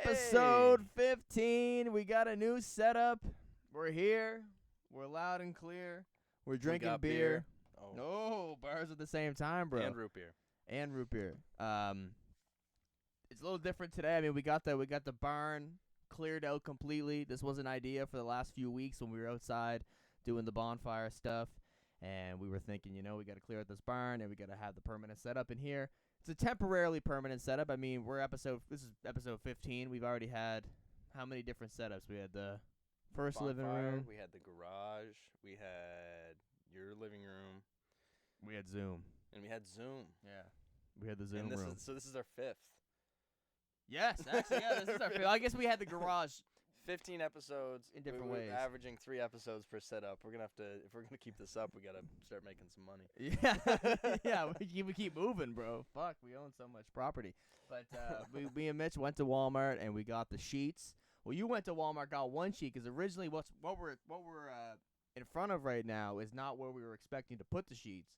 Episode 15. We got a new setup. We're here. We're loud and clear. We're drinking beer. Oh. No, bars at the same time, bro. And root beer. And root beer. It's a little different today. I mean, we got the barn cleared out completely. This was an idea for the last few weeks when we were outside doing the bonfire stuff, and we were thinking, we got to clear out this barn and we got to have the permanent setup in here. It's a temporarily permanent setup. I mean, this is episode 15. We've already had how many different setups? We had the first living room. We had the garage. We had your living room. We had Zoom. And we had Zoom. Yeah. We had the Zoom room. So this is our fifth. Yes, actually, yeah, this is our fifth. I guess we had the garage. 15 episodes in different we're ways. Averaging 3 episodes per setup. We're gonna have to, if we're gonna keep this up, we gotta start making some money. Yeah, yeah. We keep moving, bro. Fuck, we own so much property. But we and Mitch went to Walmart and we got the sheets. Well, you went to Walmart, got one sheet because originally what we're in front of right now is not where we were expecting to put the sheets.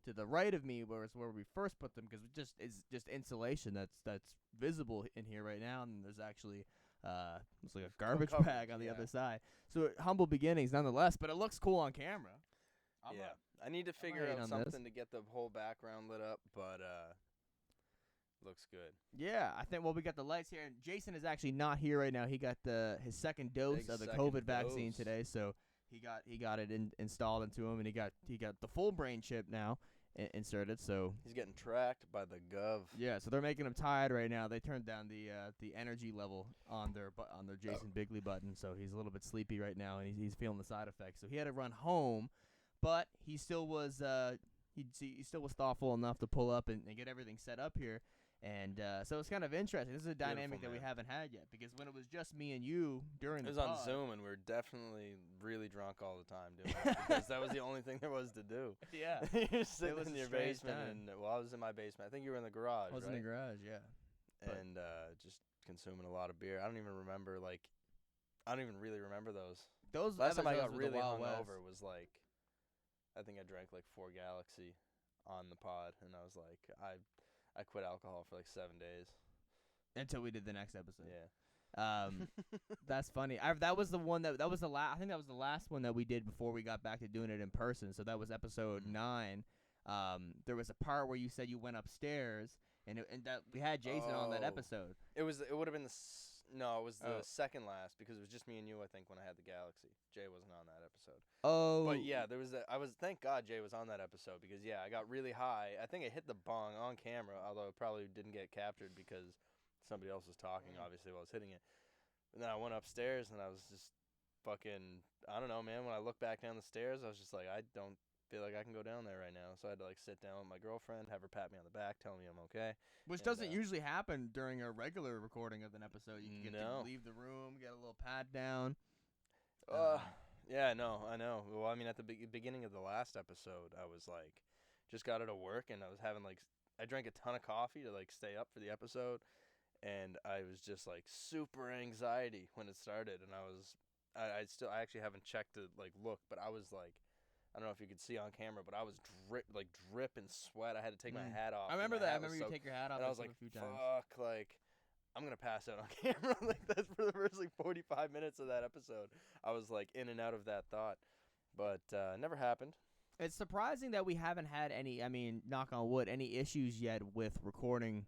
To the right of me, where we first put them, because it's just insulation that's visible in here right now, and there's actually it's like a garbage bag on the other side. So humble beginnings, nonetheless, but it looks cool on camera. I need to figure out something to get the whole background lit up, but looks good. Yeah, I think. Well, we got the lights here, and Jason is actually not here right now. He got his second dose of the COVID vaccine today, so he got it installed into him, and he got the full brain chip now inserted. So he's getting tracked by the gov. Yeah, so they're making him tired right now. They turned down the energy level on their Jason Bigley button, so he's a little bit sleepy right now, and he's feeling the side effects. So he had to run home, but he still was he still was thoughtful enough to pull up and get everything set up here. And so it's kind of interesting. This is a dynamic that we haven't had yet, because when it was just me and you during the pod. It was on Zoom, and we were definitely really drunk all the time doing it, because that was the only thing there was to do. Yeah. You're sitting in your basement, and I was in my basement. I think you were in the garage, I was in the garage, yeah. And just consuming a lot of beer. I don't even really remember those. Last time I got really hungover was like, I think I drank like 4 Galaxy on the pod, and I was like, I quit alcohol for like 7 days. Until we did the next episode. Yeah. That's funny. That was the one that was the last. I think that was the last one that we did before we got back to doing it in person. So that was episode 9. There was a part where you said you went upstairs, and that we had Jason on that episode. It would have been it was the second last, because it was just me and you, I think, when I had the Galaxy. Jay wasn't on that episode. Oh. But yeah, thank God Jay was on that episode, because yeah, I got really high. I think I hit the bong on camera, although it probably didn't get captured because somebody else was talking, obviously, while I was hitting it. And then I went upstairs, and I was just fucking, I don't know, man. When I look back down the stairs, I was just like, I don't feel like I can go down there right now. So I had to like sit down with my girlfriend, have her pat me on the back, tell me I'm okay. Which doesn't usually happen during a regular recording of an episode. You can get to leave the room, get a little pat down. Yeah, no, I know. Well, I mean, at the beginning of the last episode, I was like, just got out of work, and I was having like, I drank a ton of coffee to like stay up for the episode, and I was just like super anxiety when it started, and I actually haven't checked to like look, but I was like, I don't know if you could see on camera, but I was dripping sweat. I had to take my hat off. I remember that. I remember you take your hat off. And I was like, a few times. Fuck, like, I'm going to pass out on camera. Like, that's for the first, 45 minutes of that episode. I was, like, in and out of that thought. But never happened. It's surprising that we haven't had any, I mean, knock on wood, any issues yet with recording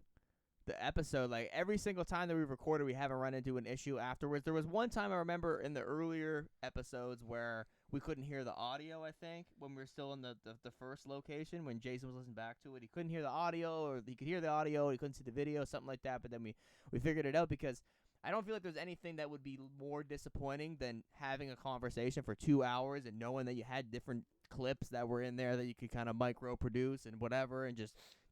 the episode. Like, every single time that we've recorded, we haven't run into an issue afterwards. There was one time I remember in the earlier episodes where we couldn't hear the audio, I think, when we were still in the first location, when Jason was listening back to it. He couldn't hear the audio, or he could hear the audio, he couldn't see the video, something like that. But then we figured it out, because I don't feel like there's anything that would be more disappointing than having a conversation for 2 hours and knowing that you had different clips that were in there that you could kind of micro-produce and whatever, and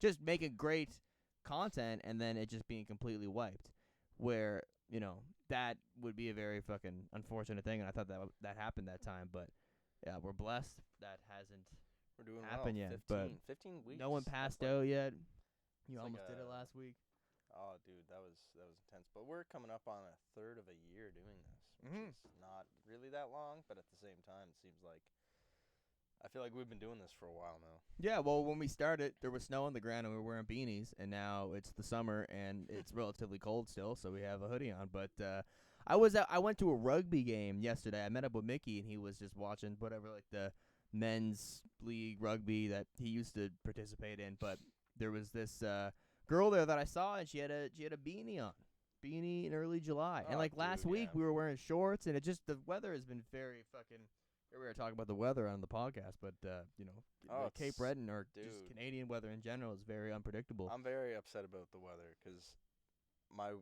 just making great content, and then it just being completely wiped, where that would be a very fucking unfortunate thing, and I thought that happened that time. But yeah, we're blessed that hasn't happened yet. 15 weeks. No one passed out yet. You almost did it last week. Oh, dude, that was intense. But we're coming up on a third of a year doing this, which is not really that long, but at the same time, it seems like I feel like we've been doing this for a while now. Yeah, well, when we started, there was snow on the ground and we were wearing beanies, and now it's the summer and it's relatively cold still, so we have a hoodie on. But I went to a rugby game yesterday. I met up with Mickey, and he was just watching whatever, like the men's league rugby that he used to participate in. But there was this girl there that I saw, and she had a beanie on, beanie in early July, and like last week we were wearing shorts, and the weather has been very fucking. We were talking about the weather on the podcast, but Cape Breton or just Canadian weather in general is very unpredictable. I'm very upset about the weather because my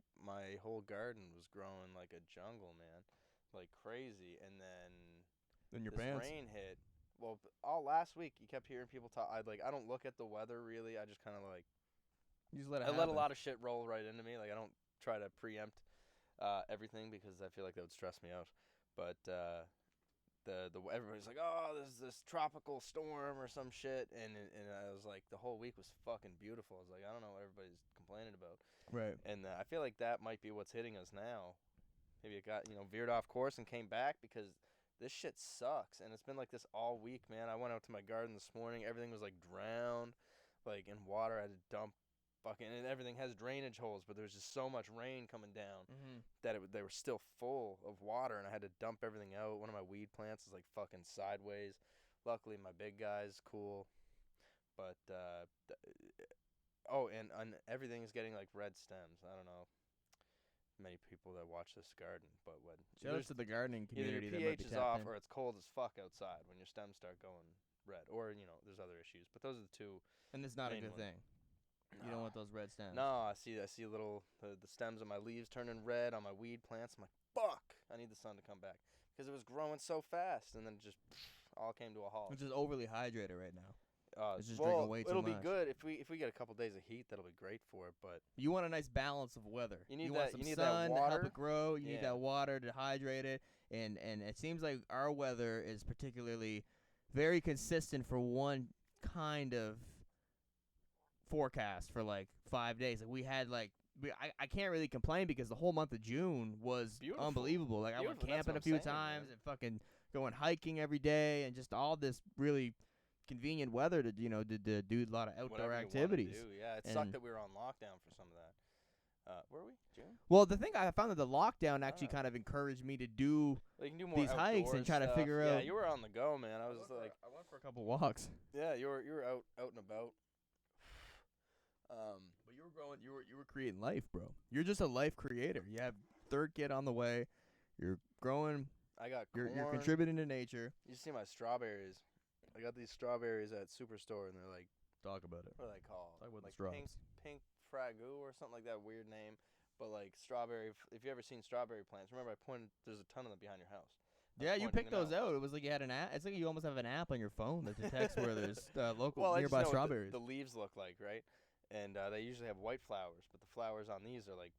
whole garden was growing like a jungle, man, like crazy. And then your this pants. rain hit. Well, all last week you kept hearing people talk. I don't look at the weather really. I just kind of like you just let it I happen. let a lot of shit roll right into me. Like I don't try to preempt everything because I feel like that would stress me out. But everybody's like, oh, there's this tropical storm or some shit, and I was like, the whole week was fucking beautiful. I was like, I don't know what everybody's complaining about. Right. And I feel like that might be what's hitting us now. Maybe it got veered off course and came back because this shit sucks, and it's been like this all week, man. I went out to my garden this morning. Everything was like drowned, like in water. I had to dump. And everything has drainage holes, but there's just so much rain coming down that they were still full of water, and I had to dump everything out. One of my weed plants is like fucking sideways. Luckily, my big guy's cool, but and everything is getting like red stems. I don't know many people that watch this garden, but when shout out to the gardening community, either your pH is off or it's cold as fuck outside when your stems start going red, or there's other issues, but those are the two. And it's not a good thing. You don't want those red stems. No, I see the stems of my leaves turning red on my weed plants. I'm like, fuck, I need the sun to come back because it was growing so fast, and then it just all came to a halt. It's just overly hydrated right now. It's just drinking way too much. It'll be good if we get a couple days of heat. That'll be great for it. But you want a nice balance of weather. You want some sun that water to help it grow. You need that water to hydrate it, and it seems like our weather is particularly very consistent for one kind of forecast for like 5 days. Like we had I can't really complain because the whole month of June was beautiful. Unbelievable. Like I went camping a few times and fucking going hiking every day and just all this really convenient weather to do a lot of outdoor activities. Yeah, it sucked that we were on lockdown for some of that. Were we? June? Well, the thing I found that the lockdown actually kind of encouraged me to do these hikes and try to figure out. Yeah, you were on the go, man. I went for a couple walks. Yeah, you were out and about. But you were growing. You were creating life, bro. You're just a life creator. You have third kid on the way. You're growing. I got corn. You're contributing to nature. You see my strawberries. I got these strawberries at Superstore, and they're like. Talk about it. What are they called? Talk about like the straws. Pink Fragoo or something like that. Weird name, but like strawberry. If you ever seen strawberry plants, remember I pointed. There's a ton of them behind your house. Yeah, you picked those out. It was like you had an app. It's like you almost have an app on your phone that detects where there's local nearby strawberries. The leaves look like, right? And they usually have white flowers, but the flowers on these are like,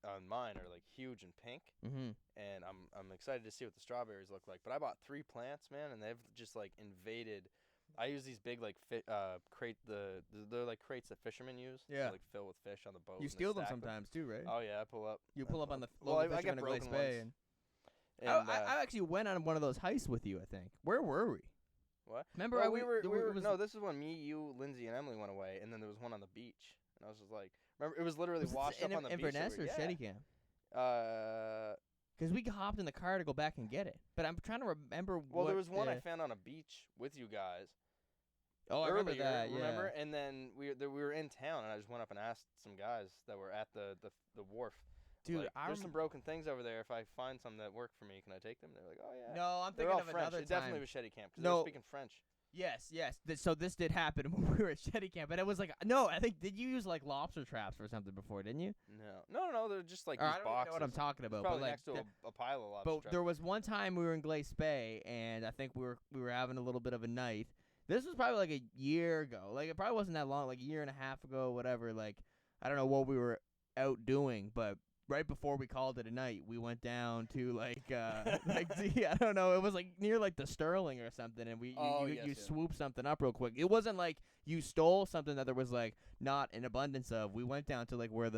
on mine are like huge and pink. Mm-hmm. And I'm excited to see what the strawberries look like. But I bought 3 plants, man, and they've just like invaded. I use these big like they're like crates that fishermen use. Yeah. To, like fill with fish on the boat. You steal them sometimes too, right? Oh yeah, I pull up. You pull up on the I get broken Bay. I actually went on one of those heists with you. I think. Where were we? What? Remember, no, this is when me, you, Lindsay, and Emily went away, and then there was one on the beach, and I was just like, remember, it was literally washed up on the beach. Inverness or Shettycam? Because we hopped in the car to go back and get it, but I'm trying to remember. Well, there was one I found on a beach with you guys. Oh, I remember that. Yeah. Remember? And then we were in town, and I just went up and asked some guys that were at the wharf. Dude, there's some broken things over there. If I find some that work for me, can I take them? They're like, oh, yeah. No, I'm thinking of French. another time. It definitely was Shettycam because they were speaking French. Yes. So this did happen when we were at Shettycam, but it was like, no, I think, did you use like lobster traps or something before, didn't you? No, they're just like these boxes. I don't know what I'm talking about. Probably but next to a pile of lobster traps. But there was one time we were in Glace Bay, and I think we were having a little bit of a night. This was probably like a year ago. Like, it probably wasn't that long, like a year and a half ago, whatever. Like, I don't know what we were out doing, but right before we called it a night, we went down to I don't know, it was like near like the Sterling or something, and you swooped something up real quick. It wasn't like you stole something that there was like not an abundance of. We went down to like where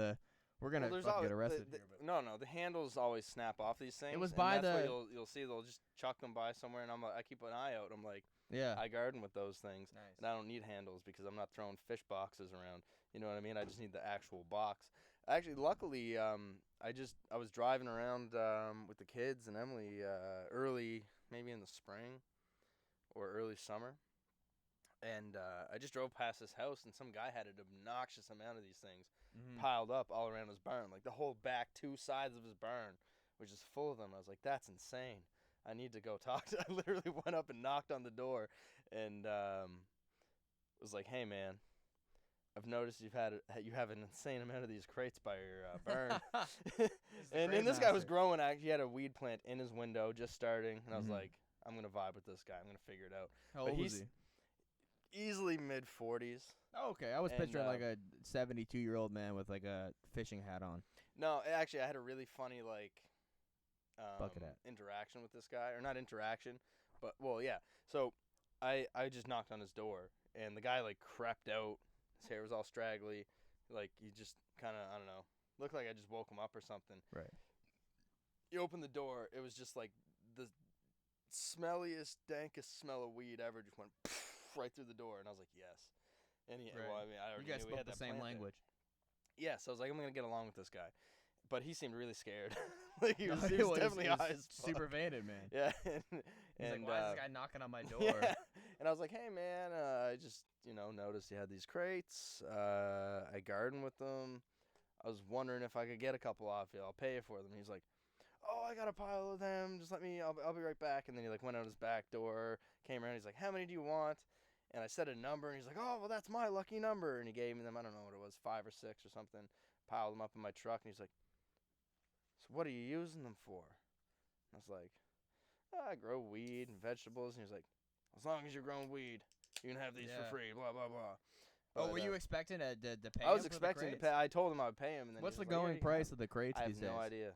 we're gonna get arrested. No, the handles always snap off these things. It was by that's what you'll see. They'll just chuck them by somewhere, and I keep an eye out. I'm like, Yeah. I garden with those things, Nice. and I don't need handles because I'm not throwing fish boxes around. You know what I mean? I just need the actual box. Actually, luckily, I was driving around with the kids and Emily early, maybe in the spring or early summer, and I just drove past this house, and some guy had an obnoxious amount of these things piled up all around his barn, like the whole back 2 sides of his barn was just full of them. I was like, that's insane. I need to go talk to. I literally went up and knocked on the door, and was like, hey man, I've noticed you have an insane amount of these crates by your barn. and this guy was growing. He had a weed plant in his window just starting, and I was like, I'm gonna vibe with this guy. I'm gonna figure it out. How old was he? Easily mid-40s. Oh, okay. I was picturing like a 72-year-old man with like a fishing hat on. No, actually, I had a really funny bucket hat interaction with this guy, or not interaction, but well, yeah. So I just knocked on his door, and the guy like crept out. His hair was all straggly, like he just kind of, I don't know, looked like I just woke him up or something. Right. He opened the door. It was just like the smelliest, dankest smell of weed ever. Just went right through the door, and I was like, yes. And well, I mean, I already you guys knew we had spoke the that same plant language. there. Yeah, so I was like, I'm gonna get along with this guy, but he seemed really scared. Like he was definitely high as fuck. Super faded, man. Yeah. He's like, why is this guy knocking on my door? Yeah. And I was like, hey man, I just noticed you had these crates. I garden with them. I was wondering if I could get a couple off you. I'll pay you for them. He's like, oh, I got a pile of them. Just let me. I'll be right back. And then he like went out his back door, came around. He's like, how many do you want? And I said a number, and he's like, oh, well, that's my lucky number. And he gave me them. I don't know what it was, 5 or 6 or something. Piled them up in my truck, and he's like, so what are you using them for? And I was like, I grow weed and vegetables. And he's like, as long as you're growing weed, you can have these for free, blah, blah, blah. But, were you expecting to pay him? I was expecting to pay. I told him I would pay him. And then what's the going price of the crates these days? I have no idea.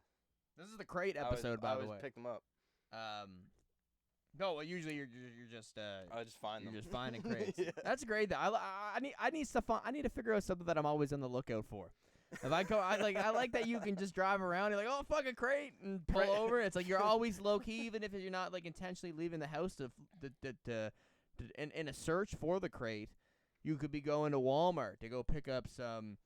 This is the crate episode, by the way. I always pick them up. No, well, usually you're just I just find them. You're just finding crates. Yeah. That's great. I need stuff. I need to figure out something that I'm always on the lookout for. If I go, I like that you can just drive around. You're like, oh, fuck a crate, and pull over. It's like you're always low key, even if you're not like intentionally leaving the house in a search for the crate. You could be going to Walmart to go pick up some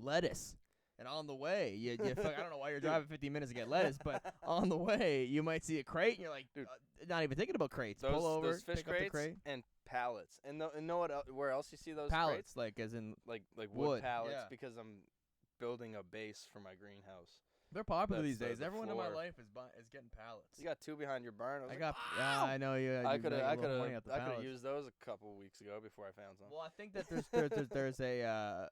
lettuce. And on the way, I don't know why you're driving 15 minutes to get lettuce, but on the way, you might see a crate, and you're like, not even thinking about crates. Pull over, those fish pick up the crate. And pallets. And know what? Where else you see those pallets, crates? like as in like wood pallets, yeah. Because I'm building a base for my greenhouse. They're popular these That's days. Everyone floor. in my life is getting pallets. You got 2 behind your barn. I know you. I could have used those a couple weeks ago before I found some. Well, I think that there's a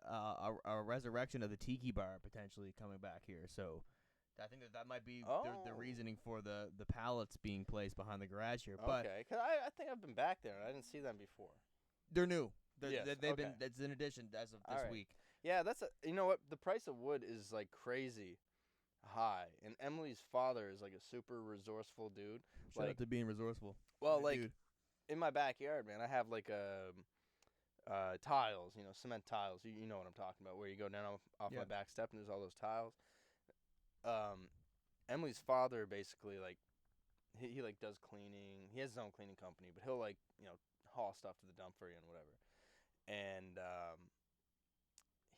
resurrection of the tiki bar potentially coming back here. So I think that might be the reasoning for the pallets being placed behind the garage here. But okay, because I think I've been back there and I didn't see them before. They're new. Yes, they've been. That's an addition as of this week. Yeah, you know what? The price of wood is like crazy high, and Emily's father is like a super resourceful dude. Shout out to being resourceful. Well, Good like dude. In my backyard, man, I have like tiles, cement tiles. You know what I'm talking about, where you go down off my back step and there's all those tiles. Emily's father basically like he like does cleaning. He has his own cleaning company, but he'll like haul stuff to the dump for you and whatever. And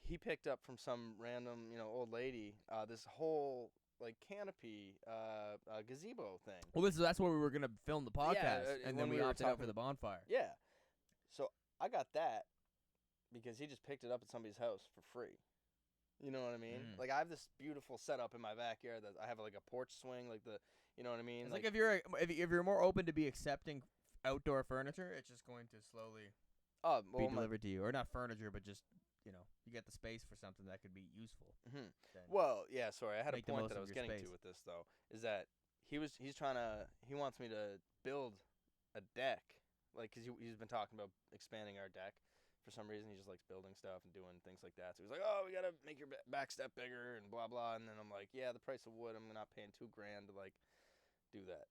he picked up from some random old lady this whole like canopy gazebo thing. Well, that's where we were gonna film the podcast, and then we opted out for the bonfire. Yeah, so I got that because he just picked it up at somebody's house for free. You know what I mean? Like I have this beautiful setup in my backyard that I have like a porch swing, like you know what I mean? It's like if you're more open to be accepting outdoor furniture, it's just going to slowly be delivered to you, or not furniture, but just you get the space for something that could be useful. Mm-hmm. Well, yeah, sorry, I had a point that I was getting space. to with this though, is that he wants me to build a deck, like because he's been talking about expanding our deck. For some reason, he just likes building stuff and doing things like that. So he's like, "Oh, we gotta make your back step bigger and blah blah." And then I'm like, "Yeah, the price of wood, I'm not paying $2,000 to like do that.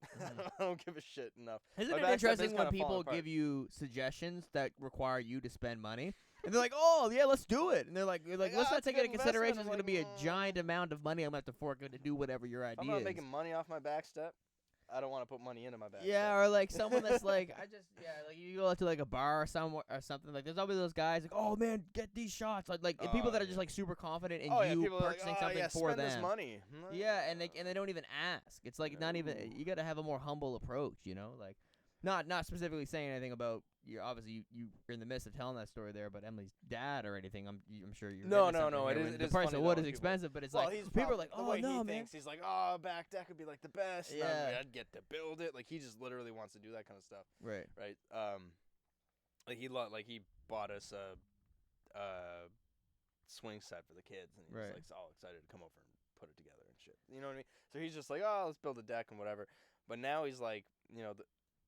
I don't give a shit enough." Isn't it interesting when people give you suggestions that require you to spend money, and they're like, "Oh, yeah, let's do it," and they're like, "Let's not take into consideration it's going to be a giant amount of money I'm going to have to fork to do whatever your idea is." I'm not making money off my back step. I don't want to put money into my bag. Yeah, so. or like someone that's like, like you go out to like a bar or somewhere or something. Like there's always those guys like, oh man, get these shots. Like and people that are just like super confident in you people purchasing are like, something for spend them. This money. Yeah, and they don't even ask. It's like not even. You got to have a more humble approach, you know, like. Not specifically saying anything about obviously you're in the midst of telling that story there about Emily's dad or anything. I'm sure you're no. The price of wood is expensive, but it's like people are like, oh no, man. He's like, oh, back deck would be like the best. Yeah, I'd get to build it. Like he just literally wants to do that kind of stuff. Right. Like he bought us a swing set for the kids, and he was like all excited to come over and put it together and shit. You know what I mean? So he's just like, oh, let's build a deck and whatever. But now he's like,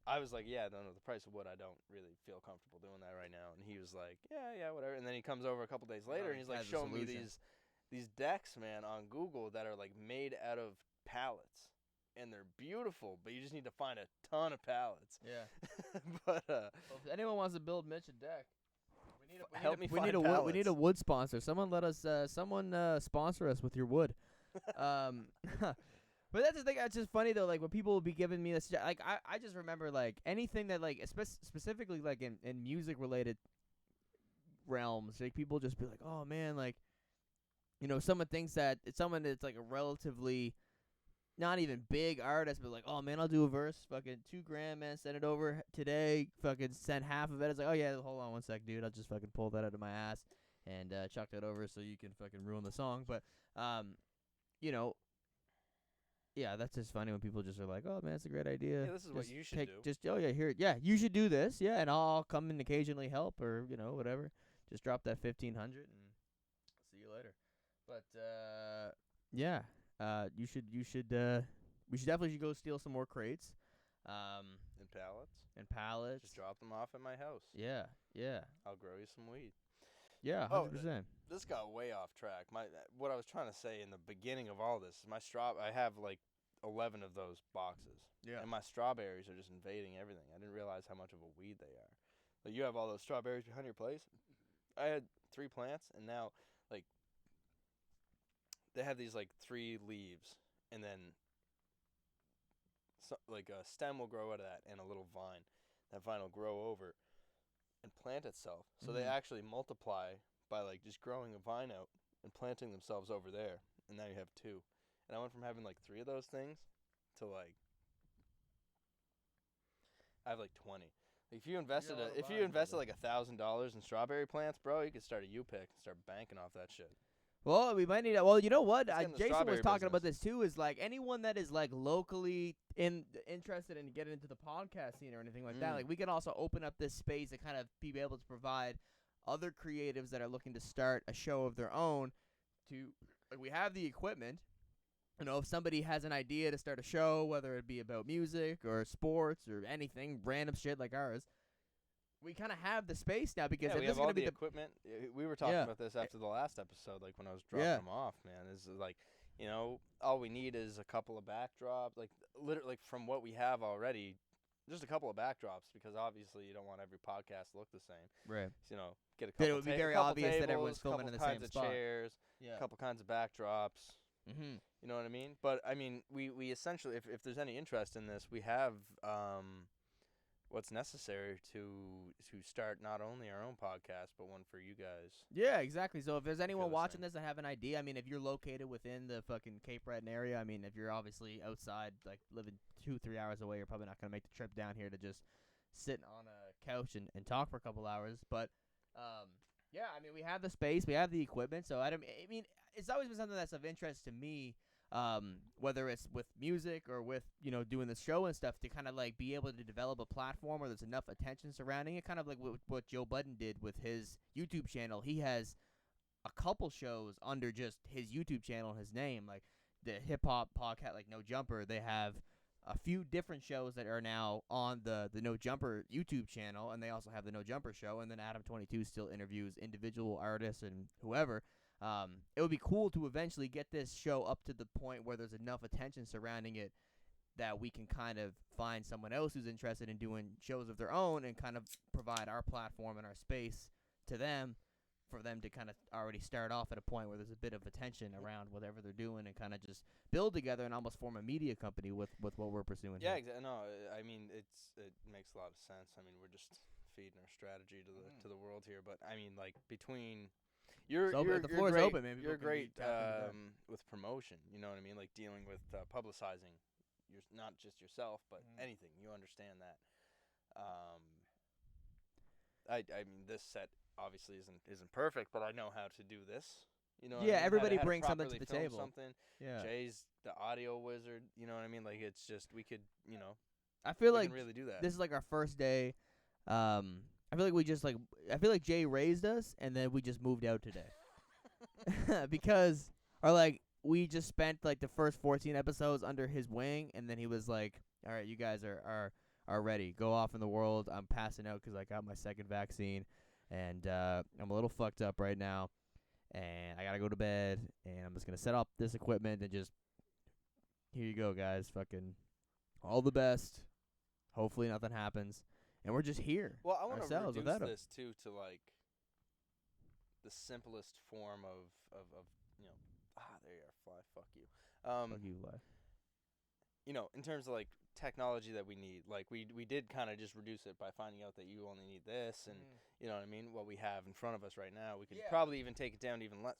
I was like, yeah, no, the price of wood, I don't really feel comfortable doing that right now. And he was like, yeah, whatever. And then he comes over a couple days later, and he's like showing me these decks, man, on Google that are like made out of pallets, and they're beautiful. But you just need to find a ton of pallets. Yeah. But well, if anyone wants to build Mitch a deck, we need a wood sponsor. Someone sponsor us with your wood. But that's the thing. That's just funny though. Like when people will be giving me this, like I just remember like anything that like specifically like in music related realms, like people just be like, oh man, like someone thinks that it's someone that's like a relatively not even big artist, but like, oh man, I'll do a verse, fucking $2,000, man, send it over today, fucking send half of it. It's like, oh yeah, hold on one sec, dude, I'll just fucking pull that out of my ass and chuck that over so you can fucking ruin the song. But yeah, that's just funny when people just are like, "Oh man, that's a great idea. Yeah, this is what you should do." Just you should do this, yeah, and I'll come and occasionally help or whatever. Just drop that 1,500 and see you later. But yeah, we should definitely go steal some more crates, and pallets. Just drop them off at my house. Yeah. I'll grow you some weed. Yeah, 100%. This got way off track. What I was trying to say in the beginning of all this, I have like 11 of those boxes. Yeah. And my strawberries are just invading everything. I didn't realize how much of a weed they are. Like you have all those strawberries behind your place. I had 3 plants, and now like they have these like 3 leaves, and then like a stem will grow out of that, and a little vine. That vine will grow over and plant itself. So they actually multiply by like just growing a vine out and planting themselves over there, and now you have 2. And I went from having like 3 of those things to like I have like 20. If you invested like $1,000 in strawberry plants, bro, you could start a U-pick and start banking off that shit. Well, we might need. Well, you know what? Jason was talking business. about this too. Is like anyone that is like locally interested in getting into the podcast scene or anything like that. Like we can also open up this space to kind of be able to provide other creatives that are looking to start a show of their own. Like we have the equipment. If somebody has an idea to start a show, whether it be about music or sports or anything random shit like ours. We kind of have the space now because we have all the equipment. We were talking about this after the last episode, like when I was dropping them off, man. Is like, all we need is a couple of backdrops, like literally from what we have already, just a couple of backdrops because obviously you don't want every podcast to look the same. Right. So, get a couple. It would be very obvious tables, that everyone's filming in the same spot. Couple kinds of chairs, a couple kinds of backdrops. Mm-hmm. You know what I mean? But I mean, we essentially, if there's any interest in this, we have what's necessary to start not only our own podcast but one for you guys. Yeah, exactly. So if there's anyone watching this that have an idea, I mean, if you're located within the fucking Cape Breton area, I mean, if you're obviously outside, like living 2-3 hours away, you're probably not gonna make the trip down here to just sit on a couch and talk for a couple hours. But yeah, I mean, we have the space, we have the equipment, so I mean, it's always been something that's of interest to me. Whether it's with music or with, doing the show and stuff, to kind of like be able to develop a platform where there's enough attention surrounding it, kind of like what Joe Budden did with his YouTube channel. He has a couple shows under just his YouTube channel and his name, like the hip hop podcast, like No Jumper. They have a few different shows that are now on the No Jumper YouTube channel, and they also have the No Jumper show, and then Adam 22 still interviews individual artists and whoever. It would be cool to eventually get this show up to the point where there's enough attention surrounding it that we can kind of find someone else who's interested in doing shows of their own and kind of provide our platform and our space to them for them to kind of already start off at a point where there's a bit of attention around whatever they're doing and kind of just build together and almost form a media company with what we're pursuing. Yeah, here. exactly. No, I mean it makes a lot of sense. I mean we're just feeding our strategy to the world here, but I mean like between you're The floor is great, open, man. People you're can be great tapped into with promotion. You know what I mean? Like dealing with publicizing not just yourself, but anything. You understand that. I mean this set obviously isn't perfect, but I know how to do this. You know what I mean? everybody how to brings something to properly the film table. Something. Yeah. Jay's the audio wizard. You know what I mean? Like it's just we could, you know. I feel we like can really do that. this is like our first day. I feel like we just like I feel like Jay raised us and then we just moved out today. Because or like we just spent like the first 14 episodes under his wing and then he was like, "All right, you guys are ready. Go off in the world. I'm passing out cuz I got my second vaccine and I'm a little fucked up right now and I got to go to bed and I'm just going to set up this equipment and just here you go, guys. Fucking all the best. Hopefully nothing happens." And we're just here. Well, I want to ourselves reduce without this too to like the simplest form of you know. There you are, fly. Fuck you. Fuck you, Lai. You know, in terms of like technology that we need, like we did kind of just reduce it by finding out that you only need this, and you know what I mean. What we have in front of us right now, we could probably even take it down even less.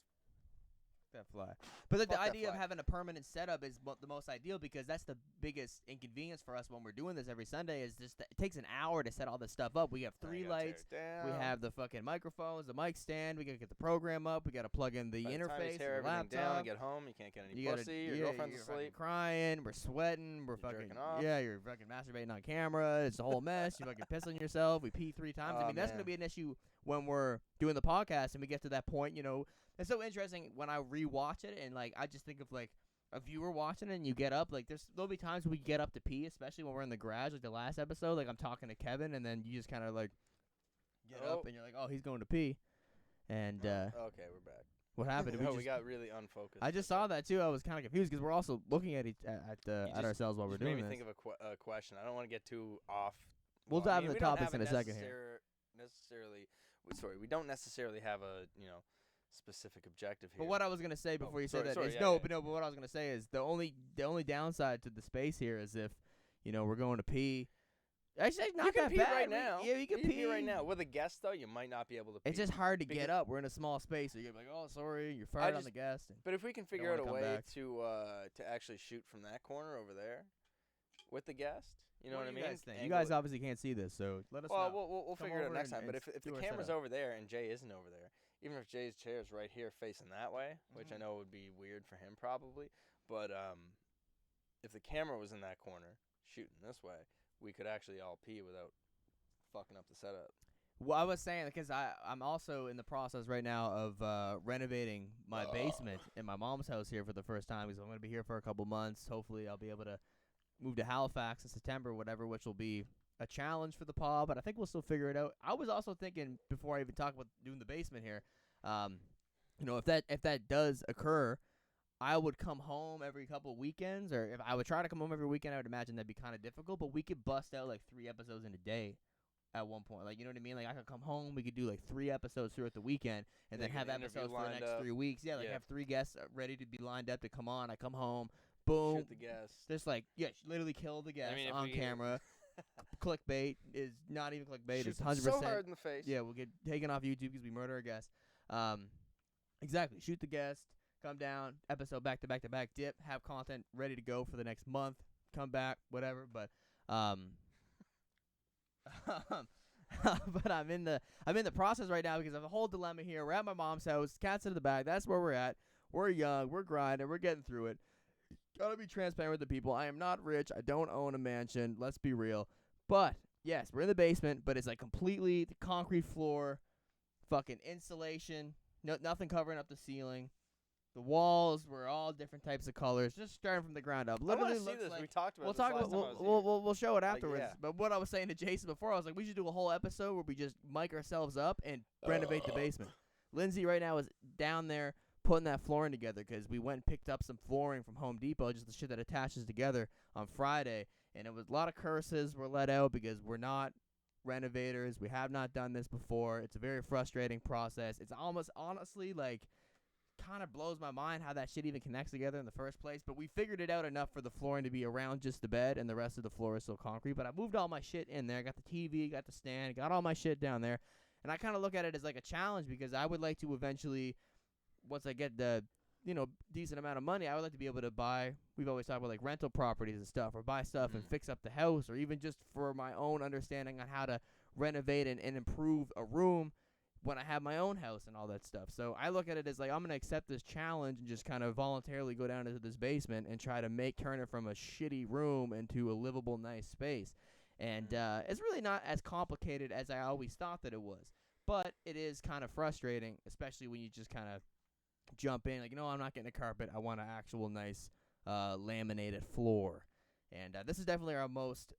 That fly. But the Fuck that idea of fly. having a permanent setup is the most ideal because that's the biggest inconvenience for us when we're doing this every Sunday is just that it takes an hour to set all this stuff up. We have Now 3 you gotta tear lights. it down. We have the fucking microphones, the mic stand. We got to get the program up. We got to plug in the By the time you interface, tear the everything laptop. down and get home, you can't get any You gotta- pussy. Your yeah, girlfriend's you're fucking asleep. crying. We're sweating. We're You're fucking jerking off. yeah. You're fucking masturbating on camera. It's a whole mess. You fucking piss on yourself. We pee 3 times. I Oh, mean, that's man. gonna be an issue when we're doing the podcast and we get to that point. You know, it's so interesting when I rewatch it and like I just think of like a viewer watching it and you get up. Like there'll be times we get up to pee, especially when we're in the garage. Like the last episode, like I'm talking to Kevin and then you just kind of like get up and you're like, oh, he's going to pee. And Okay, we're back. what happened? We got really unfocused. I just saw that too. I was kind of confused because we're also looking at ourselves while we're Just made doing me this. think of a question. I don't want to get too off. We'll I dive mean, into we don't topics have in a second here. We don't necessarily have a specific objective here. But what I was gonna say before you said that is but what I was gonna say is the only downside to the space here is if we're going to pee. Actually, it's not you can that pee bad. right now. Yeah, you can pee right now. With a guest though, you might not be able to. It's pee. just hard to Because- get up. We're in a small space, so you're like, oh, sorry, you're fired on the guest. And But if we can figure wanna out a come way back. to actually shoot from that corner over there, with the guest, you know what I mean? You guys think? You Angle guys it. obviously can't see this, so let us Well, know. we'll Come figure it out over next and- time. But and if the do our camera's setup. over there and Jay isn't over there, even if Jay's chair is right here facing that way, which I know would be weird for him probably, but if the camera was in that corner shooting this way, we could actually all pee without fucking up the setup. Well, I was saying because I'm also in the process right now of renovating my basement in my mom's house here for the first time because I'm going to be here for a couple months. Hopefully, I'll be able to move to Halifax in September, whatever, which will be a challenge for the pod, but I think we'll still figure it out. I was also thinking before I even talk about doing the basement here, if that does occur, I would come home every couple of weekends, or if I would try to come home every weekend, I would imagine that'd be kind of difficult, but we could bust out like 3 episodes in a day at one point. Like, you know what I mean? Like, I could come home, we could do like 3 episodes throughout the weekend, and then Like have an interview episodes for the lined next up. 3 weeks. Yeah, like Yeah. have 3 guests ready to be lined up to come on. I come home, boom. Shoot the guest. Just like, literally kill the guest mean, if on we- camera. Clickbait is not even clickbait. Shoot It's them 100%. so hard in the face. Yeah, we'll get taken off YouTube because we murder a guest. Exactly. Shoot the guest, come down, episode back to back to back, dip, have content ready to go for the next month, come back, whatever. But but I'm in the process right now because of a whole dilemma here. We're at my mom's house, cats in the back. That's where we're at. We're young, we're grinding, we're getting through it. Gotta be transparent with the people. I am not rich. I don't own a mansion. Let's be real. But yes, we're in the basement, but it's like completely the concrete floor, fucking insulation, nothing covering up the ceiling. The walls were all different types of colors, just starting from the ground up. I want Literally to see looks this. like We talked about we'll this talk last about time I was we'll show it afterwards. yeah. But what I was saying to Jason before, I was like, we should do a whole episode where we just mic ourselves up and renovate the basement. Lindsay right now is down there putting that flooring together because we went and picked up some flooring from Home Depot, just the shit that attaches together on Friday, and it was a lot of curses were let out because we're not renovators. We have not done this before. It's a very frustrating process. It's almost honestly like kind of blows my mind how that shit even connects together in the first place. But we figured it out enough for the flooring to be around just the bed, and the rest of the floor is still concrete. But I moved all my shit in there. Got the TV, got the stand, got all my shit down there. And I kind of look at it as like a challenge because I would like to eventually, once I get the decent amount of money, I would like to be able to buy, we've always talked about like rental properties and stuff, or buy stuff and fix up the house, or even just for my own understanding on how to renovate and improve a room when I have my own house and all that stuff. So I look at it as like, I'm going to accept this challenge and just kind of voluntarily go down into this basement and try to turn it from a shitty room into a livable, nice space. And it's really not as complicated as I always thought that it was. But it is kind of frustrating, especially when you just kind of jump in. Like, I'm not getting a carpet. I want an actual nice laminated floor. And this is definitely our most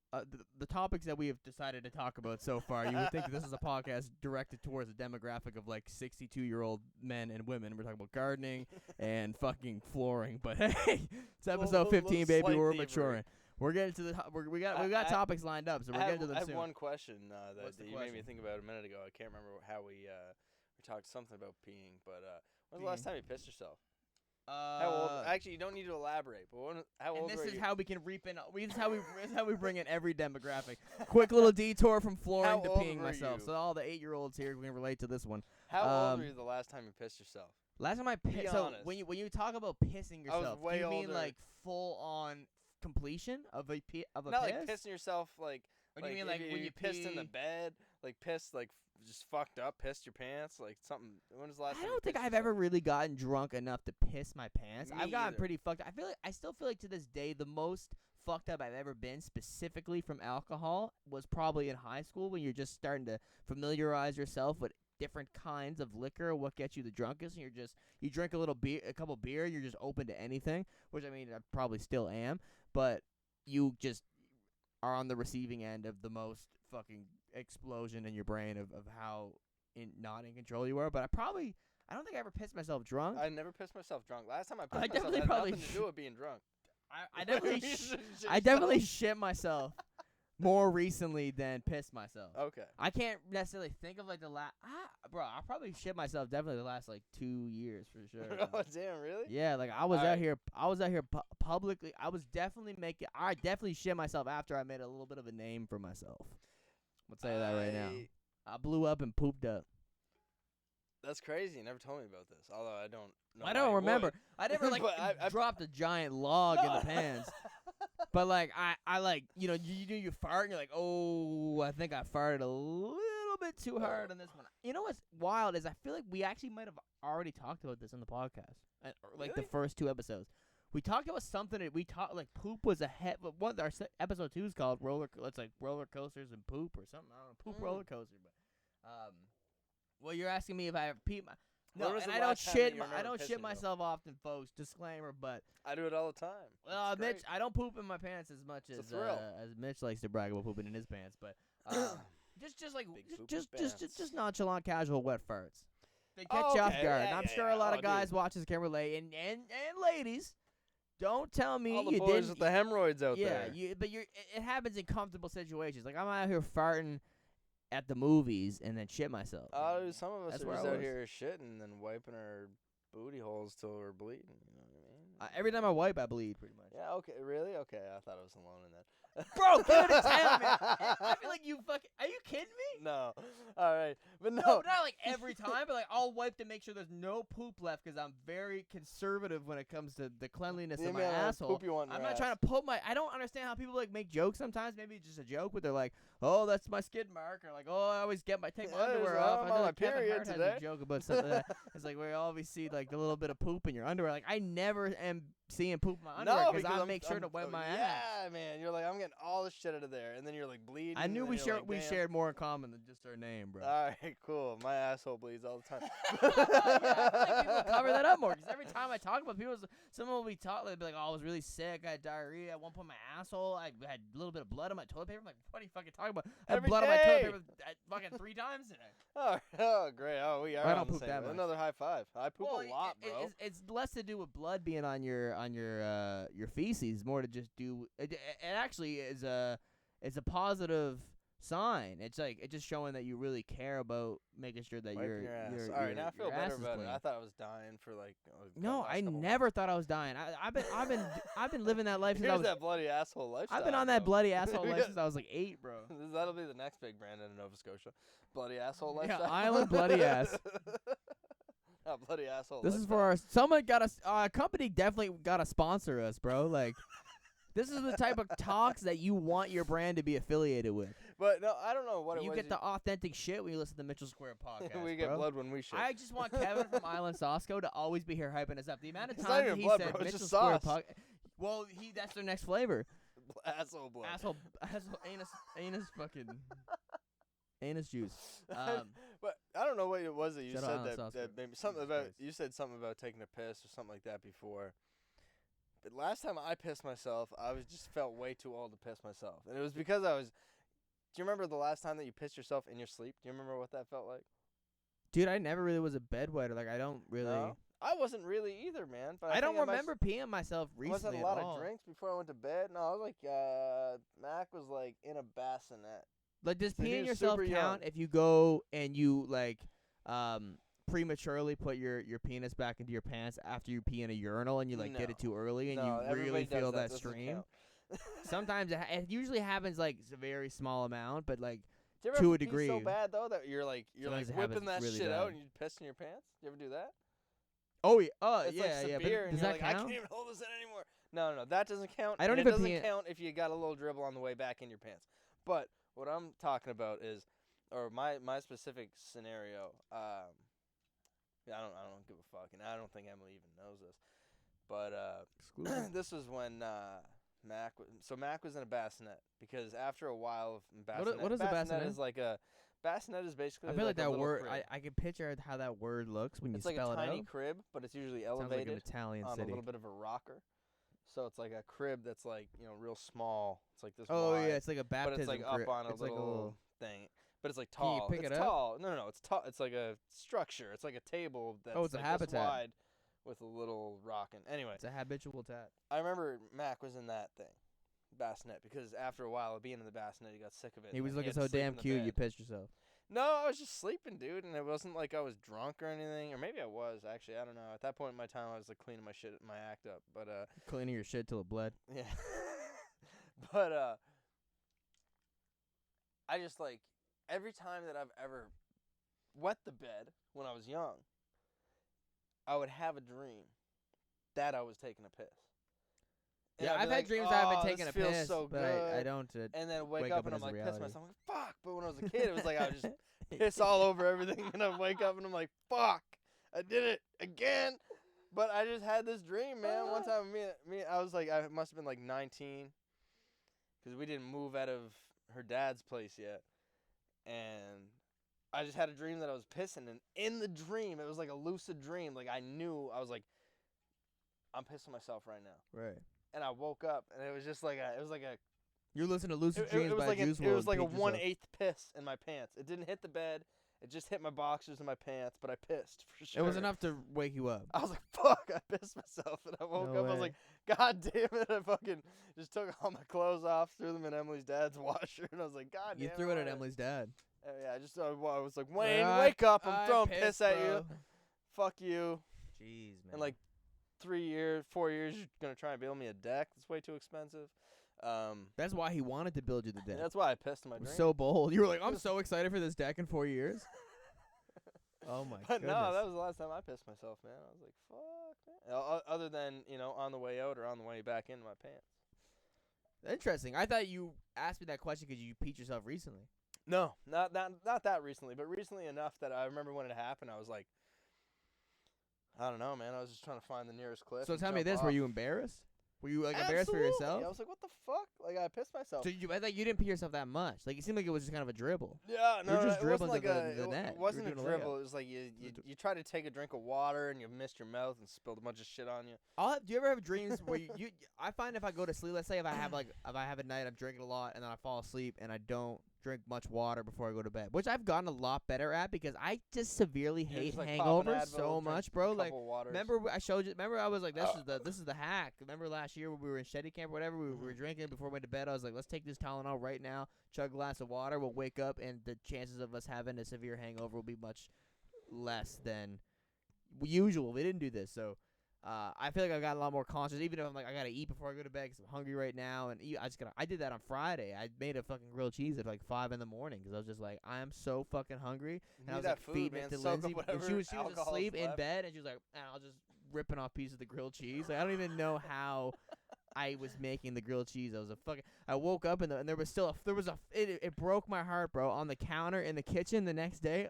the topics that we have decided to talk about so far. You would think that this is a podcast directed towards a demographic of like 62-year-old men and women. We're talking about gardening and fucking flooring. But hey, it's episode 15, baby. We're maturing. We're getting to the we got topics lined up, so we're getting to them soon. I have one question that you question? made me think about a minute ago. I can't remember how we talked something about peeing, but when was the last time you pissed yourself? How old? Actually, you don't need to elaborate. But how old were you? And this is how we can reap in. This is how we bring in every demographic. Quick little detour from flooring to peeing myself. So all the 8-year-olds here can relate to this one. How old were you the last time you pissed yourself? Last time I pissed. So honest. when you talk about pissing yourself, do you mean like full on completion of a piss? Not like pissing yourself, like. Or do you mean like when you pissed in the bed, like pissed, like just fucked up, pissed your pants, like something? When was the last time? I don't think I've ever really gotten drunk enough to piss my pants. I've gotten pretty fucked up. I still feel like to this day the most fucked up I've ever been, specifically from alcohol, was probably in high school when you're just starting to familiarize yourself with different kinds of liquor, what gets you the drunkest, and you drink a couple beer, you're just open to anything, which I mean I probably still am, but you just are on the receiving end of the most fucking explosion in your brain of how not in control you are. But I don't think I ever pissed myself drunk. I never pissed myself drunk. Last time I pissed myself had nothing to do with being drunk. I definitely shit myself more recently than pissed myself. Okay. I can't necessarily think of like the last. Bro, I probably shit myself definitely the last like 2 years for sure. Oh damn, really? Yeah, like I was out here publicly. I definitely shit myself after I made a little bit of a name for myself. Let's say that right now. I blew up and pooped up. That's crazy. You never told me about this. Although I don't know. I don't remember. I never like dropped a giant log in the pans. But like I like you fart and you're like, oh, I think I farted a little bit too hard on this one. You know what's wild is I feel like we actually might have already talked about this on the podcast, like the first 2 episodes. We talked about something that we talked like poop was a What our episode 2 is called roller coasters and poop or something. I don't know, poop roller coaster. But well, you're asking me if I ever peed my. No, and I don't shit myself often, folks. Disclaimer, but I do it all the time. Well, Mitch, I don't poop in my pants as much as Mitch likes to brag about pooping in his pants, but just nonchalant, casual, wet farts. They catch you off guard. And I'm sure a lot of guys watching can relate, and ladies, don't tell me all the you boys didn't. With the hemorrhoids out there. Yeah, but it happens in comfortable situations. Like I'm out here farting at the movies and then shit myself. Oh, some of us are just out here shitting and then wiping our booty holes till we're bleeding. You know what I mean? Every time I wipe, I bleed pretty much. Yeah. Okay. Really? Okay. I thought I was alone in that. Bro, give it a 10, man. I feel like you fucking. Are you kidding me? No. All right, but no. Not like every time, but like I'll wipe to make sure there's no poop left because I'm very conservative when it comes to the cleanliness of my asshole. Poop you want in I'm your not trying to put my. I don't understand how people like make jokes sometimes. Maybe it's just a joke, but they're like, "Oh, that's my skid mark," or like, "Oh, I always take my underwear off." I'm on my period Kevin Hart today. has a joke about something like that. It's like we always see like the little bit of poop in your underwear. Like I never am seeing poop in my underwear because I make sure to wipe my ass. Yeah, man. You're like, I'm getting all this shit out of there, and then you're like bleeding. I knew we shared more in common than just our name, bro. All right, cool. My asshole bleeds all the time. Yeah, I think people cover that up more because every time I talk about people, someone will be they'll be like, "Oh, I was really sick. I had diarrhea at one point. My asshole. I had a little bit of blood on my toilet paper." I'm like, "What are you fucking talking about? I had blood on my toilet paper fucking 3 times today." Oh, great. Oh, we are. I don't poop that much. Another high five. I poop a lot, bro. It's less to do with blood being on your feces, more to just do. It actually is a positive sign. It's like it's just showing that you really care about making sure that Wiping your ass. your All right, now I feel your ass better is about clean. it. I thought I was dying for like. No, I never thought I was dying. I've been living that life since I Here's was. that bloody asshole lifestyle. I've been on that bro. bloody asshole life since I was like 8, bro. That'll be the next big brand in Nova Scotia. Bloody asshole Yeah, lifestyle. Island bloody ass. Oh, bloody asshole. This is for our. Someone got a company definitely got to sponsor us, bro. Like, this is the type of talks that you want your brand to be affiliated with. But no, I don't know what it You was. get the authentic shit when you listen to the Mitchell Square podcast. we get bro. blood when we shit. I just want Kevin from Island Sosco to always be here hyping us up. The amount of It's not times even he blood, said bro. It's Mitchell just Square sauce. well, that's their next flavor. Asshole blood. Asshole, anus, fucking anus juice. But I don't know what it was that you Shout out said Island that Sauce, maybe something Jesus about. Christ. You said something about taking a piss or something like that before. But last time I pissed myself, I was just felt way too old to piss myself, and it was because I was. Do you remember the last time that you pissed yourself in your sleep? Do you remember what that felt like? Dude, I never really was a bedwetter. Like, I don't really. No? I wasn't really either, man. But I don't think remember peeing myself I must have recently had a lot at all. of drinks before I went to bed. No, I was like, Mac was like in a bassinet. Like, does So he peeing was yourself super count young. if you go and you like prematurely put your penis back into your pants after you pee in a urinal and you like get No. it too early and No, you everybody really does feel that. that Doesn't stream? count. Sometimes it usually happens like a very small amount, but like Do you ever to have a pee degree. so bad though that you're like Sometimes it whipping happens that really shit bad. out and you piss in your pants? Do you ever do that? oh yeah, It's yeah, like yeah. severe, But and does you're that like, I count? can't even hold this in anymore. No, that doesn't count. I don't and even it doesn't pee- count if you got a little dribble on the way back in your pants. But what I'm talking about is, or my specific scenario. I don't give a fuck, and I don't think Emily even knows this. But Exclusive. this was when Mac was in a bassinet because after a while of bassinet, what is a bassinet? is like a bassinet is basically I feel like a that little word. crib. I can picture how that word looks when It's you like spell a it tiny out. crib, but it's usually Sounds like elevated an Italian on city. a little bit of a rocker. So it's like a crib that's like, real small. It's like this Oh wide, yeah, it's like a but baptism. it's like crib. up on a It's like little thing. But it's like Can you tall. pick It's it up? tall. No, it's tall. It's like a structure. It's like a table that's Oh, it's a like this habitat. wide with a little rocking. Anyway, It's a habitual tat. I remember Mac was in that thing, bassinet, because after a while of being in the bassinet, he got sick of it. He was and looking had to so sleep damn in the cute. You bed. pissed yourself. No, I was just sleeping, dude, and it wasn't like I was drunk or anything, or maybe I was actually. I don't know. At that point in my time, I was like cleaning my act up, but Cleaning your shit till it bled. yeah. But I just like every time that I've ever wet the bed when I was young, I would have a dream that I was taking a piss. And Yeah, I'd be I've had like, dreams that I've "Oh, been taking a this feels piss, so but good." I don't. And then wake wake up up and I'm as a like, piss reality. myself. I'm like, fuck. But when I was a kid, it was like I would just piss all over everything, and I'd wake up and I'm like, fuck, I did it again. But I just had this dream, man. One time, I was like, I must have been like 19, because we didn't move out of her dad's place yet, and I just had a dream that I was pissing, and in the dream, it was like a lucid dream. Like I knew, I was like, I'm pissing myself right now. Right. And I woke up, and it was just like You're listening to Lucid it Dreams was by like Juice it WRLD. was like a Peach yourself. 1/8 piss in my pants. It didn't hit the bed. It just hit my boxers and my pants, but I pissed for sure. It was enough to wake you up. I was like, fuck, I pissed myself. And I woke No up, I was way. like, God damn it. I fucking just took all my clothes off, threw them in Emily's dad's washer, and I was like, God damn You it. threw it at why- Emily's dad. Yeah, I just I was like, Wayne, I- wake up. I I'm throwing pissed, piss at bro. you. Fuck you. Jeez, man. In like 4 years, you're going to try and build me a deck. That's way too expensive. That's why he wanted to build you the deck. That's why I pissed in my It was dream. so bold. You were like, I'm so excited for this deck in 4 years. Oh my But goodness. no, that was the last time I pissed myself, man. I was like, fuck, man. Other than, on the way out or on the way back into my pants. Interesting. I thought you asked me that question because you peed yourself recently. No, not that recently, but recently enough that I remember when it happened, I was like, I don't know, man. I was just trying to find the nearest cliff. So and tell me jump this: off. were you embarrassed? Were you like embarrassed for Absolutely. yourself? I was like, what the fuck? Like, I pissed myself. So I thought you didn't pee yourself that much. Like it seemed like it was just kind of a dribble. Yeah, no, You're just it wasn't dribbling like to the net. It You wasn't were a doing a dribble. layup. It was like you tried to take a drink of water and you missed your mouth and spilled a bunch of shit on you. Do you ever have dreams where you I find if I go to sleep, let's say if I have a night I'm drinking a lot and then I fall asleep and I don't drink much water before I go to bed, which I've gotten a lot better at because I just severely You're hate just, like, popping hangovers Advil, so drink much, a bro. Like, couple waters. remember I showed you? Remember I was like, this is the hack. Remember last year when we were in Shetty camp or whatever, we were drinking before we went to bed. I was like, let's take this Tylenol right now, chug a glass of water, we'll wake up, and the chances of us having a severe hangover will be much less than usual. We didn't do this, so. I feel like I got a lot more conscious, even if I'm like, I gotta eat before I go to bed 'cause I'm hungry right now. And I did that on Friday. I made a fucking grilled cheese at like 5 in the morning 'cause I was just like, I am so fucking hungry. And I was like feeding it to Lindsay. And she was asleep in bed, and she was like, I was just ripping off pieces of the grilled cheese. Like, I don't even know how I was making the grilled cheese. I woke up and there was still it broke my heart, bro. On the counter in the kitchen the next day,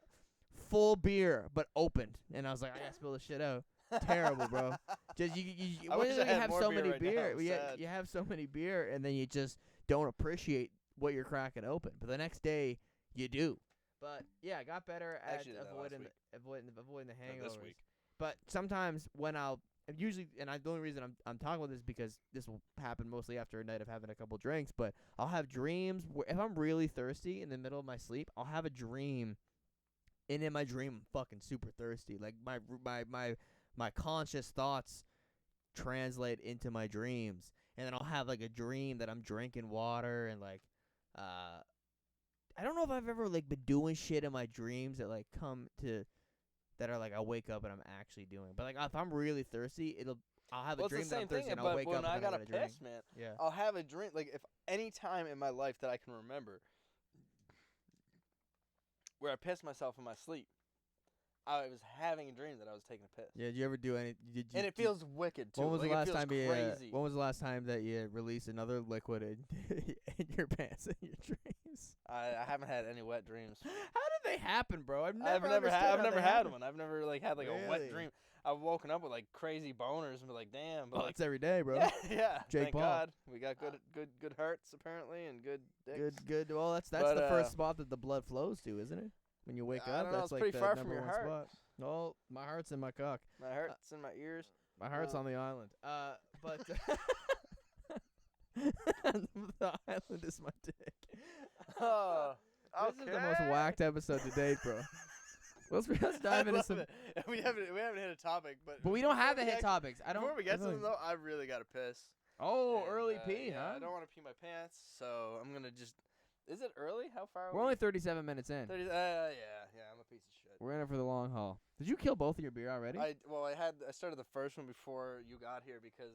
full beer but opened, and I was like, I gotta spill this shit out. Terrible, bro. Just I wish I you had have more so beer many right now. beer. Sad. You have so many beer, and then you just don't appreciate what you're cracking open. But the next day, you do. But yeah, I got better at Actually, that last avoiding the hangovers. This week. But sometimes when the only reason I'm talking about this is because this will happen mostly after a night of having a couple drinks. But I'll have dreams where if I'm really thirsty in the middle of my sleep, I'll have a dream, and in my dream I'm fucking super thirsty. Like my conscious thoughts translate into my dreams, and then I'll have like a dream that I'm drinking water and like I don't know if I've ever like been doing shit in my dreams that like that are like I wake up and I'm actually doing. But like if I'm really thirsty, I'll have a dream that I'm thirsty and I'll wake up and I gotta piss, man. Yeah. I'll have a drink like if any time in my life that I can remember where I pissed myself in my sleep. I was having a dream that I was taking a piss. Yeah, did you ever do any? And it feels wicked too. When was like, the last time crazy. When was the last time that you released another liquid in your pants in your dreams? I haven't had any wet dreams. How did they happen, bro? I've never had one. I've never like had like Really? a wet dream. I've woken up with like crazy boners and be like, damn. But, Oh, it's every day, bro. Yeah. Jake Thank Paul. God we got good hearts apparently and good dicks. Good. Well, that's But, the first spot that the blood flows to, isn't it? When you wake I up, don't know, that's it's like pretty the far number from your one heart. spot. Well, my heart's in my cock. My heart's in my ears. My heart's No. on the island. But the island is my dick. Oh, This is the most whacked episode to date, bro. Let's dive into some. We haven't hit a topic, but we don't have the hit actually- topics. I don't. Before we get to I them don't- though, I really gotta piss. Oh, And, early pee, yeah, huh? I don't want to pee my pants, so I'm gonna just. Is it early? How far? We're only 37 minutes in. 30. Yeah. I'm a piece of shit. We're in it for the long haul. Did you kill both of your beer already? I started the first one before you got here because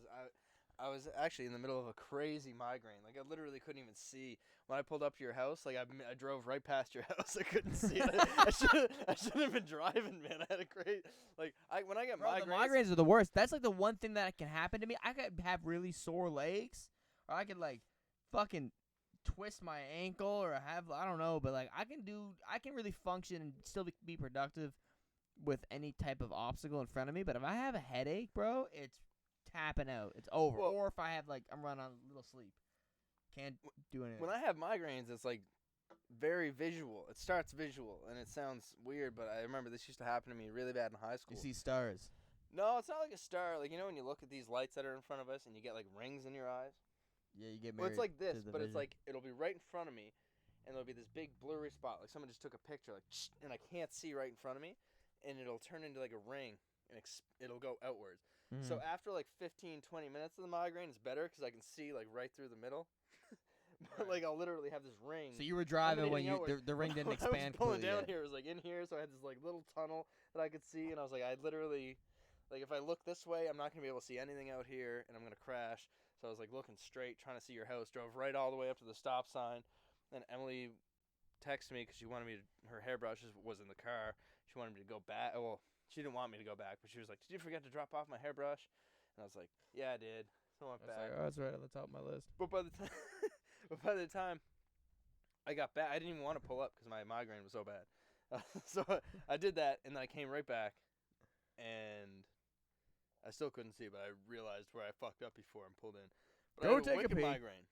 I was actually in the middle of a crazy migraine. Like I literally couldn't even see when I pulled up to your house. Like I drove right past your house. I couldn't see it. I shouldn't have been driving, man. I had a great when I get Bro, migraines. the migraines are the worst. That's like the one thing that can happen to me. I could have really sore legs, or I could like fucking twist my ankle, or have I don't know, but like I can really function and still be productive with any type of obstacle in front of me. But if I have a headache, bro, it's tapping out. It's over. Well, or if I have like I'm running on a little sleep, can't do anything. When I have migraines, it's like very visual. It starts visual, and it sounds weird, but I remember this used to happen to me really bad in high school. You see stars. No, it's not like a star. Like, you know when you look at these lights that are in front of us and you get like rings in your eyes? Yeah, you get Well, married. it's like this, to the but it's vision. like it'll be right in front of me, and there'll be this big blurry spot. Like someone just took a picture, like, and I can't see right in front of me, and it'll turn into like a ring, and it'll go outwards. So after like 15, 20 minutes of the migraine, it's better because I can see like right through the middle. But like I'll literally have this ring. So you were driving when emanating outwards. the ring didn't When expand I was pulling completely down yet. here, it was like in here, so I had this like little tunnel that I could see, and I was like, I literally, like if I look this way, I'm not gonna be able to see anything out here, and I'm gonna crash. So I was like looking straight, trying to see your house. Drove right all the way up to the stop sign. Then Emily texted me because she wanted me to. Her hairbrush was in the car. She wanted me to go back. Well, she didn't want me to go back, but she was like, "Did you forget to drop off my hairbrush?" And I was like, "Yeah, I did." So I went back. Like, oh, that's right on the top of my list. But by the time I got back, I didn't even want to pull up because my migraine was so bad. So I did that, and then I came right back, and I still couldn't see, but I realized where I fucked up before and pulled in. But Go I had take a wicked pee. migraine.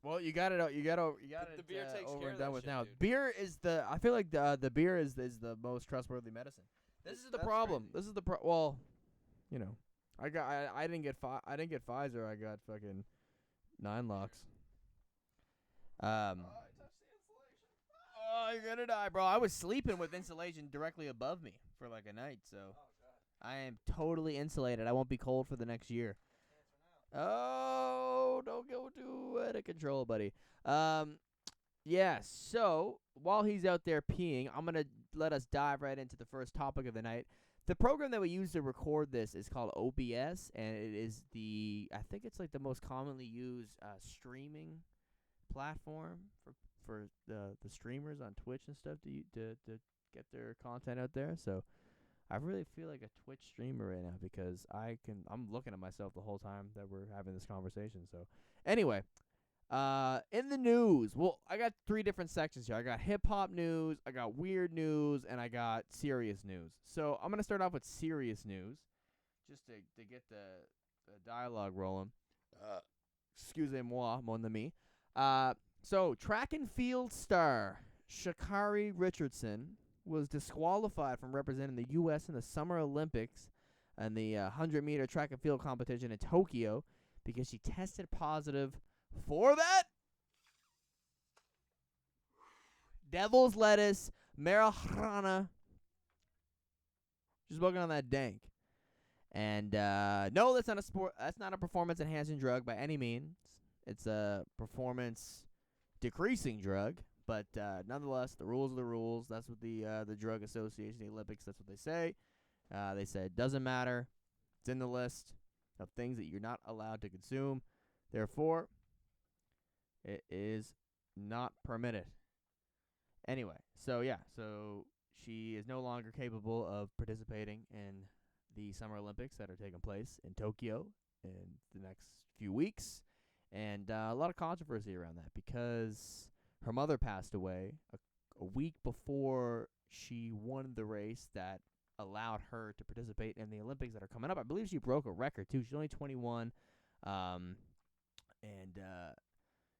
Well, you got it out. You got The it beer takes over care and of done that with shit, now. dude. Beer is I feel like the beer is the most trustworthy medicine. This is the That's problem. crazy. This is the well, you know, I didn't get I didn't get Pfizer. I got fucking 9 locks. I touched the insulation. Oh, you're gonna die, bro. I was sleeping with insulation directly above me for like a night, so I am totally insulated. I won't be cold for the next year. Oh, don't go too out of control, buddy. Yeah, so while he's out there peeing, I'm going to let us dive right into the first topic of the night. The program that we use to record this is called OBS, and it is I think it's like the most commonly used streaming platform for the streamers on Twitch and stuff to get their content out there. So I really feel like a Twitch streamer right now because I'm looking at myself the whole time that we're having this conversation. So anyway, in the news, well, I got 3 different sections here. I got hip-hop news, I got weird news, and I got serious news. So I'm going to start off with serious news just to get the dialogue rolling. Excusez-moi, mon ami. So track and field star Sha'Carri Richardson was disqualified from representing the U.S. in the Summer Olympics and the 100-meter track and field competition in Tokyo because she tested positive for that devil's lettuce, marijuana. She's smoking on that dank. And no, that's not a sport. That's not a performance-enhancing drug by any means. It's a performance-decreasing drug. But nonetheless, the rules are the rules. That's what the Drug Association, the Olympics, that's what they say. They said it doesn't matter. It's in the list of things that you're not allowed to consume. Therefore, it is not permitted. Anyway, so she is no longer capable of participating in the Summer Olympics that are taking place in Tokyo in the next few weeks. And a lot of controversy around that because her mother passed away a week before she won the race that allowed her to participate in the Olympics that are coming up. I believe she broke a record, too. She's only 21.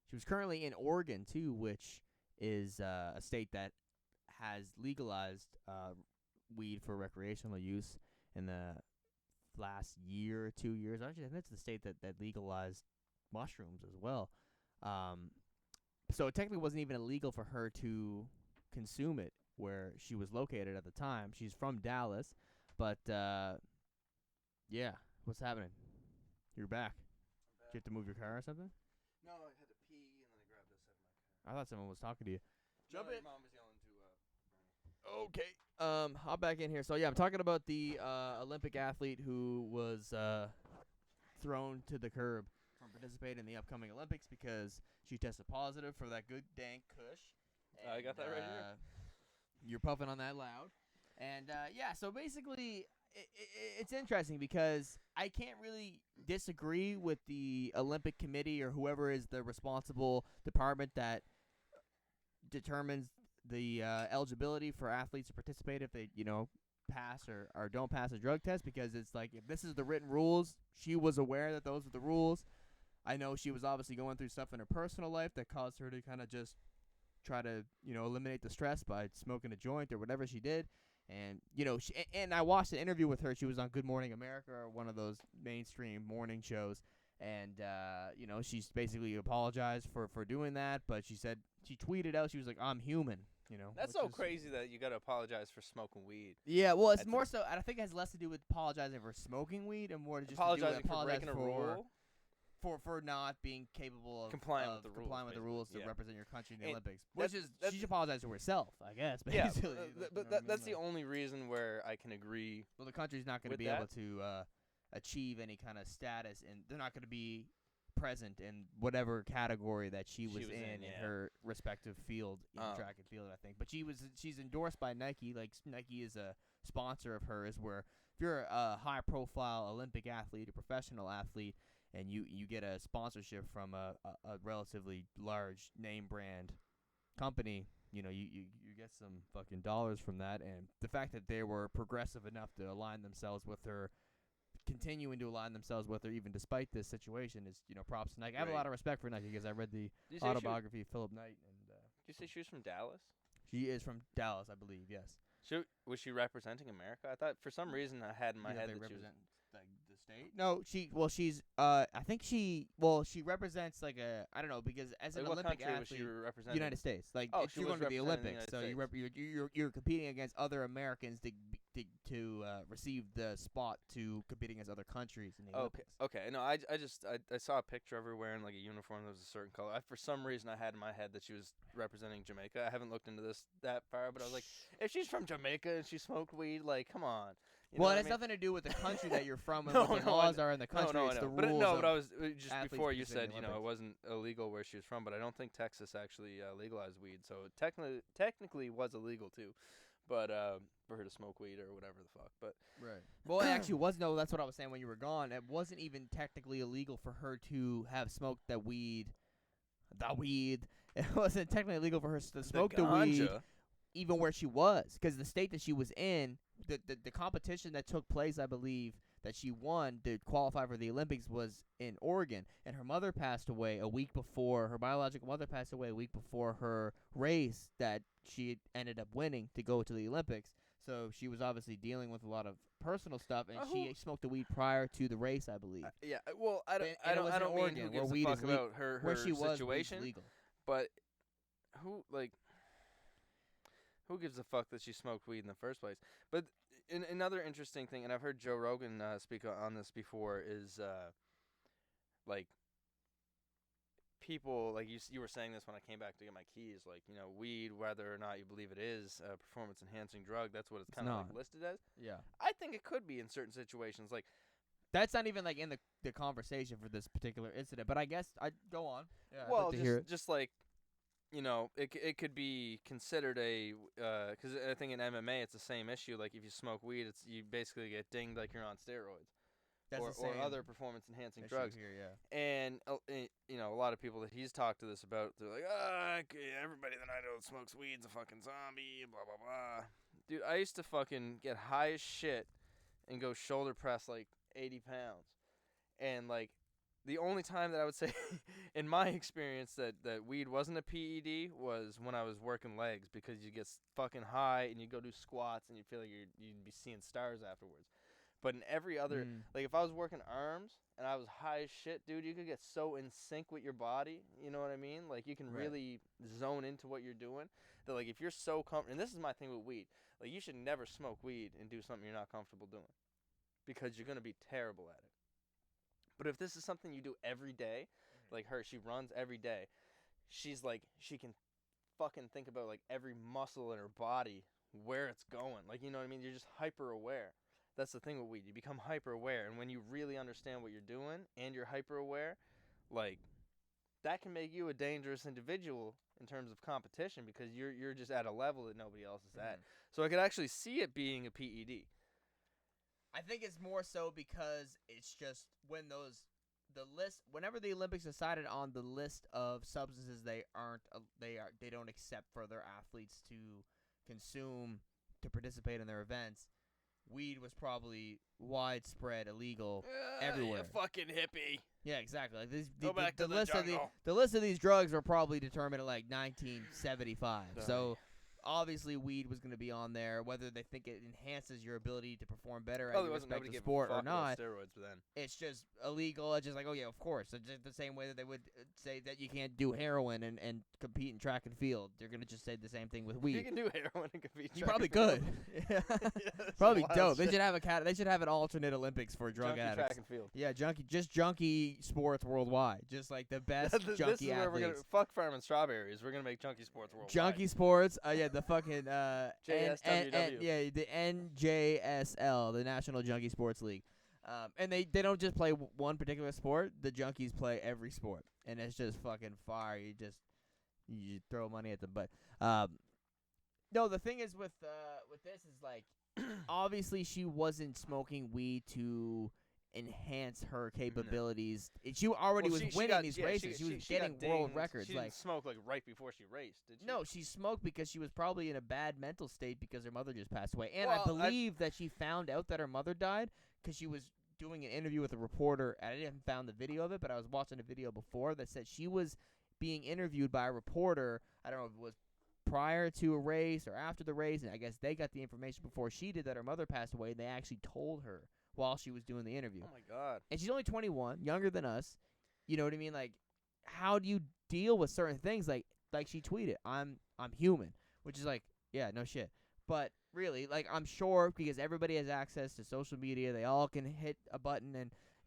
She was currently in Oregon, too, which is a state that has legalized weed for recreational use in the last year or 2 years. Actually, I think it's the state that legalized mushrooms as well. So it technically wasn't even illegal for her to consume it where she was located at the time. She's from Dallas, but yeah, what's happening? You're back. Did you have to move your car or something? No, I had to pee and then I grabbed this out of my car. I thought someone was talking to you. Jump in. Mom was yelling to Okay. Hop back in here. So yeah, I'm talking about the Olympic athlete who was thrown to the curb from participating in the upcoming Olympics because she tested positive for that good dank kush. I got that right here. You're puffing on that loud. And yeah, so basically it's interesting because I can't really disagree with the Olympic Committee or whoever is the responsible department that determines the eligibility for athletes to participate if they, pass or don't pass a drug test, because it's like, if this is the written rules, she was aware that those are the rules. I know she was obviously going through stuff in her personal life that caused her to kind of just try to, eliminate the stress by smoking a joint or whatever she did. And, and I watched an interview with her. She was on Good Morning America or one of those mainstream morning shows. And, she's basically apologized for doing that. But she said, she tweeted out, she was like, I'm human, That's so crazy that you got to apologize for smoking weed. Yeah, well, it's more so, I think it has less to do with apologizing for smoking weed and more to just apologizing to do for breaking a rule. For not being capable of complying with the rules to yeah. represent your country in the And Olympics. Which is, she should apologize to herself, I guess. Yeah, Basically. that's the only reason where I can agree. Well, the country's not going to be able to achieve any kind of status, and they're not going to be present in whatever category that she was in her respective field in track and field, I think. But she's endorsed by Nike. Like, Nike is a sponsor of hers, where if you're a high-profile Olympic athlete, a professional athlete, and you get a sponsorship from a relatively large name brand company, you get some fucking dollars from that. And the fact that they were progressive enough to align themselves with her, continuing to align themselves with her even despite this situation, is, props to Nike. I have a lot of respect for Nike because I read the autobiography of Philip Knight. And did you say she was from Dallas? She is from Dallas, I believe, yes. Was she representing America? I thought for some reason I had in my head they that represent she was the state? No, she's I think she represents like I don't know, because as an Like, what Olympic country was athlete, she representing? United States. Like Oh, if she you're was going to the representing the Olympics, United so States. you're competing against other Americans to receive the spot to competing against other countries in the Olympics. Okay. No, I saw a picture of her wearing like a uniform that was a certain color. For some reason, I had in my head that she was representing Jamaica. I haven't looked into this that far, but I was like, if she's from Jamaica and she smoked weed, like, come on. You Well, know it what has I mean? nothing to do with the country that you're from and No, what the no, laws are in the country. No, It's the but rules. but I was just athletes before you participating said in the it wasn't illegal where she was from, but I don't think Texas actually legalized weed, so it technically was illegal too, but for her to smoke weed or whatever the fuck. But right. Well, it actually was no. That's what I was saying when you were gone. It wasn't even technically illegal for her to have smoked the weed. The weed. It wasn't technically illegal for her to smoke the weed, even where she was, because the state that she was in, the competition that took place, I believe, that she won to qualify for the Olympics was in Oregon, and her mother passed away a week before. Her biological mother passed away a week before her race that she ended up winning to go to the Olympics. So she was obviously dealing with a lot of personal stuff, and she smoked the weed prior to the race, I believe. Yeah, well, I don't mean Oregon, who where gives a weed fuck is about her where she was, situation, legal. but who gives a fuck that she smoked weed in the first place? But another interesting thing, and I've heard Joe Rogan speak on this before, is like people, like you were saying this when I came back to get my keys, like, you know, weed, whether or not you believe it is a performance enhancing drug, that's what it's kind of like listed as. Yeah. I think it could be in certain situations, like that's not even like in the conversation for this particular incident, but I guess I'd go on. Yeah, well, I'd like to hear it. just like, you know, it could be considered a because I think in MMA it's the same issue. Like if you smoke weed, you basically get dinged like you're on steroids. That's or other performance enhancing drugs. Here, yeah. And you know, a lot of people that he's talked to this about, they're like, everybody that I know that smokes weed's a fucking zombie, blah blah blah. Dude, I used to fucking get high as shit and go shoulder press like 80 pounds, and like the only time that I would say, in my experience, that weed wasn't a PED was when I was working legs, because you get fucking high and you go do squats and you feel like you'd be seeing stars afterwards. But in every other, like if I was working arms and I was high as shit, dude, you could get so in sync with your body. You know what I mean? Like you can really zone into what you're doing. That like if you're so comfortable, and this is my thing with weed, like you should never smoke weed and do something you're not comfortable doing, because you're gonna be terrible at it. But if this is something you do every day, like her, she runs every day. She's like, she can fucking think about like every muscle in her body, where it's going. Like, you know what I mean? You're just hyper aware. That's the thing with weed. You become hyper aware, and when you really understand what you're doing and you're hyper aware, like that can make you a dangerous individual in terms of competition, because you're just at a level that nobody else is at. So I could actually see it being a PED. I think it's more so because it's just when whenever the Olympics decided on the list of substances they don't accept for their athletes to consume to participate in their events, weed was probably widespread illegal everywhere. You fucking hippie. Yeah, exactly. Like Go back to the list jungle. The list of these drugs were probably determined in like 1975. So obviously weed was going to be on there, whether they think it enhances your ability to perform better at your respective sport or not. Steroids, but then it's just illegal. It's just like, oh yeah, of course. It's just the same way that they would say that you can't do heroin and compete in track and field. They're going to just say the same thing with weed. You can do heroin and compete in you track probably and could. field. Probably dope. They should have they should have an alternate Olympics for drug junkie addicts. Track and field. Yeah, junkie sports worldwide. Just like the best junkie this is athletes. where we're gonna fuck farming strawberries. We're gonna make junkie sports worldwide. Junkie sports. Yeah, the fucking JSWW. yeah, the NJSL, the National Junkie Sports League. And they don't just play one particular sport. The junkies play every sport, and it's just fucking fire. You throw money at them, but no. The thing is with this is like, obviously she wasn't smoking weed to enhance her capabilities. She already was winning these races. She was getting world records. She didn't smoke like right before she raced, did she? No, she smoked because she was probably in a bad mental state because her mother just passed away. And Well, I believe that she found out that her mother died because she was doing an interview with a reporter. And I didn't found the video of it, but I was watching a video before that said she was being interviewed by a reporter. I don't know if it was prior to a race or after the race, and I guess they got the information before she did that her mother passed away, and they actually told her while she was doing the interview. Oh my God. And she's only 21, younger than us. You know what I mean? Like, how do you deal with certain things? Like she tweeted, I'm human, which is like, yeah, no shit. But really, like, I'm sure because everybody has access to social media, they all can hit a button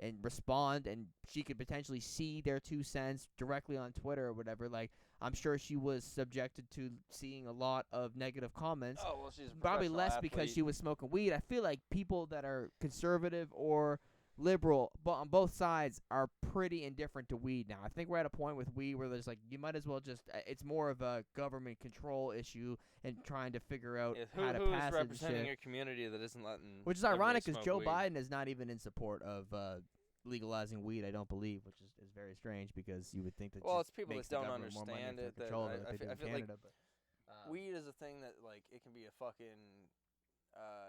and respond, and she could potentially see their 2 cents directly on Twitter or whatever. Like, I'm sure she was subjected to seeing a lot of negative comments. Oh, well, she's a Probably professional less athlete. because she was smoking weed. I feel like people that are conservative or liberal, but on both sides, are pretty indifferent to weed now. I think we're at a point with weed where there's like, you might as well just, it's more of a government control issue and trying to figure out how to who's pass it and representing shit. your community that isn't letting Which is everybody ironic because smoke Joe weed? Biden is not even in support of legalizing weed, I don't believe, which is very strange because you would think that Well, just it's people makes that the don't government more money understand for it. That control of it I like they do feel in like Canada. But weed is a thing that, like, it can be a fucking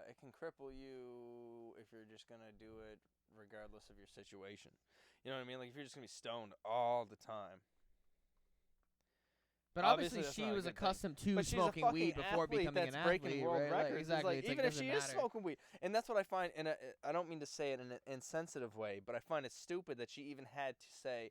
it can cripple you if you're just gonna do it regardless of your situation. You know what I mean? Like, if you're just gonna be stoned all the time. But Obviously, obviously that's she not a was good thing. accustomed to But she's a smoking fucking weed before athlete becoming that's an breaking athlete, world right? records. Like, It's exactly. like, It's like, even if doesn't she is matter. smoking weed, and that's what I find. And I don't mean to say it in an insensitive way, but I find it stupid that she even had to say,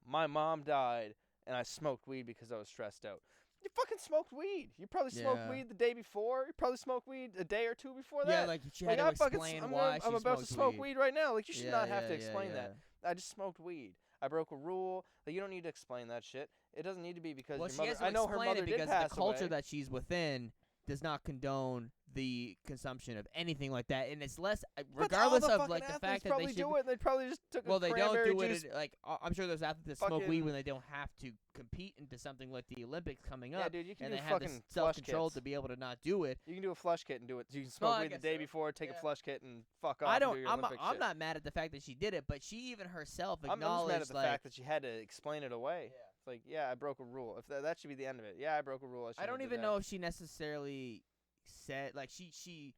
"My mom died, and I smoked weed because I was stressed out." You fucking smoked weed. You probably smoked Yeah. weed the day before. You probably smoked weed a day or two before Yeah, that. like she had to I'm fucking explain I'm why I'm she about to smoked smoke weed right now. Like, you should not have to explain that. I just smoked weed. I broke a rule. Like, you don't need to explain that shit. It doesn't need to be because Well, your she mother. has to I know her explain mother it did because pass the culture away. that she's within does not condone the consumption of anything like that, and it's less, But regardless all the of fucking like the athletes fact that probably they should. do it. They probably just took Well, a they don't cranberry do juice. it. Like, I'm sure there's athletes that smoke weed Fucking- when they don't have to compete into something like the Olympics coming Yeah, up, dude, you can and do they have the fucking flush self-control kits. to be able to not do it. You can do a flush kit and do it. You can No, smoke I weed the guess day so. before, take Yeah. a flush kit, and fuck off. I And don't. do your I'm Olympic I'm shit. not mad at the fact that she did it, but she even herself I'm just acknowledged mad at the like fact that she had to explain it away. Yeah. It's like, yeah, I broke a rule. If that should be the end of it. Yeah, I broke a rule. I don't even know if she necessarily said, like, she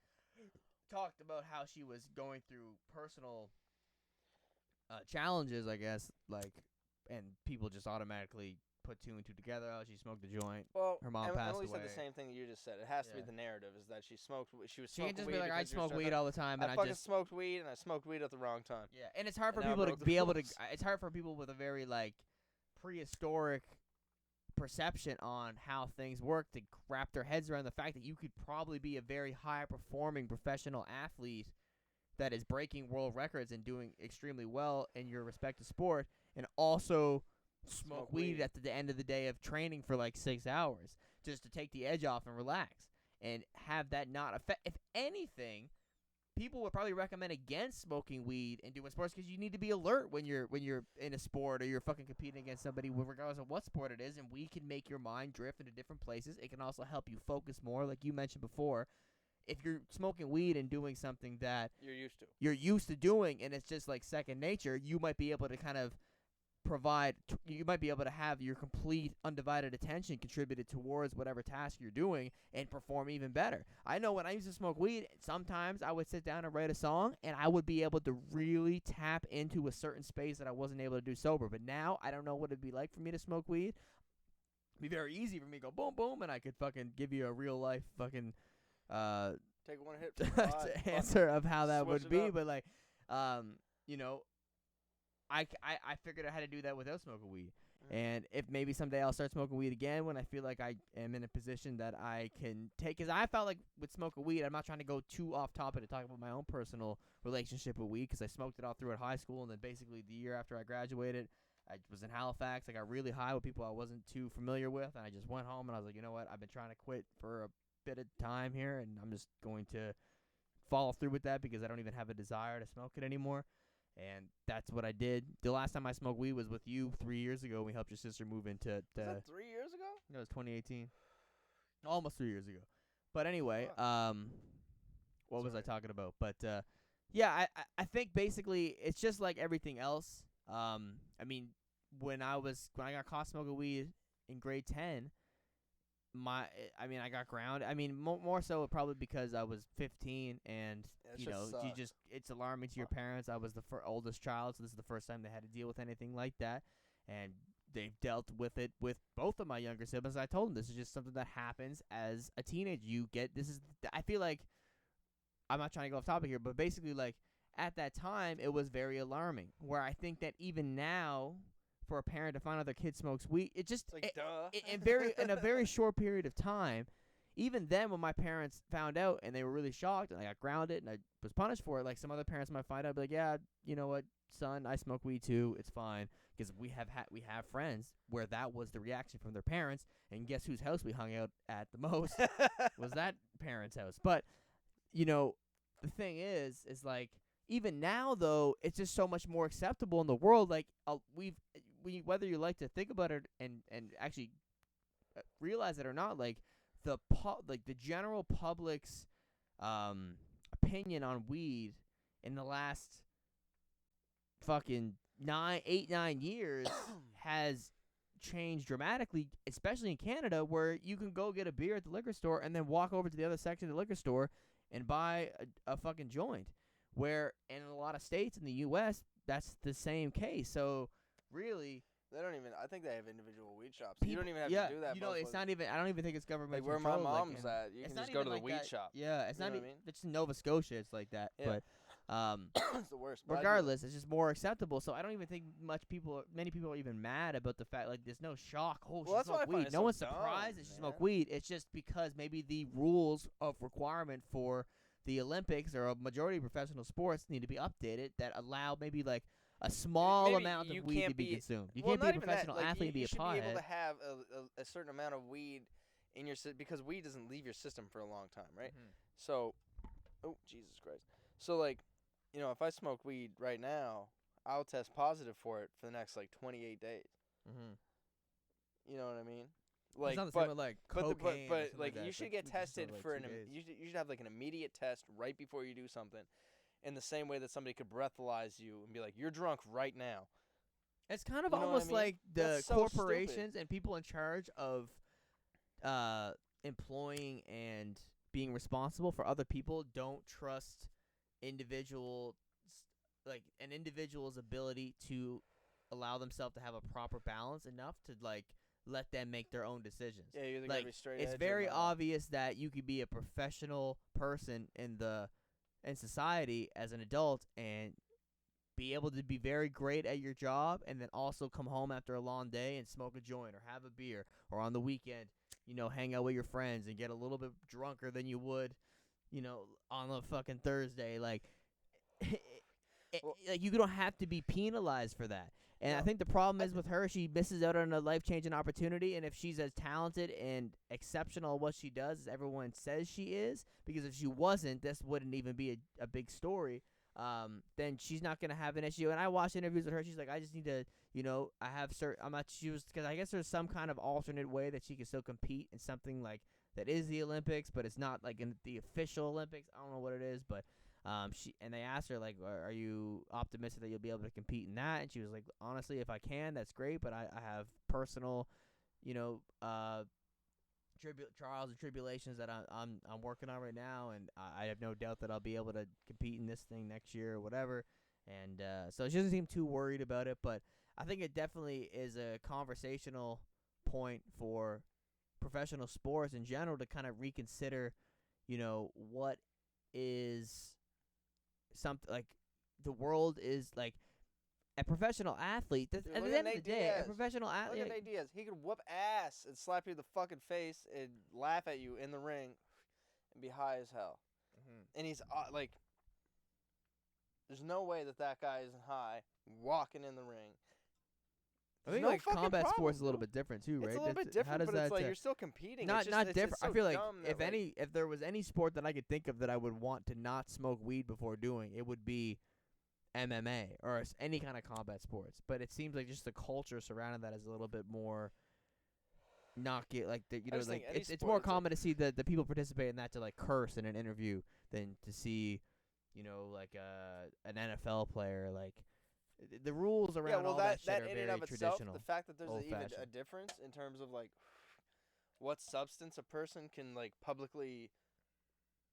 talked about how she was going through personal challenges, I guess, like, and people just automatically put two and two together. Oh, she smoked a joint. Well, her mom passed Emily said away. the same thing that you just said. It has to be Yeah. the narrative is that she smoked. She was She smoking can just weed be like, I because she was smoke stressed weed out. all the time, and I I fucking just smoked weed, and I smoked weed at the wrong time. yeah. And it's hard for And now I people to broke the be able to. rules. It's hard for people with a very like prehistoric perception on how things work to wrap their heads around the fact that you could probably be a very high performing professional athlete that is breaking world records and doing extremely well in your respective sport, and also smoke weed at the end of the day of training for like 6 hours just to take the edge off and relax and have that not affect. If anything, people would probably recommend against smoking weed and doing sports because you need to be alert when you're in a sport or you're fucking competing against somebody, regardless of what sport it is. And weed can make your mind drift into different places. It can also help you focus more, like you mentioned before. If you're smoking weed and doing something that you're used to doing, and it's just like second nature, you might be able to kind of you might be able to have your complete undivided attention contributed towards whatever task you're doing and perform even better. I know when I used to smoke weed, sometimes I would sit down and write a song, and I would be able to really tap into a certain space that I wasn't able to do sober. But now I don't know what it'd be like for me to smoke weed. It'd be very easy for me to go boom, boom, and I could fucking give you a real life fucking take one hit to the pod, answer of how that switch would it be. up. But like, you know, I figured out how to do that without smoking weed. And if maybe someday I'll start smoking weed again when I feel like I am in a position that I can take. Because I felt like with smoking weed, I'm not trying to go too off topic to talk about my own personal relationship with weed, because I smoked it all throughout high school, and then basically the year after I graduated, I was in Halifax. I got really high with people I wasn't too familiar with, and I just went home and I was like, you know what? I've been trying to quit for a bit of time here, and I'm just going to follow through with that because I don't even have a desire to smoke it anymore. And that's what I did. The last time I smoked weed was with you 3 years ago. We helped your sister move into. Was that 3 years ago? No, it was 2018. Almost 3 years ago. But anyway, what was I talking about? But yeah, I think basically it's just like everything else. I mean, when I got caught smoking weed in grade 10, I got grounded. I mean, more so probably because I was 15 and it's alarming to your parents. I was the oldest child, so this is the first time they had to deal with anything like that, and they've dealt with it with both of my younger siblings. I told them this is just something that happens as a teenager. I feel like I'm not trying to go off topic here, but basically like at that time, it was very alarming. Where I think that even now, for a parent to find out their kid smokes weed, it just It's like, duh. in a very short period of time. Even then, when my parents found out and they were really shocked, and I got grounded and I was punished for it, like some other parents might find out, be like, yeah, you know what, son, I smoke weed too. It's fine, because we have friends where that was the reaction from their parents, and guess whose house we hung out at the most was that parent's house. But you know, the thing is like, even now though, it's just so much more acceptable in the world. Like we whether you like to think about it and actually realize it or not, like the general public's opinion on weed in the last fucking 9 years has changed dramatically, especially in Canada, where you can go get a beer at the liquor store and then walk over to the other section of the liquor store and buy a fucking joint, where in a lot of states in the U.S. that's the same case. So really, they don't even. I think they have individual weed shops. You don't even have to do that. You know, it's not even. I don't even think it's government. Like where my mom's at, you can just go to the weed shop. Yeah, it's not. It's in Nova Scotia. It's like that. Yeah. But it's the worst. Regardless, it's just more acceptable. So I don't even think many people are even mad about the fact, like, there's no shock. Oh, she smoked weed. No one's surprised that she smoked weed. It's just because maybe the rules of requirement for the Olympics or a majority of professional sports need to be updated that allow maybe like a small amount of weed to be consumed. You can't be a professional athlete and be a pothead. You should be able to have a certain amount of weed in your system, because weed doesn't leave your system for a long time, right? Mm-hmm. So, oh, Jesus Christ. So, like, you know, if I smoke weed right now, I'll test positive for it for the next, like, 28 days. Mm-hmm. You know what I mean? Like, it's not the same with, like, cocaine. But like, you should get tested for you should have, like, an immediate test right before you do something. In the same way that somebody could breathalyze you and be like, you're drunk right now. It's kind of almost like the corporations and people in charge of employing and being responsible for other people don't trust an individual's ability to allow themselves to have a proper balance enough to, like, let them make their own decisions. Yeah, you're like, be straight it's edge very obvious that you could be a professional person in society as an adult and be able to be very great at your job, and then also come home after a long day and smoke a joint or have a beer, or on the weekend, you know, hang out with your friends and get a little bit drunker than you would, you know, on a fucking Thursday. Like, like, you don't have to be penalized for that. And I think the problem is with her, she misses out on a life-changing opportunity. And if she's as talented and exceptional at what she does as everyone says she is, because if she wasn't, this wouldn't even be a big story, then she's not going to have an issue. And I watched interviews with her. She's like, I just need to, you know, because I guess there's some kind of alternate way that she can still compete in something like that is the Olympics, but it's not like in the official Olympics. I don't know what it is, but they asked her, like, are you optimistic that you'll be able to compete in that? And she was like, honestly, if I can, that's great, but I have personal, you know, trials and tribulations that I'm working on right now, and I have no doubt that I'll be able to compete in this thing next year or whatever. And so she doesn't seem too worried about it, but I think it definitely is a conversational point for professional sports in general to kind of reconsider, you know, what is something like the world is like. A professional athlete, at the end of the day, a professional athlete. Look at Nate Diaz. He could whoop ass and slap you in the fucking face and laugh at you in the ring and be high as hell. Mm-hmm. And he's like, there's no way that guy isn't high walking in the ring. I think like combat sports is a little bit different too, right? It's a little bit different, how does but that, it's like you're still competing. Not different. It's so I feel like dumb if there was any sport that I could think of that I would want to not smoke weed before doing, it would be MMA or any kind of combat sports. But it seems like just the culture surrounding that is a little bit more it's more common to see the people participate in that to like curse in an interview than to see, you know, like an NFL player. Like the rules around all that shit are very traditional. The fact that there's even a difference in terms of like what substance a person can like publicly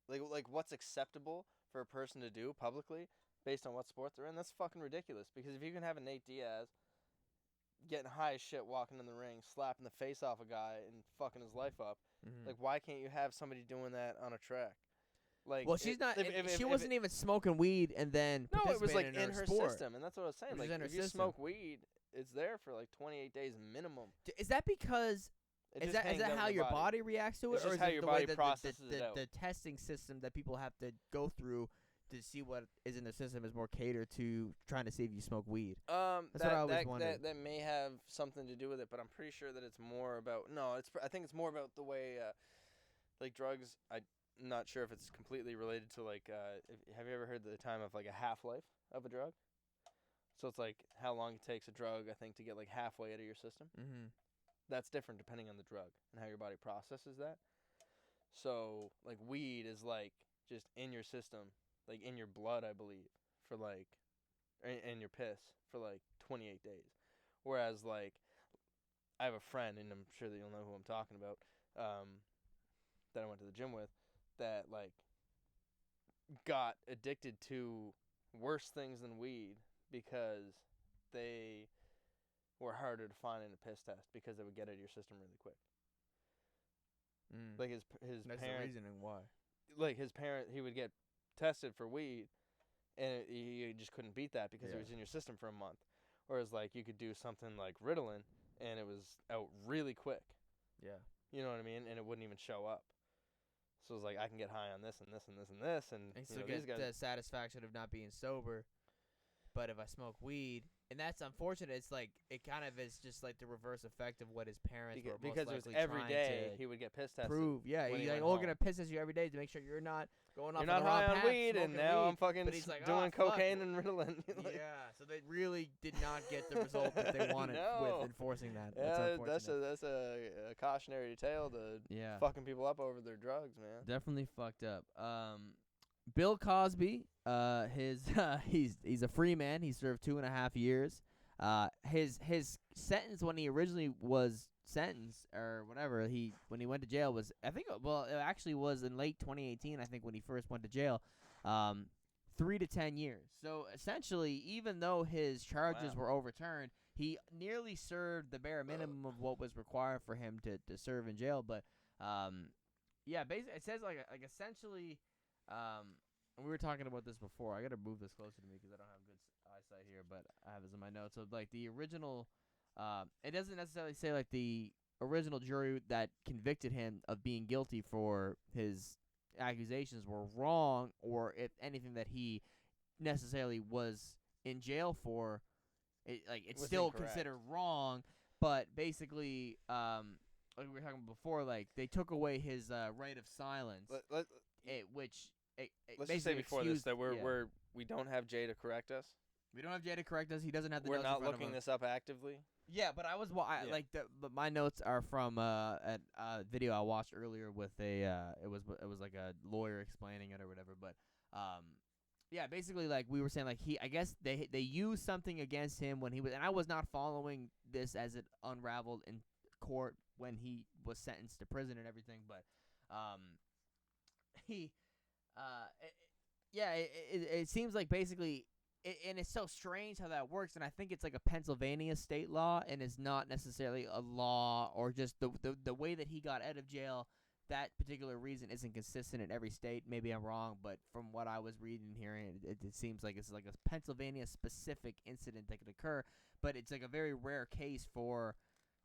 like what's acceptable for a person to do publicly based on what sport they're in, that's fucking ridiculous. Because if you can have a Nate Diaz getting high as shit walking in the ring, slapping the face off a guy and fucking his life up, like why can't you have somebody doing that on a track? Like, Well, she's not. She if wasn't even smoking weed and then No, it was like participating in her sport. system, and that's what I was saying. It was Like, in her if you system. smoke weed, it's there for like 28 days minimum. Is that because? It Is just that hangs out how in your body reacts to it, It's or just is how it your the body way that processes it out. the testing system that people have to go through to see what is in the system is more catered to trying to see if you smoke weed? That's what I always wondered. That may have something to do with it, but I'm pretty sure that it's more about I think it's more about the way like drugs. I'm not sure if it's completely related to like have you ever heard the time of like a half-life of a drug? So it's like how long it takes a drug, I think, to get like halfway out of your system. Mm-hmm. That's different depending on the drug and how your body processes that. So like weed is like just in your system, like in your blood, I believe, for like in your piss for like 28 days. Whereas like I have a friend, and I'm sure that you'll know who I'm talking about, that I went to the gym with, that like got addicted to worse things than weed because they were harder to find in a piss test because they would get out of your system really quick. Like his That's parent, the reasoning why. like his parent, he would get tested for weed, and he just couldn't beat that because it was in your system for a month. Whereas like you could do something like Ritalin, and it was out really quick. Yeah. You know what I mean? And it wouldn't even show up. So it's like I can get high on this and this and this and this, and still these get guys. the satisfaction of not being sober. But if I smoke weed, and that's unfortunate, it's like it kind of is just like the reverse effect of what his parents were most Because it was likely every trying day to he would get piss tested. prove. Yeah, when he's he like, went we're home. gonna piss test you every day to make sure you're not going off. You're not on the wrong high on path, weed, and smoking now weed. I'm fucking But he's like, doing fuck. cocaine and Ritalin. Like, Yeah, so they really did not get the result that they wanted No. with enforcing that. yeah, That's unfortunate. that's a cautionary tale to Yeah, fucking people up over their drugs, man. definitely fucked up. Bill Cosby, he's a free man. He served 2.5 years. His sentence when he originally was sentenced or whatever, when he went to jail was, I think, well, it actually was in late 2018. I think when he first went to jail, 3 to 10 years. So essentially, even though his charges were overturned, he nearly served the bare minimum of what was required for him to serve in jail. But yeah, basically, it says like essentially. We were talking about this before. I gotta move this closer to me because I don't have good eyesight here, but I have this in my notes. So like the original, it doesn't necessarily say like the original jury that convicted him of being guilty for his accusations were wrong, or if anything that he necessarily was in jail for, it's still incorrect. considered wrong. But basically, like we were talking before, like they took away his right of silence, which. Let's just say before this that we don't have Jay to correct us. We don't have Jay to correct us. He doesn't have the. We're notes in not front looking of him. this up actively. Yeah, but I was but my notes are from a video I watched earlier with it was like a lawyer explaining it or whatever. But yeah, basically like we were saying, like I guess they used something against him when he was, and I was not following this as it unraveled in court when he was sentenced to prison and everything, but he. It seems like basically, and it's so strange how that works, and I think it's like a Pennsylvania state law, and it's not necessarily a law, or just the way that he got out of jail. That particular reason isn't consistent in every state. Maybe I'm wrong, but from what I was reading and hearing, it seems like it's like a Pennsylvania specific incident that could occur, but it's like a very rare case for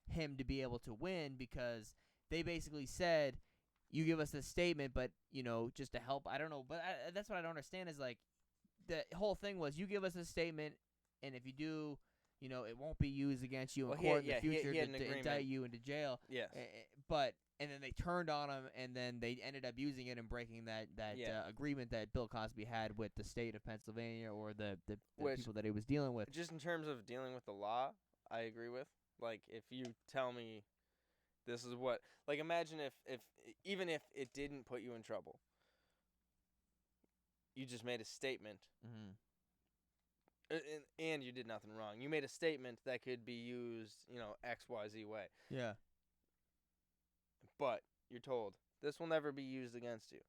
him to be able to win because they basically said, you give us a statement, but, just to help, I don't know, but that's what I don't understand is, like, the whole thing was you give us a statement, and if you do, it won't be used against you in court in the future to indict you into jail. Yes. And then they turned on him, and then they ended up using it and breaking that agreement that Bill Cosby had with the state of Pennsylvania or the people that he was dealing with. Just in terms of dealing with the law, I agree with. Like, if you tell me this is what, like, imagine if even if it didn't put you in trouble, you just made a statement, and you did nothing wrong. You made a statement that could be used, X, Y, Z way. Yeah. But you're told this will never be used against you.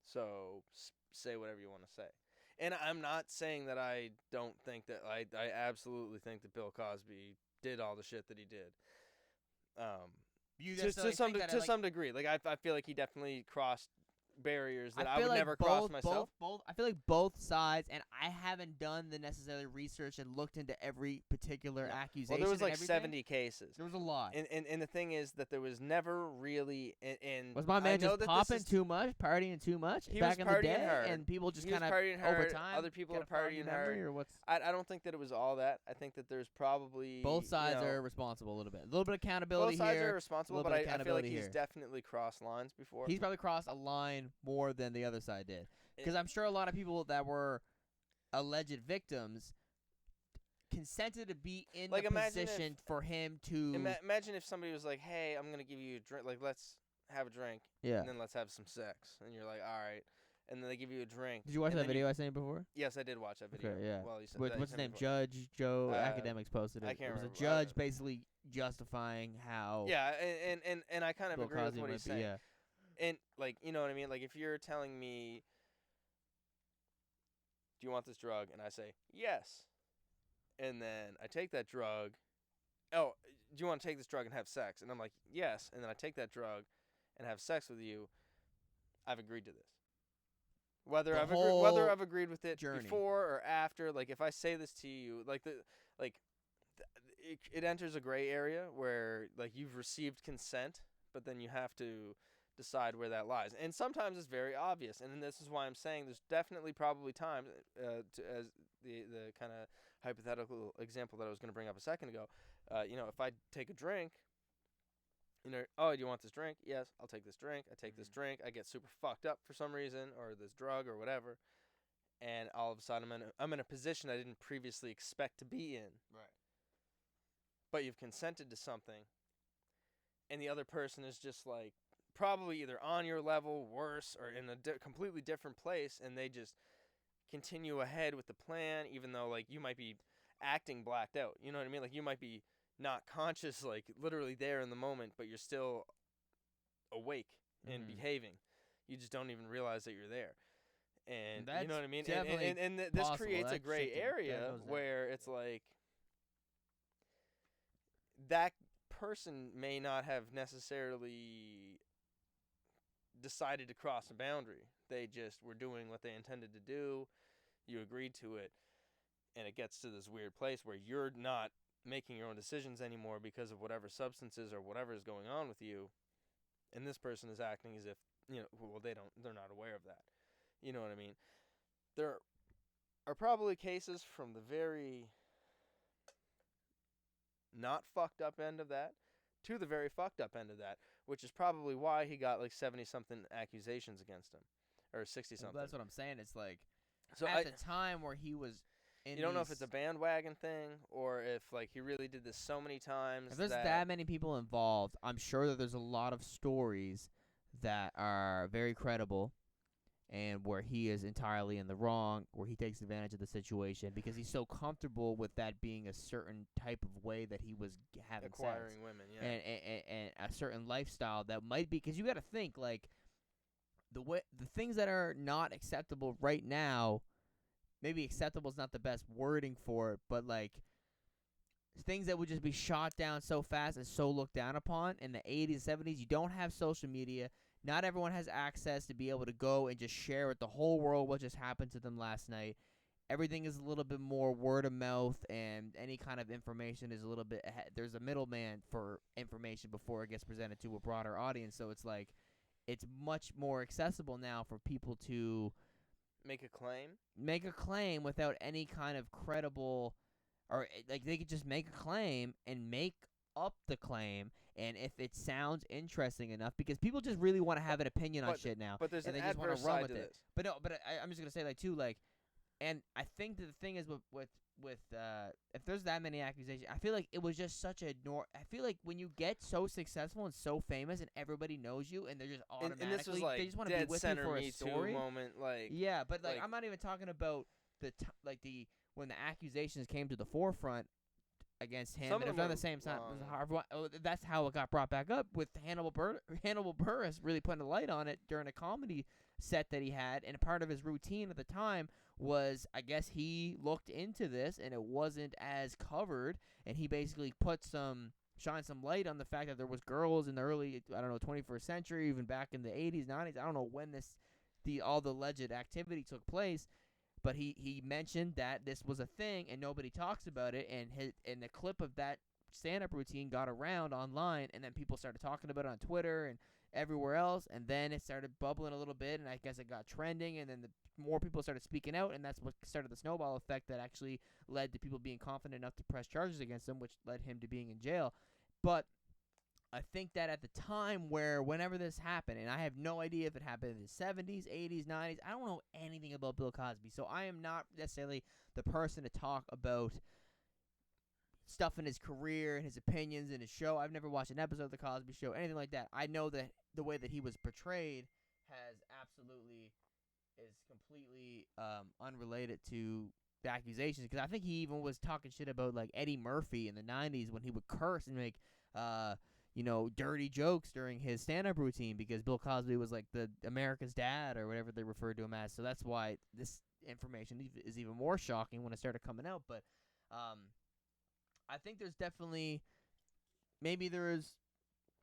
So say whatever you want to say. And I'm not saying that I don't think that I absolutely think that Bill Cosby did all the shit that he did. To some degree, like I feel like he definitely crossed barriers that I feel would like never cross myself. I feel like both sides, and I haven't done the necessary research and looked into every particular No. accusation. Well, there was and like everything. 70 cases. There was a lot. And the thing is that there was never really. And Was my I man know just that popping this is, too much, partying too much He back was in the partying day, hard. and people just He was kind of partying over hard. time? Other people get are a foggy partying memory, hard. or what's I don't think that it was all that. I think that there's probably both sides you know, are responsible a little bit. A little bit of accountability both sides here. are responsible, little but bit of I feel like accountability he's here. definitely crossed lines before. He's probably crossed a line more than the other side did. Because I'm sure a lot of people that were alleged victims consented to be in Like, the imagine position for him to. Imagine if somebody was like, "Hey, I'm gonna give you a drink. Like, let's have a drink, Yeah. and then let's have some sex." And you're like, "All right." And then they give you a drink. Did you watch and that then video I sent before? Yes, I did watch that video. Okay, yeah. Well, you said What's that his name? before. Judge Joe. Uh, Academics posted it. I can't It was a remember. judge basically justifying how. Yeah, and I kind of Bill agree with Cosby what might he's be, saying. yeah. And like, you know what I mean? Like, if you're telling me, "Do you want this drug?" and I say yes, and then I take that drug. Oh, do you want to take this drug and have sex? And I'm like, yes, and then I take that drug and have sex with you. It whether I've agreed with it journey. before or after, like if I say this to you, it enters a gray area where like you've received consent, but then you have to decide where that lies. And sometimes it's very obvious, and this is why I'm saying there's definitely probably times, as the kind of hypothetical example that I was going to bring up a second ago, if I take a drink. Oh, do you want this drink? Yes, I'll take this drink. I take this drink. I get super fucked up for some reason, or this drug, or whatever, and all of a sudden I'm in a position I didn't previously expect to be in. Right. But you've consented to something, and the other person is just like probably either on your level, worse, or in a completely different place, and they just continue ahead with the plan, even though like you might be acting blacked out. You know what I mean? Like you might be not conscious, like literally there in the moment, but you're still awake and behaving. You just don't even realize that you're there. And you know what I mean? And this creates a gray area where it's like that person may not have necessarily decided to cross a boundary. They just were doing what they intended to do. You agreed to it. And it gets to this weird place where you're not making your own decisions anymore because of whatever substances or whatever is going on with you, and this person is acting as if they're not aware of that. You know what I mean? There are probably cases from the very not fucked up end of that to the very fucked up end of that, which is probably why he got like 70 something accusations against him, or 60 something. That's what I'm saying. It's like so at the time where he was. You don't know if it's a bandwagon thing or if like he really did this so many times. If there's that many people involved, I'm sure that there's a lot of stories that are very credible and where he is entirely in the wrong, where he takes advantage of the situation because he's so comfortable with that being a certain type of way that he was having acquiring sex. Women, yeah. And a certain lifestyle that might be, because you got to think like the things that are not acceptable right now. Maybe acceptable is not the best wording for it, but like things that would just be shot down so fast and so looked down upon in the 80s, 70s. You don't have social media. Not everyone has access to be able to go and just share with the whole world what just happened to them last night. Everything is a little bit more word of mouth, and any kind of information is a little bit ahead. There's a middleman for information before it gets presented to a broader audience. So it's like it's much more accessible now for people to make a claim without any kind of credible, or like they could just make a claim and make up the claim, and if it sounds interesting enough, because people just really want to have an opinion on shit now, but there's and an they just want adverse to run side with to it. this. But no, but I'm just gonna say like too, like, and I think that the thing is with if there's that many accusations, I feel like it was just such a I feel like when you get so successful and so famous and everybody knows you and they're just automatically and this was like they just want to be with you for a story moment, like yeah, but like I'm not even talking about when the accusations came to the forefront against him. And it was around the same time. That's how it got brought back up with Hannibal Buress really putting a light on it during a comedy set that he had, and part of his routine at the time was, I guess he looked into this and it wasn't as covered, and he basically shined some light on the fact that there was girls in the early, 21st century, even back in the 80s, 90s. I don't know when this all the alleged activity took place. But he mentioned that this was a thing and nobody talks about it, and the clip of that stand-up routine got around online, and then people started talking about it on Twitter and everywhere else, and then it started bubbling a little bit, and I guess it got trending, and then more people started speaking out, and that's what started the snowball effect that actually led to people being confident enough to press charges against him, which led him to being in jail. But I think that at the time whenever this happened, and I have no idea if it happened in the 70s, 80s, 90s, I don't know anything about Bill Cosby, so I am not necessarily the person to talk about stuff in his career and his opinions and his show. I've never watched an episode of The Cosby Show, anything like that. I know that the way that he was portrayed is completely unrelated to the accusations, because I think he even was talking shit about like Eddie Murphy in the 90s when he would curse and make dirty jokes during his stand-up routine, because Bill Cosby was like the America's dad or whatever they referred to him as. So that's why this information is even more shocking when it started coming out. But I think there's definitely, maybe there was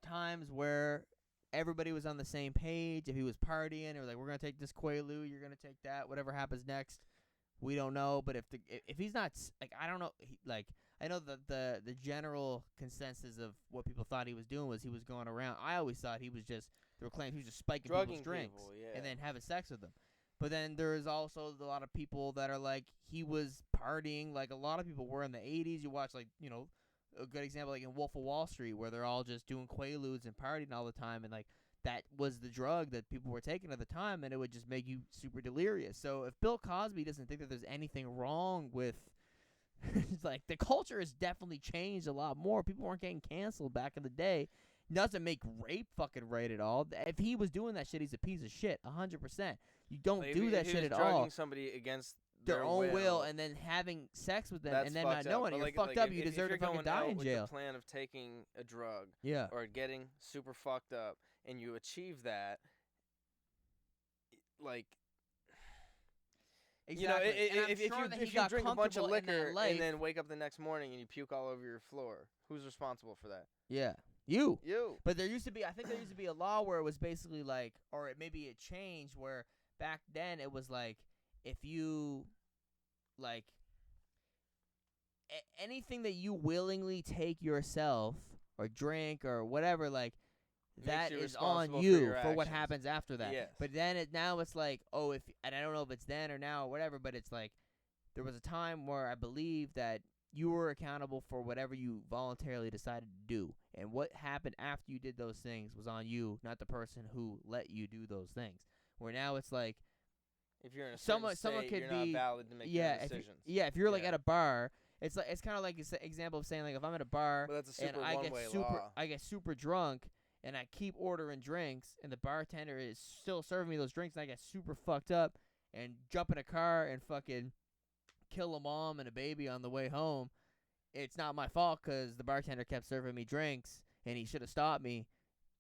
times where everybody was on the same page. If he was partying, they were like, we're going to take this Quaalude, you're going to take that, whatever happens next, we don't know. But if he's not, like, I don't know, I know the general consensus of what people thought he was doing was he was going around. I always thought they were claiming he was just spiking people's drinks and then having sex with them. But then there's also a lot of people that are like, he was partying like a lot of people were in the 80s. You watch, like, a good example, like in Wolf of Wall Street, where they're all just doing Quaaludes and partying all the time, and like that was the drug that people were taking at the time, and it would just make you super delirious. So if Bill Cosby doesn't think that there's anything wrong with like, the culture has definitely changed a lot more. People weren't getting canceled back in the day. Doesn't make rape fucking right at all. If he was doing that shit, he's a piece of shit, 100%. You don't do that shit at all. Drugging somebody against their own will and then having sex with them and then not knowing it. You're fucked up. You deserve to fucking die in jail. With the plan of taking a drug, or getting super fucked up, and you achieve that, like, exactly. If you drink a bunch of liquor and then wake up the next morning and you puke all over your floor, who's responsible for that? Yeah. You. But I think there used to be a law where it was basically like, or maybe it changed, where back then it was like, if you, like, anything that you willingly take yourself or drink or whatever, like, that is on you for what happens after that. Yes. But then now it's like, and I don't know if it's then or now or whatever, but it's like, there was a time where I believe that you were accountable for whatever you voluntarily decided to do. And what happened after you did those things was on you, not the person who let you do those things. Where now it's like, if you're in a someone could you're not valid to make your decisions. If you're like at a bar, it's kind of like an example of saying, like, if I'm at a bar and I get super drunk and I keep ordering drinks and the bartender is still serving me those drinks and I get super fucked up and jump in a car and fucking kill a mom and a baby on the way home, it's not my fault because the bartender kept serving me drinks and he should have stopped me.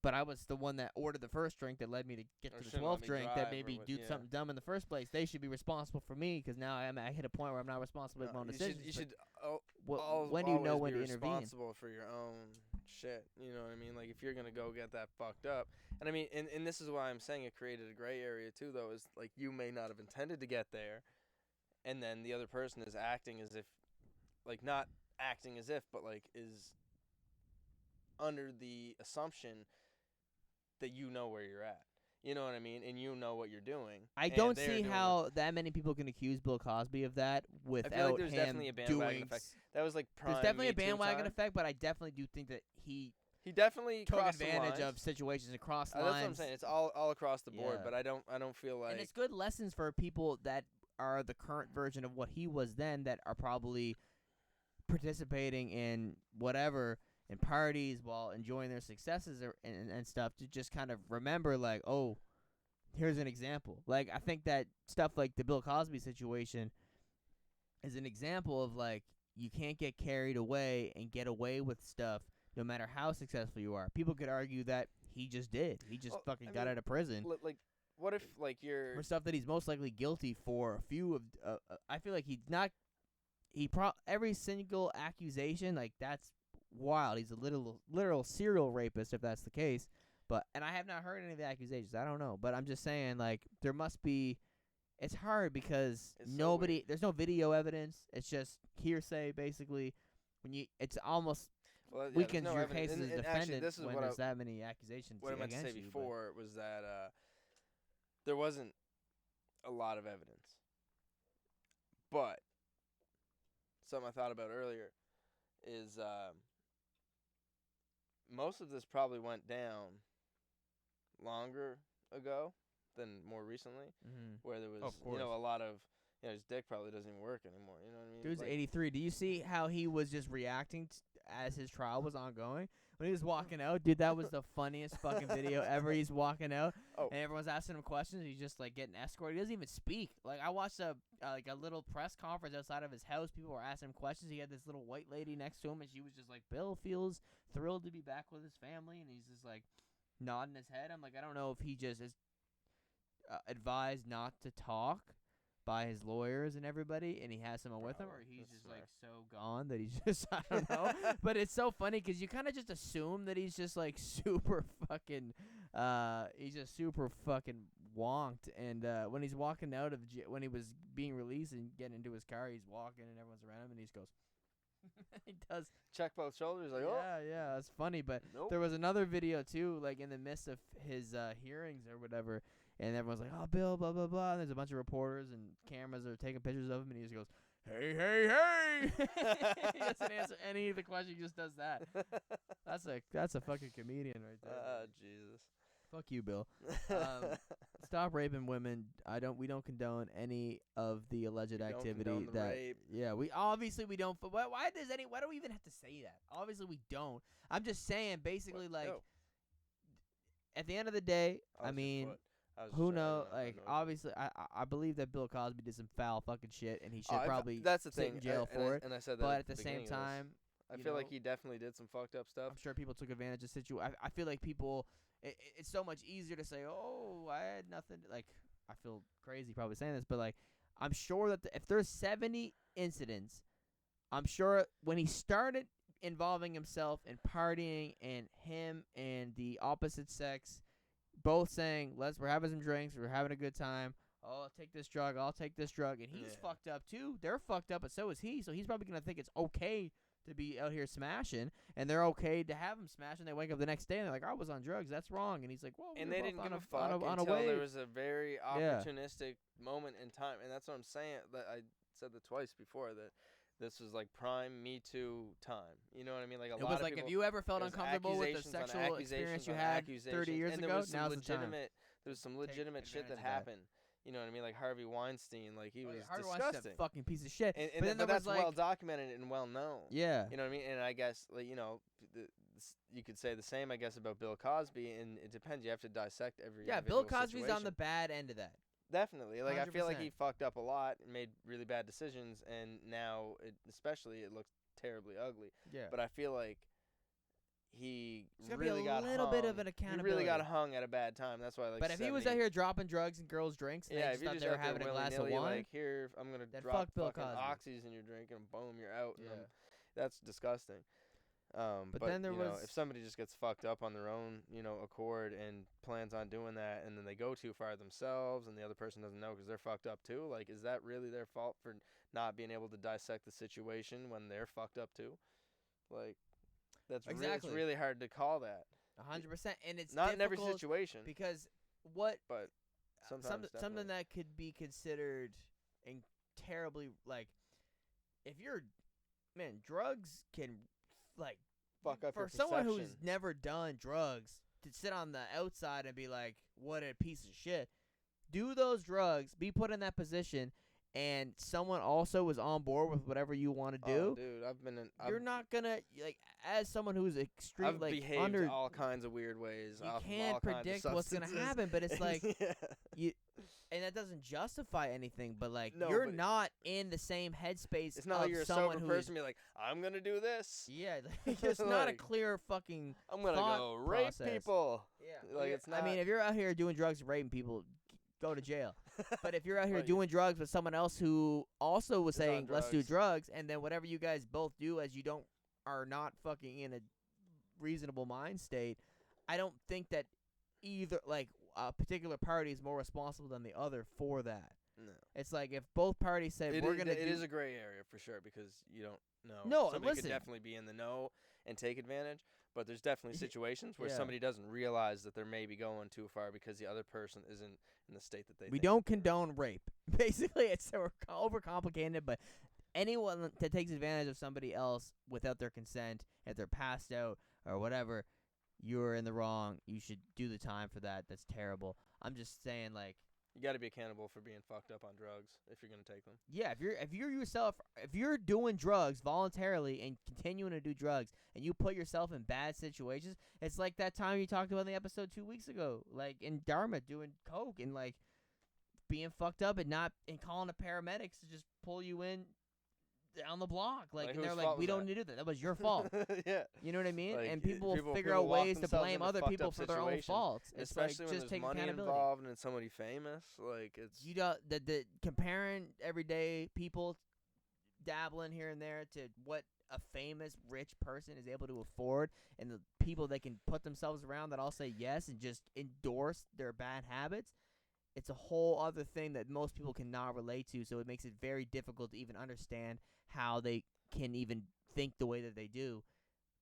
But I was the one that ordered the first drink that led me to get to the 12th drink that made me do something dumb in the first place. They should be responsible for me because now I hit a point where I'm not responsible for my own decisions. You should when do you know when to intervene? Responsible for your own shit. You know what I mean? Like, if you're going to go get that fucked up. And I mean, and this is why I'm saying it created a gray area too, though, is like, you may not have intended to get there. And then the other person is acting as if, like, not acting as if, but like is under the assumption that you know where you're at. You know what I mean? And you know what you're doing. I don't see how that many people can accuse Bill Cosby of that without I feel like there's him definitely a bandwagon effect. That was like prime. There's definitely a bandwagon time. effect, but I definitely do think that he definitely took advantage of situations across lines. That's what I'm saying. It's all across the board, but I don't feel like. And it's good lessons for people that are the current version of what he was then, that are probably participating in whatever in parties while enjoying their successes and stuff, to just kind of remember, like, oh, here's an example. Like, I think that stuff like the Bill Cosby situation is an example of, like, you can't get carried away and get away with stuff no matter how successful you are. People could argue that he just did. He just got out of prison. Like, what if, like, you're... for stuff that he's most likely guilty for. A few of... I feel like he's not... every single accusation, like, that's wild. He's a literal serial rapist, if that's the case. and I have not heard any of the accusations. I don't know, but I'm just saying, like, there must be. It's hard because there's no video evidence. It's just hearsay, basically. It's almost weakens your case as a defendant when there's that many accusations. What I meant to say before was that there wasn't a lot of evidence, but something I thought about earlier is most of this probably went down longer ago than more recently, where there was a lot of his dick probably doesn't even work anymore. You know what I mean? Dude's 83. Do you see how he was just reacting as his trial was ongoing? When he was walking out, dude, that was the funniest fucking video ever. He's walking out, and everyone's asking him questions. He's just like getting escorted. He doesn't even speak. Like I watched a little press conference outside of his house. People were asking him questions. He had this little white lady next to him, and she was just like, "Bill feels thrilled to be back with his family," and he's just like nodding his head. I'm like, I don't know if he just is advised not to talk by his lawyers and everybody, and he has someone with him, or he's just like so gone that he's just I don't know. But it's so funny because you kind of just assume that he's just like super fucking he's just super fucking wonked. And when he's walking out of when he was being released and getting into his car, he's walking and everyone's around him, and he just goes. He does check both shoulders, like yeah, that's funny. But there was another video too, like in the midst of his hearings or whatever. And everyone's like, oh, Bill, blah, blah, blah. And there's a bunch of reporters and cameras are taking pictures of him. And he just goes, hey, hey, hey. He doesn't answer any of the questions. He just does that. That's a fucking comedian right there. Jesus. Fuck you, Bill. Stop raping women. We don't condone any of the alleged activity that. Rape. Yeah, we obviously we don't. Why do we even have to say that? Obviously we don't. I'm just saying, basically, at the end of the day, I mean. Who knows? Like, obviously, I believe that Bill Cosby did some foul fucking shit, and he should probably sit in jail for it. And I said that but at the same time, I feel like he definitely did some fucked up stuff. I'm sure people took advantage of the situation. I feel like people, it's so much easier to say, oh, I had nothing. Like, I feel crazy probably saying this, but, like, I'm sure that if there's 70 incidents, I'm sure when he started involving himself in partying and him and the opposite sex both saying, we're having some drinks, we're having a good time. Oh, I'll take this drug, and he's fucked up too. They're fucked up, but so is he. So he's probably gonna think it's okay to be out here smashing, and they're okay to have him smash. And they wake up the next day and they're like, I was on drugs, that's wrong. And he's like, well, and they didn't give a fuck until there was a very opportunistic moment in time, and that's what I'm saying. That I said that twice before that. This was like prime Me Too time. You know what I mean? Like it was like if you ever felt uncomfortable with the sexual experience you had 30 years ago, now's the time. There was some legitimate shit that happened. You know what I mean? Like Harvey Weinstein, like he was Harvey disgusting. Weinstein's a fucking piece of shit. But that's well documented and well known. Yeah. You know what I mean? And I guess like you could say the same, I guess, about Bill Cosby, and it depends. You have to dissect every. Yeah, Bill Cosby's on the bad end of that. Definitely. Like 100%. I feel like he fucked up a lot and made really bad decisions, and now it looks terribly ugly. Yeah. But I feel like he really got hung. A little bit of an accountability. He really got hung at a bad time. That's why But if he was out here dropping drugs and girls drinks, and if they just thought they were having a glass of wine, like here I'm gonna drop fucking oxys in your drink and boom, you're out. Yeah. That's disgusting. But then there was if somebody just gets fucked up on their own, accord and plans on doing that, and then they go too far themselves, and the other person doesn't know because they're fucked up too. Like, is that really their fault for not being able to dissect the situation when they're fucked up too? Like, that's it's really hard to call that. 100%, and it's not in every situation because but something that could be considered terribly like if you're drugs can. Like, fuck up for someone who's never done drugs to sit on the outside and be like, what a piece of shit. Do those drugs, be put in that position, and someone also was on board with whatever you want to do. Oh, dude, you're not gonna as someone who's extreme. I've behaved all kinds of weird ways. You can't predict what's gonna happen, but it's like and that doesn't justify anything. But you're not in the same headspace. It's not like you're a sober person. Be like, I'm gonna do this. Yeah, it's not a clear fucking. I'm gonna go rape people. Yeah, it's not. I mean, if you're out here doing drugs and raping people, go to jail. But if you're out here doing drugs with someone else who also was saying, let's do drugs, and then whatever you guys both do as you are not fucking in a reasonable mind state, I don't think that either, like, a particular party is more responsible than the other for that. No. It's like if both parties said It we're is, gonna do. it is a gray area for sure because you don't know. No, somebody listen. could definitely be in the know and take advantage, but there's definitely situations where Yeah. somebody doesn't realize that they're maybe going too far because the other person isn't in the state that they. We think don't that they're in. condone rape. Basically, it's we're overcomplicating it, but anyone that takes advantage of somebody else without their consent, if they're passed out or whatever, you're in the wrong. You should do the time for that. That's terrible. I'm just saying, like, You got to be accountable for being fucked up on drugs if you're gonna take them. yeah, if you're doing drugs voluntarily and continuing to do drugs, and you put yourself in bad situations, it's like that time you talked about in the episode 2 weeks ago, like in Dharma doing coke and like being fucked up and calling the paramedics to just pull you in down the block, like and whose they're fault like, we was don't that? need to do that. That was your fault. Yeah. You know what I mean? Like, and people will figure people out walk ways to themselves blame into other fucked people up for their own situations, faults. It's especially like, when just there's take money accountability. involved and it's somebody famous. Like it's You don't the comparing everyday people dabbling here and there to what a famous rich person is able to afford, and the people they can put themselves around that all say yes and just endorse their bad habits. It's a whole other thing that most people cannot relate to, so it makes it very difficult to even understand how they can even think the way that they do.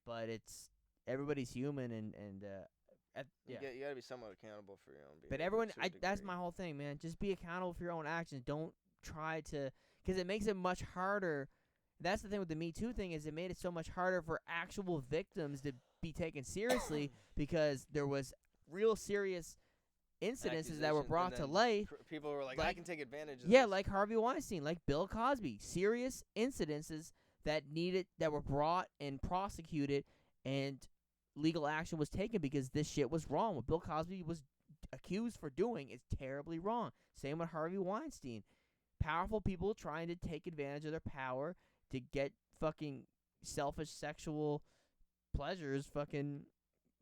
But it's everybody's human, and yeah. you got to be somewhat accountable for your own behavior. But everyone, to a that's degree. my whole thing, man. Just be accountable for your own actions. Don't try to, because it makes it much harder. That's the thing with the Me Too thing, is it made it so much harder for actual victims to be taken seriously because there was real serious incidences that were Accusations, brought and to then light. People were like, I can take advantage of Yeah, this. like Harvey Weinstein, like Bill Cosby. Serious incidences that were brought and prosecuted, and legal action was taken because this shit was wrong. What Bill Cosby was accused for doing is terribly wrong. Same with Harvey Weinstein. Powerful people trying to take advantage of their power to get fucking selfish sexual pleasures fucking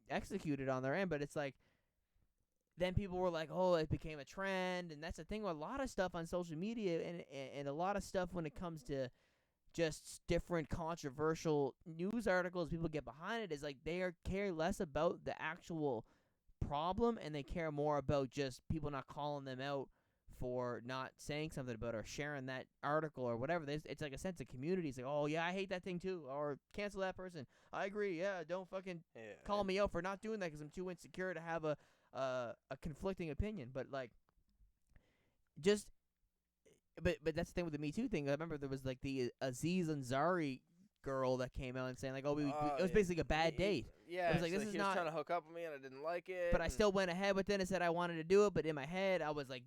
executed on their end. But it's like, then people were like, oh, it became a trend. And that's the thing with a lot of stuff on social media and a lot of stuff when it comes to just different controversial news articles people get behind it, is like they care less about the actual problem and they care more about just people not calling them out for not saying something about it or sharing that article or whatever. It's like a sense of community. It's like, oh yeah, I hate that thing too, or cancel that person. I agree. Yeah, don't fucking call me out for not doing that because I'm too insecure to have a conflicting opinion. But like, just. But that's the thing with the Me Too thing. I remember there was like the Aziz Ansari girl that came out and saying like, oh, it was basically a bad date. Yeah, it was like, so this is he not was trying to hook up with me and I didn't like it. But I still went ahead with it and said I wanted to do it. But in my head, I was like,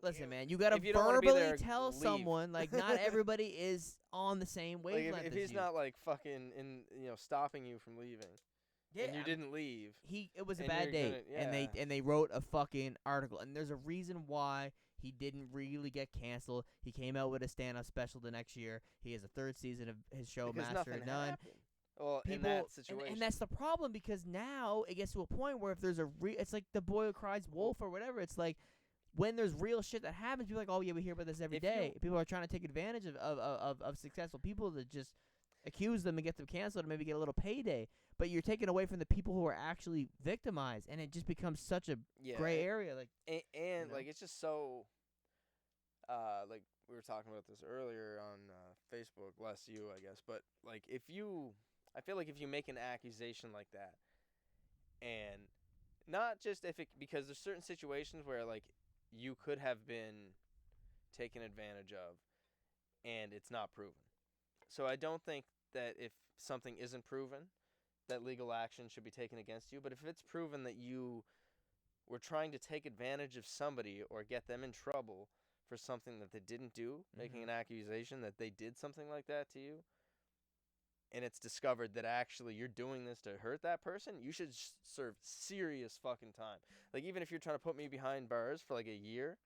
listen, man, you gotta verbally tell someone like not everybody is on the same wavelength. Like if he's not like fucking stopping you from leaving. Yeah, and you didn't leave. It was a bad date, and they wrote a fucking article, and there's a reason why he didn't really get canceled. He came out with a stand-up special the next year. He has a third season of his show, because Master of None. Well, in that situation, and that's the problem, because now it gets to a point where if there's it's like the boy who cries wolf or whatever. It's like when there's real shit that happens, people are like, oh yeah, we hear about this every day. People are trying to take advantage of successful people to just accuse them and get them canceled and maybe get a little payday. But you're taking away from the people who are actually victimized, and it just becomes such a gray area. Like, and like it's just so. Like we were talking about this earlier on Facebook, less you, I guess. But like I feel like if you make an accusation like that, and not just because there's certain situations where like you could have been taken advantage of, and it's not proven. So I don't think that if something isn't proven, that legal action should be taken against you. But if it's proven that you were trying to take advantage of somebody or get them in trouble for something that they didn't do, making an accusation that they did something like that to you, and it's discovered that actually you're doing this to hurt that person, you should serve serious fucking time. Like, even if you're trying to put me behind bars for like a year,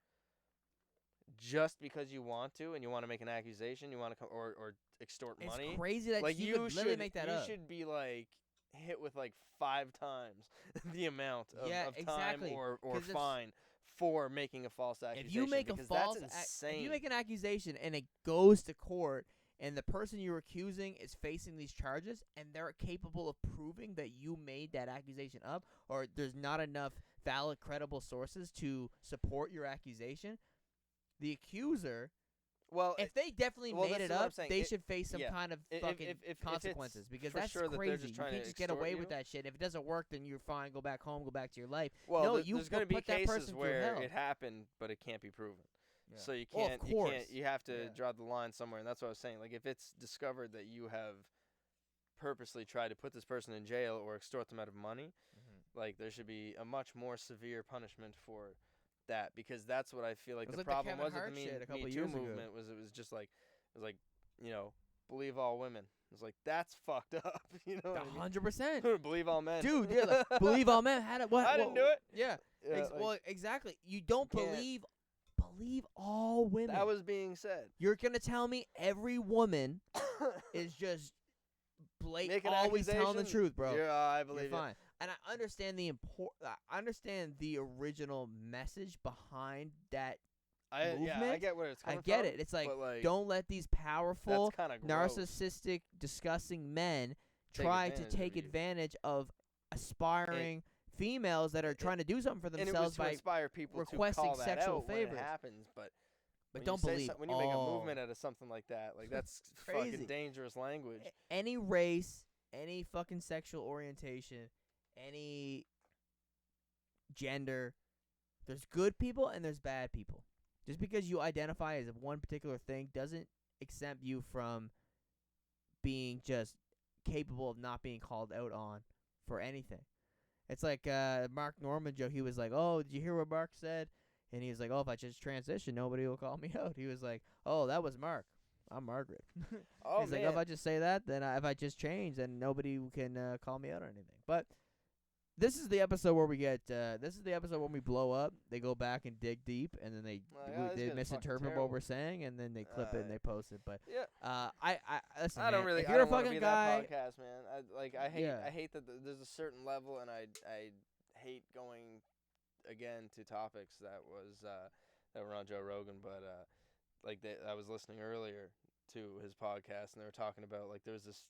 just because you want to and you want to make an accusation, you want to or extort money. It's crazy that like you could literally make that up. You should be like hit with like 5 times the amount of time or fine for making a false accusation. If you make that's insane. if you make an accusation and it goes to court and the person you're accusing is facing these charges, and they're capable of proving that you made that accusation up, or there's not enough valid, credible sources to support your accusation, the accuser, Well, if they definitely well, made that's it what I'm up, saying. they should face some yeah. kind of If- fucking if it's consequences, because for that's sure that they're crazy. just You trying can't to just get away extort with you. that shit. If it doesn't work, then you're fine. Go back home. Go back to your life. Well, No, you there's going to be put that cases person through where hell. it happened, but it can't be proven. Yeah. So you Well, can't, of you course. can't, you have to Yeah. draw the line somewhere, and that's what I was saying. Like, if it's discovered that you have purposely tried to put this person in jail or extort them out of money, like, there should be a much more severe punishment for that, because that's what I feel like It was the like the problem Kevin was with Hart the shit a couple Me Too years ago. movement. Was it was like, you know, believe all women. It was like, that's fucked up. You know what I mean? 100%. Believe all men. Dude, yeah, like, believe all men. How did, what? I didn't do it. Yeah. Yeah, Well, exactly. You don't can't- believe all women. that was being said. You're going to tell me every woman is just Make an always telling the accusation? truth, bro. Yeah, I You're believe it. fine. And I understand I understand the original message behind that. I movement? get where it's I coming get from. it. It's like, but, don't let these powerful, that's kind of gross. narcissistic, disgusting men Take try to advantage of take you. advantage of aspiring females that are trying to do something for And it was themselves to by inspire people requesting to call that sexual out favors. when it happens, but when don't you say believe when you make a all. movement out of something like that, like that's Crazy. fucking dangerous language. Any race, any fucking sexual orientation, any gender, there's good people and there's bad people. Just because you identify as one particular thing doesn't exempt you from being just capable of not being called out on for anything. It's like Mark Norman joke. He was like, "Oh, did you hear what Mark said?" And he was like, "Oh, if I just transition, nobody will call me out." He was like, "Oh, that was Mark. I'm Margaret." Oh He's man, like, "If I just say that, then if I just change, then nobody can call me out or anything." But this is the episode where we get. This is the episode when we blow up. They go back and dig deep, and then they this they guy's misinterpret fucking what we're terrible. saying, and then they clip it and they post it. But yeah. I listen. I don't man, really. If I you're don't a wanna fucking be guy, that podcast, man. I hate. Yeah. I hate that there's a certain level, and I hate going again to topics that were on Joe Rogan, but I was listening earlier to his podcast, and they were talking about like there was this.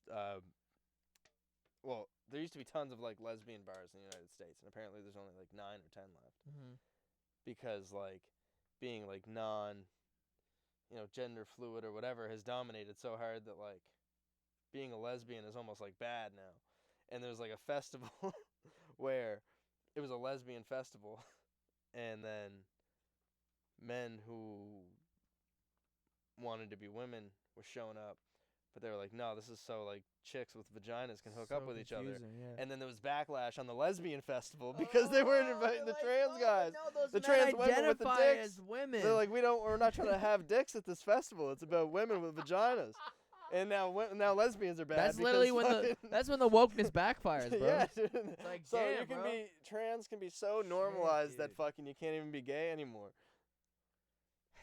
Well, there used to be tons of like lesbian bars in the United States, and apparently there's only like 9 or 10 left, because like being like gender fluid or whatever has dominated so hard that like being a lesbian is almost like bad now. And there's like a festival where it was a lesbian festival, and then men who wanted to be women were showing up, but they were like, no, this is so like chicks with vaginas can hook up with each other. Yeah. And then there was backlash on the lesbian festival because they weren't inviting the trans guys. the trans women with the dicks. as women. They're like, we're not trying to have dicks at this festival. It's about women with vaginas. And now lesbians are bad. That's literally because that's when the wokeness backfires, bro. yeah, dude. It's like, so damn, you can bro. be trans can be so normalized that dude. fucking you can't even be gay anymore.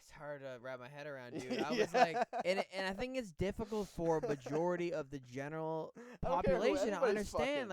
It's hard to wrap my head around, dude. I Yeah. was like, and I think it's difficult for a majority of the general I don't care who population to anybody's understand.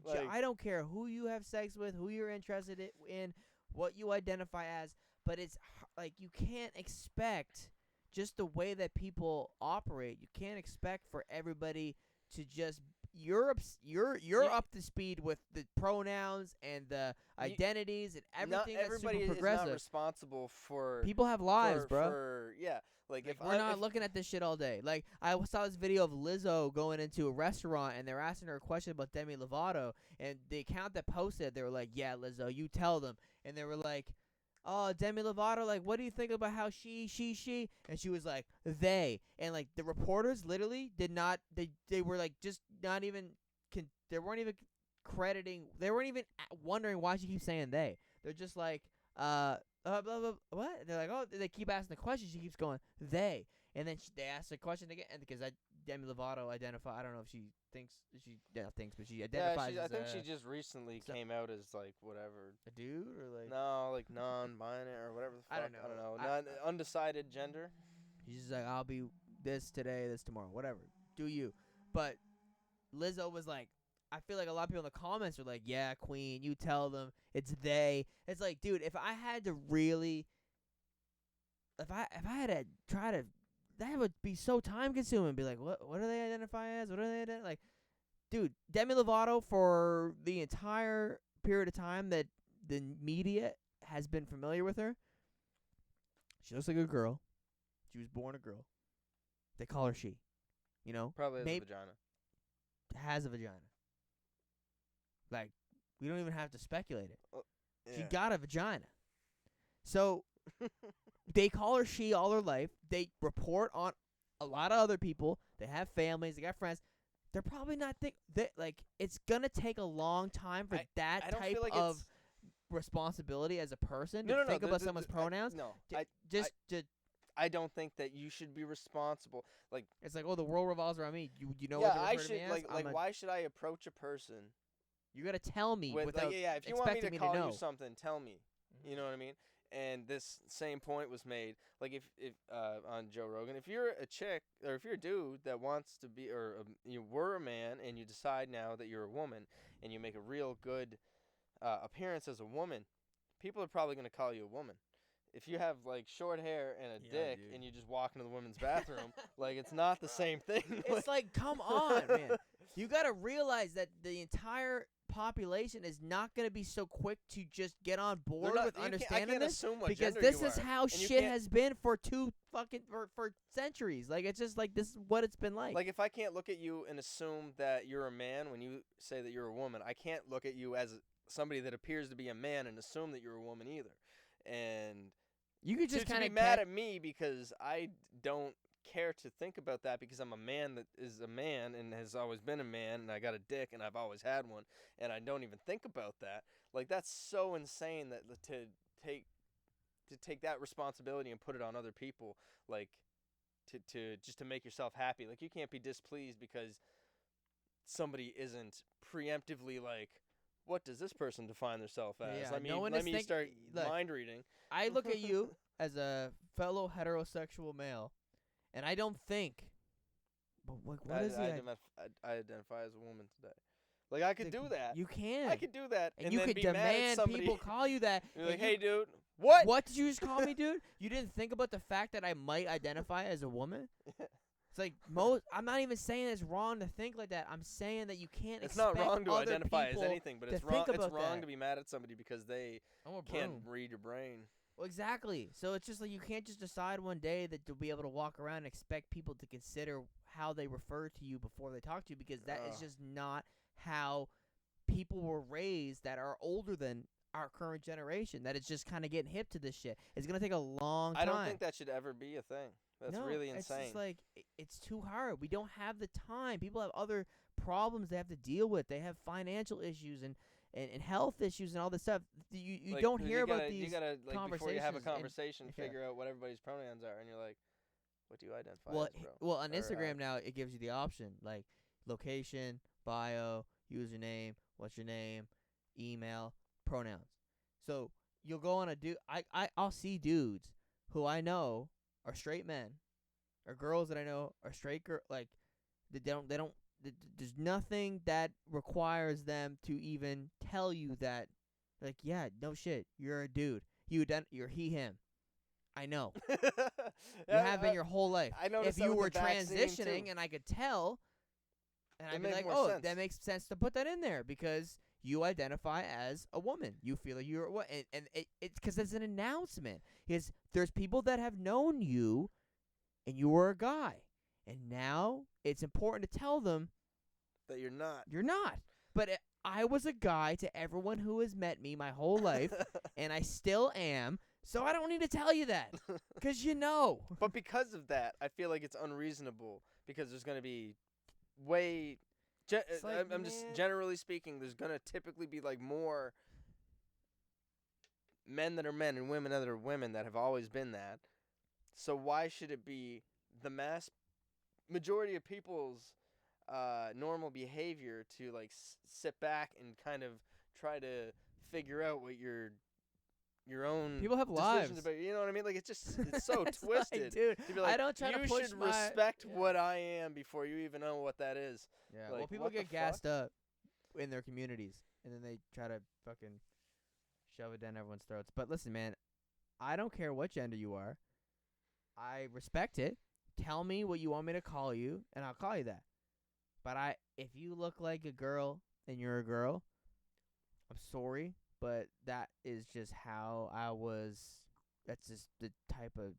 fucking. I don't care who you have sex with, who you're interested in, what you identify as, but it's like you can't expect just the way that people operate. You can't expect for everybody to just you're up to speed with the pronouns and the identities and everything Not that's everybody super is progressive. not responsible for People have lives, bro. Yeah, like if We're not looking at this shit all day. Like, I saw this video of Lizzo going into a restaurant, and they're asking her a question about Demi Lovato, and the account that posted, they were like, "Yeah, Lizzo, you tell them." And they were like, "Oh, Demi Lovato, like, what do you think about how she?" And she was like, "They." And, like, the reporters literally did not, they were, like, just not even, they weren't even crediting, they weren't even wondering why she keeps saying they. They're just like, blah, blah, blah, what? And they're like, oh, they keep asking the question. She keeps going, they. And then they ask the question again, and because Demi Lovato I don't know if she thinks, but she identifies I as think she just recently came out as, like, whatever. a dude, or like, No, like non-binary or whatever the fuck. I don't know. Undecided gender. she's just like, I'll be this today, this tomorrow, whatever. Do you? But Lizzo was like, I feel like a lot of people in the comments are like, yeah, queen, you tell them it's they. It's like, dude, if I had to really, if I had to try to that would be so time consuming. Be like, what do they identify as? What do they like? Dude, Demi Lovato, for the entire period of time that the media has been familiar with her, she looks like a girl. She was born a girl. They call her she. You know? Probably has a vagina. Has a vagina. Like, we don't even have to speculate it. Yeah. She got a vagina. So, they call her she all her life. They report on a lot of other people. They have families. They got friends. They're probably not like, it's gonna take a long time for that type of responsibility as a person to think about someone's pronouns. I don't think that you should be responsible. Like, it's like, oh, the world revolves around me. You know what they refer to me as? Like why should I approach a person? You gotta tell me without if you want me to expecting call me to know. you something, tell me. You know what I mean? And this same point was made, like if on Joe Rogan, if you're a chick or if you're a dude that wants to be, or you were a man and you decide now that you're a woman and you make a real good appearance as a woman, people are probably going to call you a woman. If you have like short hair and a dick and you just walk into the women's bathroom, like it's not the same thing. It's like, come on, man. You got to realize that the entire population is not going to be so quick to just get on board with understanding this, because this is how shit has been for for centuries. Like, it's just like, this is what it's been like. Like, if I can't look at you and assume that you're a man when you say that you're a woman, I can't look at you as somebody that appears to be a man and assume that you're a woman either. And you could just kind of be mad at me because I don't care to think about that, because I'm a man that is a man and has always been a man, and I got a dick and I've always had one, and I don't even think about that. Like, that's so insane that to take that responsibility and put it on other people, like to just to make yourself happy. Like, you can't be displeased because somebody isn't preemptively like, what does this person define themselves as? Yeah, let me start mind reading. I look at you as a fellow heterosexual male, and I don't think, but what is it? I identify as a woman today. Like, I could do that. You can. I could do that. And you could demand people call you that. You're like, hey, dude, what? What did you just call me, dude? You didn't think about the fact that I might identify as a woman? It's like, I'm not even saying it's wrong to think like that. I'm saying that you can't It's expect not wrong to other identify as people anything, but to it's think wrong. It's about wrong that. to be mad at somebody because they can't read your brain. Well, exactly. So it's just like, you can't just decide one day that you'll be able to walk around and expect people to consider how they refer to you before they talk to you, because that is just not how people were raised that are older than our current generation. That it's just kind of getting hip to this shit. It's going to take a long time. I don't think that should ever be a thing. That's really insane. It's just like, it's too hard. We don't have the time. People have other problems they have to deal with. They have financial issues and health issues and all this stuff. You like, don't hear about these You gotta, like, conversations. before you have a conversation, figure out what everybody's pronouns are, and you're like, what do you identify as, bro? Well, on Instagram now, it gives you the option, like, location, bio, username, what's your name, email, pronouns. So you'll go on I'll see dudes who I know are straight men, or girls that I know are straight girl. Like, they don't. There's nothing that requires them to even tell you that. Like, yeah, no shit, you're a dude. You're he, him. I know. You have been your whole life. I noticed if you were transitioning, and I could tell, and I'd be like, sense. That makes sense to put that in there, because you identify as a woman. You feel like you're what, and it's because it's an announcement. Because there's people that have known you, and you were a guy, and now it's important to tell them that you're not. You're not. But I was a guy to everyone who has met me my whole life, and I still am. So I don't need to tell you that, because you know. But because of that, I feel like it's unreasonable, because there's going to be way. I'm just generally speaking, there's going to typically be like more men that are men and women that are women that have always been that. So why should it be the majority of people's normal behavior to like sit back and kind of try to figure out what your own people have lives about, you know what I mean? Like, it's so twisted. Like, dude, to be like, I don't try to push you should respect what I am before you even know what that is. Yeah. Like, well, people get gassed up in their communities, and then they try to fucking shove it down everyone's throats. But listen, man, I don't care what gender you are. I respect it, tell me what you want me to call you, and I'll call you that. But if you look like a girl and you're a girl, I'm sorry, but that is just how I was. That's just the type of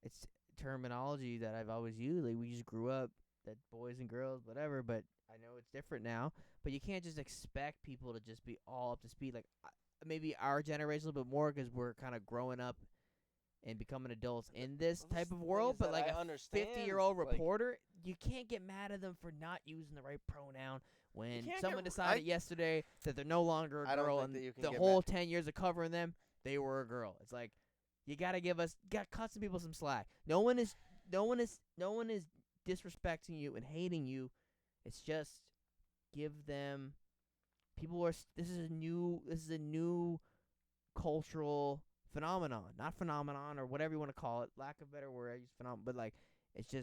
it's terminology that I've always used. Like, we just grew up that boys and girls, whatever. But I know it's different now. But you can't just expect people to just be all up to speed. Like, maybe our generation a little bit more because we're kind of growing up and becoming adults in this type of world. But like a 50-year-old reporter, you can't get mad at them for not using the right pronoun when someone decided yesterday that they're no longer a girl, and the whole 10 years of covering them, they were a girl. It's like, you gotta cut some people some slack. No one is disrespecting you and hating you. It's just give them. This is a new cultural phenomenon, not phenomenon or whatever you want to call it. Lack of better word, I use phenomenon, but like it's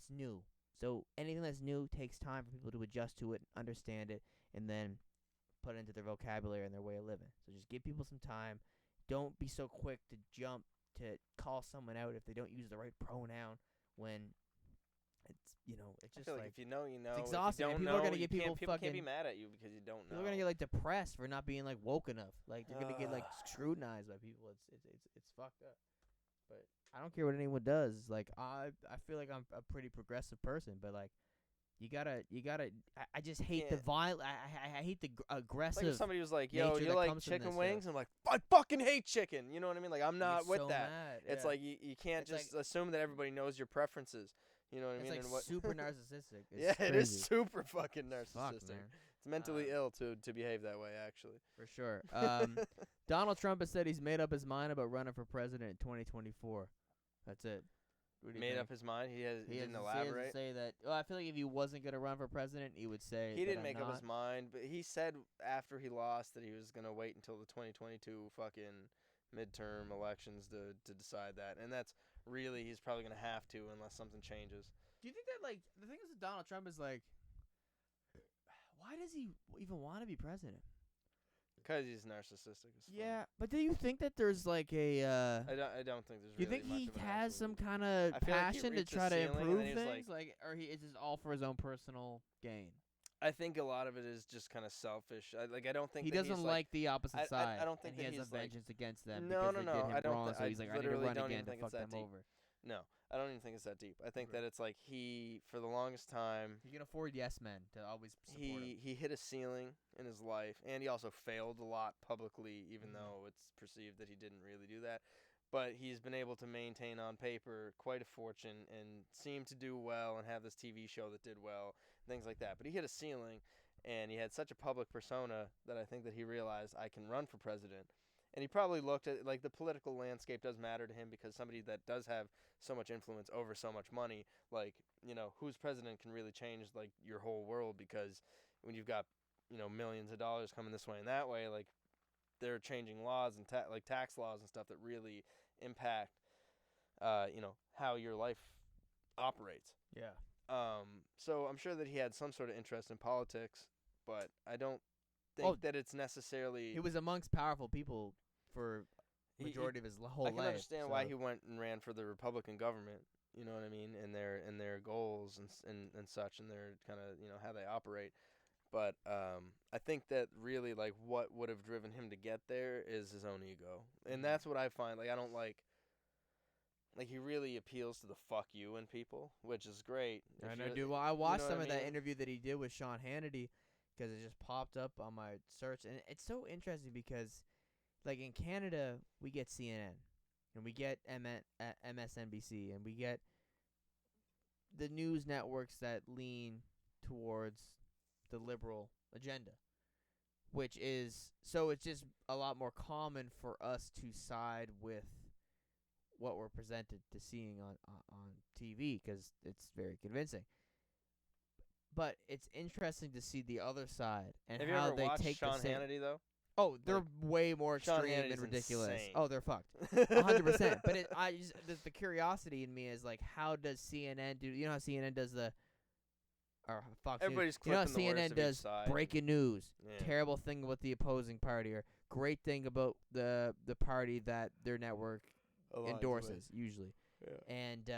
new. So anything that's new takes time for people to adjust to it, understand it, and then put it into their vocabulary and their way of living. So just give people some time. Don't be so quick to jump to call someone out if they don't use the right pronoun when it's, it's just like if you know, it's exhausting. People are gonna get people can't be mad at you because you don't know. People are gonna get like depressed for not being like woke enough. Like they're gonna get like scrutinized by people. It's fucked up. But I don't care what anyone does. Like I feel like I'm a pretty progressive person, but like you gotta. I just hate the violence. I hate the aggressive. Like if somebody was like, "Yo, you like chicken wings?" I'm like, "I fucking hate chicken." You know what I mean? Like I'm not with that. Mad. It's like you can't just assume that everybody knows your preferences. You know what I mean? It's like super narcissistic. Yeah, it is super fucking narcissistic. Fuck, man. It's mentally ill to behave that way, actually. For sure. Donald Trump has said he's made up his mind about running for president in 2024. That's it. Made up his mind? He didn't elaborate? He say that. Well, I feel like if he wasn't going to run for president, he would say he didn't make up his mind, but he said after he lost that he was going to wait until the 2022 fucking midterm elections to decide that. And that's really, he's probably going to have to unless something changes. Do you think that, like, the thing is with Donald Trump is, like, why does he even want to be president? Because he's narcissistic. Yeah, but do you think that there's like a? I don't think there's. Do you really think much he of an has some absolute. kind of passion to try to improve things, or is this all for his own personal gain? I think a lot of it is just kind of selfish. I don't think he that doesn't like the opposite side. I don't think and that he has he's a vengeance against them. No, because they did him I don't. Wrong, so he's like, I need to run again to fuck them over. No, I don't even think it's that deep. I think that it's like he, for the longest time, he can afford yes men to always support him. He hit a ceiling in his life, and he also failed a lot publicly, even though it's perceived that he didn't really do that. But he's been able to maintain on paper quite a fortune and seem to do well and have this TV show that did well, things like that. But he hit a ceiling, and he had such a public persona that I think that he realized, I can run for president. And he probably looked at, like, the political landscape does matter to him because somebody that does have so much influence over so much money, like, who's president can really change, like, your whole world, because when you've got, millions of dollars coming this way and that way, like, they're changing laws and tax laws and stuff that really impact, how your life operates. Yeah. So I'm sure that he had some sort of interest in politics, but I don't think that it's necessarily. He was amongst powerful people for majority of his whole life. I can understand why he went and ran for the Republican government. You know what I mean? And their goals and such, and their kind of how they operate. But I think that really, like, what would have driven him to get there is his own ego, and that's what I find. Like, I don't like he really appeals to the fuck you in people, which is great. I know, dude. Well, I watched some of that interview that he did with Sean Hannity because it just popped up on my search, and it's so interesting because, like, in Canada we get CNN and we get MSNBC and we get the news networks that lean towards the liberal agenda, which is so it's just a lot more common for us to side with what we're presented to seeing on TV because it's very convincing. But it's interesting to see the other side and Have how you ever they watched take Sean the same. Hannity though? Oh, they're way more Sean extreme Hannity's and ridiculous. insane. Oh, they're fucked. 100%. But the curiosity in me is like, how does CNN do? You know how CNN does the. Or Fox Everybody's News. You know how clipping the worst CNN of each does side. breaking news, Yeah. terrible thing about the opposing party, or great thing about the party that their network endorses usually. Yeah. And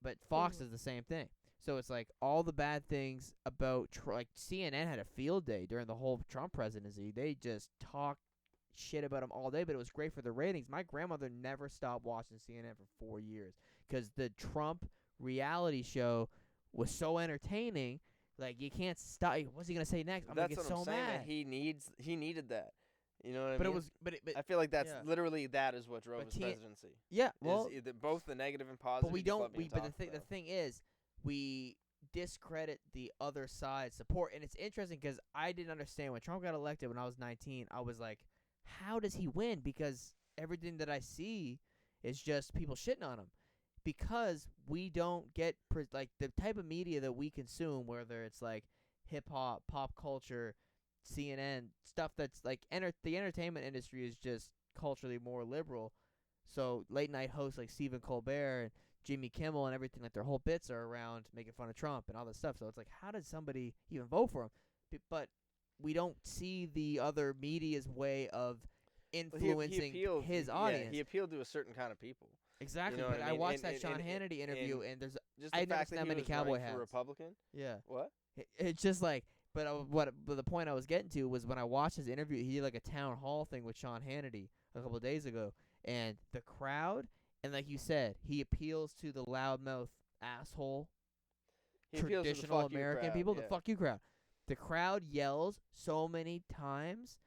but Fox is the same thing. So it's like all the bad things about like CNN had a field day during the whole Trump presidency. They just talked shit about him all day, but it was great for the ratings. My grandmother never stopped watching CNN for 4 years because the Trump reality show was so entertaining. Like you can't stop. What's he gonna say next? I'm That's gonna get what I'm so saying. mad. That he needed that. You know what I But mean? it was, but I feel like that's yeah. literally that is what drove But his T- presidency. yeah. Well, Is both the negative and positive. but we he just don't. loved being But the talked the about. thing is, we discredit the other side's support, and it's interesting because I didn't understand when Trump got elected when I was 19. I was like, how does he win? Because everything that I see is just people shitting on him. Because we don't get like the type of media that we consume, whether it's like hip hop, pop culture, CNN stuff that's like the entertainment industry is just culturally more liberal. So late night hosts like Stephen Colbert and Jimmy Kimmel and everything, like their whole bits are around making fun of Trump and all this stuff. So it's like, how did somebody even vote for him? But we don't see the other media's way of influencing his audience. Yeah, he appealed to a certain kind of people. Exactly, You know but what I I mean? watched And- that Sean and- Hannity interview, and there's Just I the never fact seen that that he many was cowboy running for hats. Republican. Yeah. What? It's just like, but the point I was getting to was when I watched his interview, he did like a town hall thing with Sean Hannity a couple of days ago, and the crowd, and like you said, he appeals to the loudmouth asshole, He appeals to the traditional fuck you American crowd, people, yeah. the fuck you crowd. The crowd yells so many times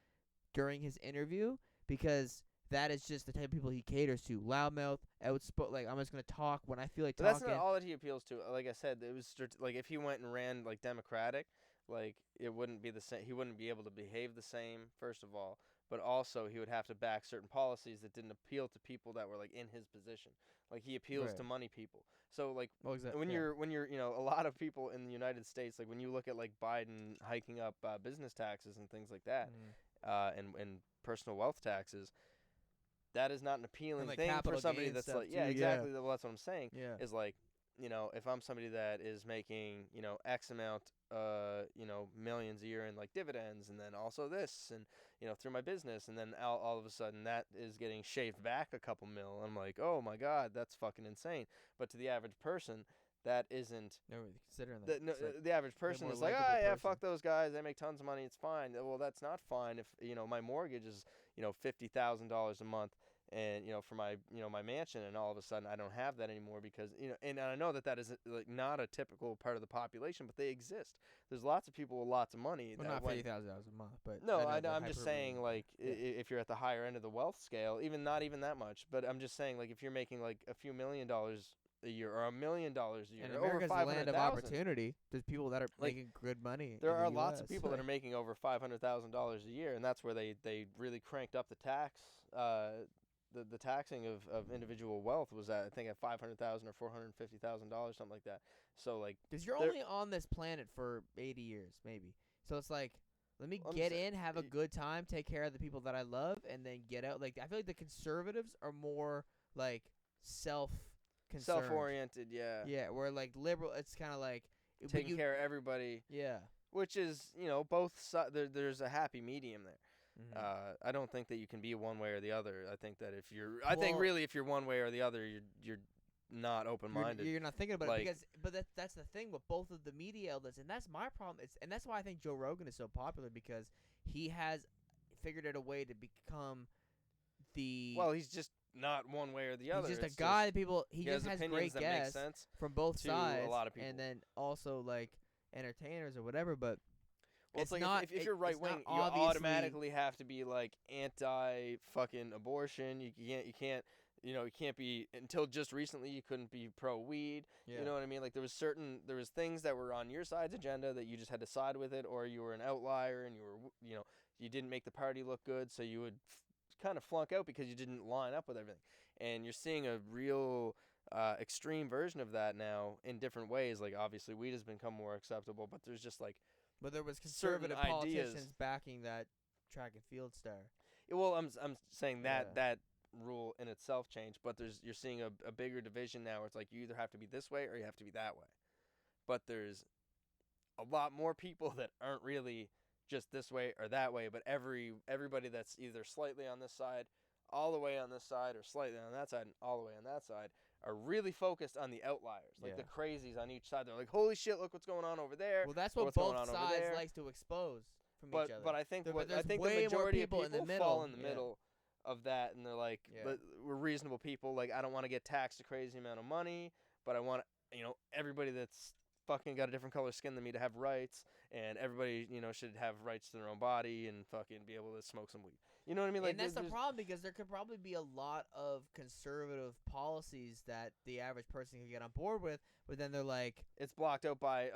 during his interview because that is just the type of people he caters to. Loudmouth, outspoken. Like I'm just gonna talk when I feel like But talking. that's not all that he appeals to. Like I said, it was like if he went and ran like Democratic, like it wouldn't be the same. He wouldn't be able to behave the same. First of all, but also he would have to back certain policies that didn't appeal to people that were like in his position. Like he appeals Right. to money people. So like Exactly. when you're a lot of people in the United States, like when you look at like Biden hiking up business taxes and things like that, and personal wealth taxes. That is not an appealing like thing for capital somebody gains that's stuff like, too, yeah, yeah. exactly. Well, that's what I'm saying. Yeah. Is like, if I'm somebody that is making, X amount, millions a year in like dividends, and then also this, and through my business, and then all of a sudden that is getting shaved back a couple mil. I'm like, oh my god, that's fucking insane. But to the average person, that isn't. Never really considering that. The average person more is like, likable yeah, person. fuck those guys. They make tons of money. It's fine. Well, that's not fine if my mortgage is $50,000 a month, and for my my mansion, and all of a sudden I don't have that anymore because and I know that is like not a typical part of the population, but they exist. There's lots of people with lots of money. Well, not $50,000 a month, but no, I know I'm just saying like if you're at the higher end of the wealth scale, not even that much, but I'm just saying like if you're making like a few $1 million a year or $1 million a year, and over America's the land of 500,000. opportunity. There's people that are Like, making good money. There in the are lots of US. people that are making over $500,000 a year, and that's where they really cranked up the tax. The taxing of individual wealth was at, I think, at $500,000 or $450,000, something like that. So like, because you're only on this planet for 80 years, maybe. So it's like, let me get in, have a good time, take care of the people that I love, and then get out. Like I feel like the conservatives are more like self-oriented, yeah. Yeah, where like liberal, it's kind of like taking care of everybody. Yeah. Which is, both sides. There's a happy medium there. Mm-hmm. I don't think that you can be one way or the other. I think that I think really if you're one way or the other, you're not open-minded. You're not thinking about like, it but that's the thing with both of the media outlets, and that's my problem. And that's why I think Joe Rogan is so popular, because he has figured out a way to become the. Well, he's just not one way or the other. He's just a guy that people. He just has opinions great that guests make sense from both sides, a lot of people. and then also like entertainers or whatever. But well, it's like not. If you're right wing, you automatically have to be like anti fucking abortion. You can't. You can't be, until just recently you couldn't be pro weed. Yeah. You know what I mean? Like there was things that were on your side's agenda that you just had to side with it, or you were an outlier and you didn't make the party look good, so you would kind of flunk out because you didn't line up with everything. And you're seeing a real extreme version of that now in different ways. Like obviously weed has become more acceptable, but there's just like, but there was conservative certain politicians ideas backing that track and field star. Well, I'm saying that rule in itself changed, but you're seeing a bigger division now where it's like you either have to be this way or you have to be that way. But there's a lot more people that aren't really just this way or that way, but everybody that's either slightly on this side, all the way on this side, or slightly on that side and all the way on that side are really focused on the outliers, like Yeah. the crazies on each side. They're like, holy shit, look what's going on over there. Well, that's or what what's going both on over sides there. likes to expose from But each other. but I think But I there's think the way more majority of people people in the fall middle. in the Yeah. middle of that, and they're like, Yeah. but we're reasonable people. Like, I don't want to get taxed a crazy amount of money, but I want, everybody that's fucking got a different color skin than me to have rights, and everybody, should have rights to their own body and fucking be able to smoke some weed. You know what I mean? Like, and that's the problem, because there could probably be a lot of conservative policies that the average person could get on board with, but then they're like, it's blocked out by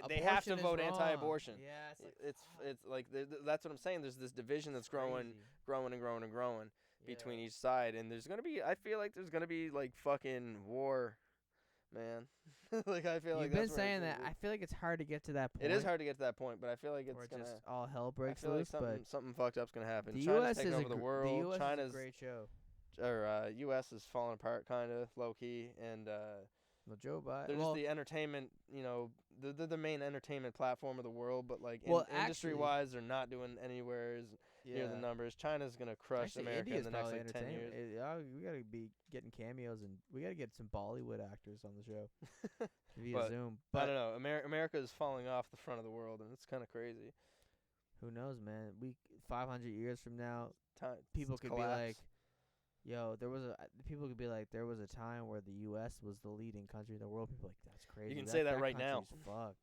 they have to abortion is vote wrong. anti-abortion. Yeah, It's like that's what I'm saying. There's this division that's growing and growing between each side, and I feel like there's gonna be like fucking war, man. Like, I feel like You've been that's where saying that. I feel like it's hard to get to that point. it is hard to get to that point, but I feel like it's where gonna. just all hell I breaks feel like loose. But something fucked up's gonna happen. the China's U.S. taking is over the world. The U.S. China's is a great show. U.S. is falling apart, kind of low key, and Well, Joe Biden. they're just the entertainment. They're the main entertainment platform of the world, but like industry-wise, they're not doing anywhere near the numbers. China's gonna crush America in the next like 10 years. We gotta be getting cameos, and we gotta get some Bollywood actors on the show via But Zoom. I But don't know. America is falling off the front of the world, and it's kind of crazy. who knows, man? 500 years from now, people It's could collapse. be like, "Yo, people could be like, there was a time where the U.S. was the leading country in the world." People are like, "That's crazy." You can say that right now. country's fucked.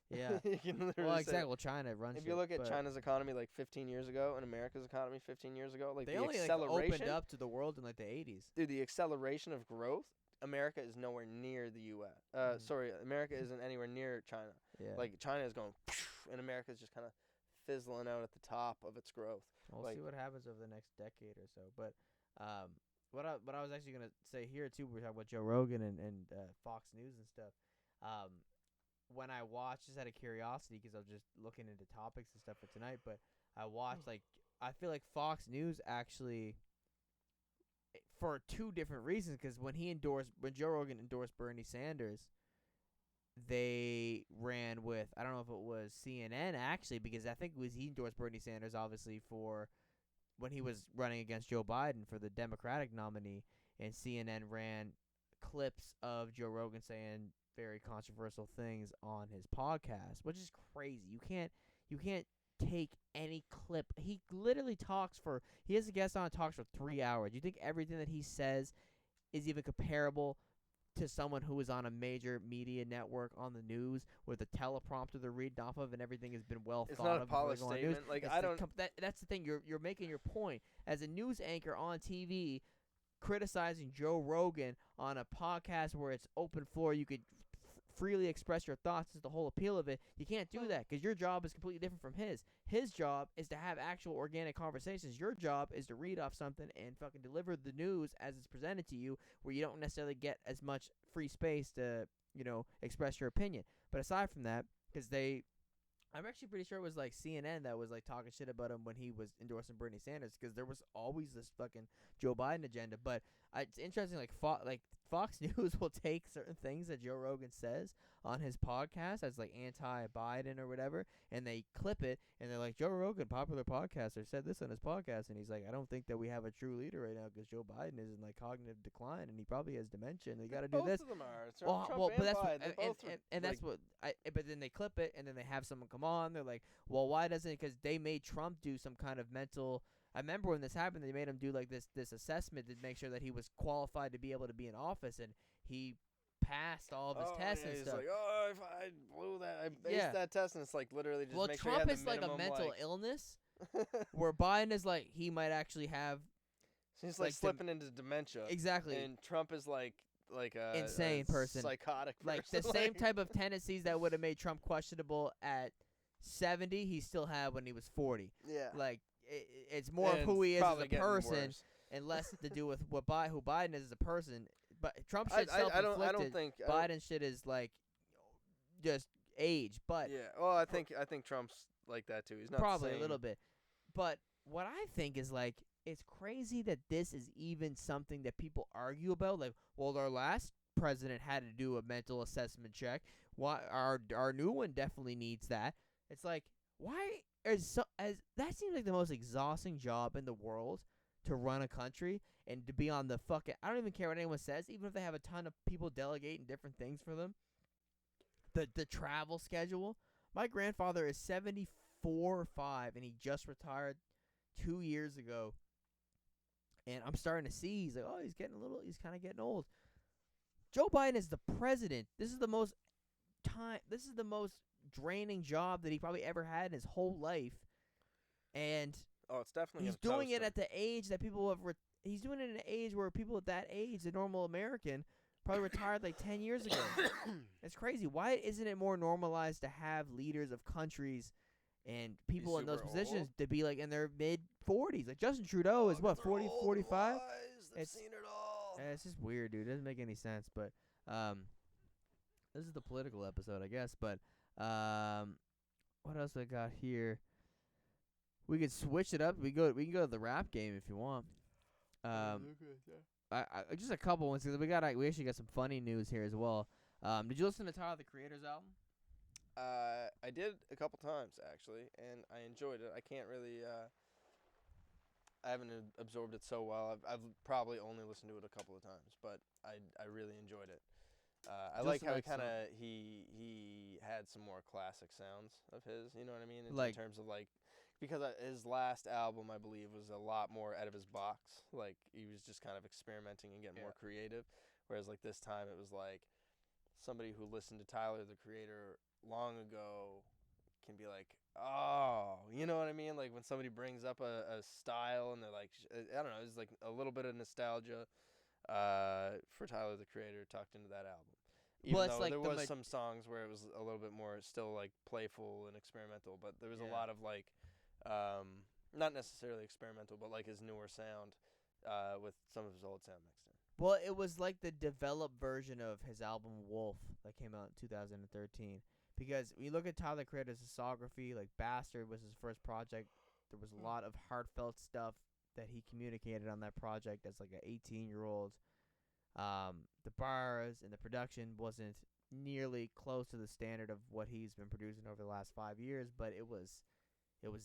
Yeah. You can literally Well, say exactly. Well, China runs. If you look at but China's economy like 15 years ago and America's economy 15 years ago, like they the only acceleration, opened up to the world in like the 80s. dude, the acceleration of growth, America is nowhere near the U.S. Sorry, America isn't anywhere near China. Yeah. Like, China is going, and America's just kind of fizzling out at the top of its growth. We'll see what happens over the next decade or so. But what I was actually gonna say here too, we were talking about Joe Rogan and Fox News and stuff. When I watched, just out of curiosity, because I was just looking into topics and stuff for tonight, but I watched I feel like Fox News actually, for two different reasons, because when Joe Rogan endorsed Bernie Sanders, they ran with, I don't know if it was CNN actually, because I think he endorsed Bernie Sanders obviously for when he was running against Joe Biden for the Democratic nominee, and CNN ran clips of Joe Rogan saying very controversial things on his podcast, which is crazy. You can't take any clip. He literally he has a guest on, talks for 3 hours. You think everything that he says is even comparable to someone who is on a major media network on the news with a teleprompter they're reading off of, and everything has been well thought of? It's not a polished statement. Like, that's the thing. You're making your point as a news anchor on TV, criticizing Joe Rogan on a podcast where it's open floor. You could freely express your thoughts. Is the whole appeal of it. You can't do that because your job is completely different from his. His job is to have actual organic conversations. Your job is to read off something and fucking deliver the news as it's presented to you, where you don't necessarily get as much free space to, express your opinion. But aside from that, because I'm actually pretty sure it was like CNN that was like talking shit about him when he was endorsing Bernie Sanders, because there was always this fucking Joe Biden agenda. But it's interesting, like Fox News will take certain things that Joe Rogan says on his podcast as like anti-Biden or whatever, and they clip it, and they're like, Joe Rogan, popular podcaster, said this on his podcast, and he's like, I don't think that we have a true leader right now because Joe Biden is in like cognitive decline and he probably has dementia, and they got to do this. Both of them are. It's Well, Trump but that's Biden. that's what but then they clip it, and then they have someone come on. They're like, well, why doesn't? Because they made Trump do some kind of mental. I remember when this happened, they made him do like this assessment to make sure that he was qualified to be able to be in office, and he passed all of his tests and he's stuff. like, if I blew that, I aced that test, and it's like literally just make Trump sure you is have the like a minimum, mental illness, where Biden is like he might actually have. He's like slipping into dementia. Exactly. And Trump is like a insane person, psychotic person. Like the same type of tendencies that would have made Trump questionable at 70, he still had when he was 40. Yeah. Like it's more of who he is as a person, and less to do with who Biden is as a person. But Trump shit self-inflicted. I don't think Biden shit is like just age. But yeah. Well, I think Trump's like that too. He's not probably sane. a little bit. But what I think is like, it's crazy that this is even something that people argue about. Like, well, our last president had to do a mental assessment check. Why our new one definitely needs that. It's like, why that seems like the most exhausting job in the world to run a country, and to be on the fucking, I don't even care what anyone says, even if they have a ton of people delegating different things for them. The travel schedule. My grandfather is 74 or 5, and he just retired 2 years ago. And I'm starting to see, he's like, oh, he's kind of getting old. Joe Biden is the president. This is the most draining job that he probably ever had in his whole life. And it's definitely he's doing it at the age that people have he's doing it at an age where people at that age, the normal American, probably retired like 10 years ago. It's crazy. Why isn't it more normalized to have leaders of countries and people in those positions to be like in their mid-40s? Like Justin Trudeau is what, 40, 45? They've seen it all. It's just weird, dude. It doesn't make any sense. But this is the political episode, I guess. But what else I got here? We could switch it up. We can go to the rap game if you want. I just a couple ones because we actually got some funny news here as well. Did you listen to Tyler the Creator's album? I did a couple times actually, and I enjoyed it. I can't really. I haven't absorbed it so well. I've probably only listened to it a couple of times, but I really enjoyed it. I like how he had some more classic sounds of his. You know what I mean? In terms of like. Because his last album, I believe, was a lot more out of his box. Like, he was just kind of experimenting and getting more creative. Whereas, like, this time it was like somebody who listened to Tyler, the Creator, long ago can be like, oh, you know what I mean? Like, when somebody brings up a style and they're like, I don't know, it's like a little bit of nostalgia for Tyler, the Creator, tucked into that album. Even though there was some songs where it was a little bit more still, like, playful and experimental. But there was a lot of, like, not necessarily experimental, but like his newer sound with some of his old sound mixed in. Well, it was like the developed version of his album Wolf that came out in 2013. Because when you look at Tyler the Creator's discography, like Bastard was his first project. There was a lot of heartfelt stuff that he communicated on that project as like an 18-year-old. The bars and the production wasn't nearly close to the standard of what he's been producing over the last 5 years, but it was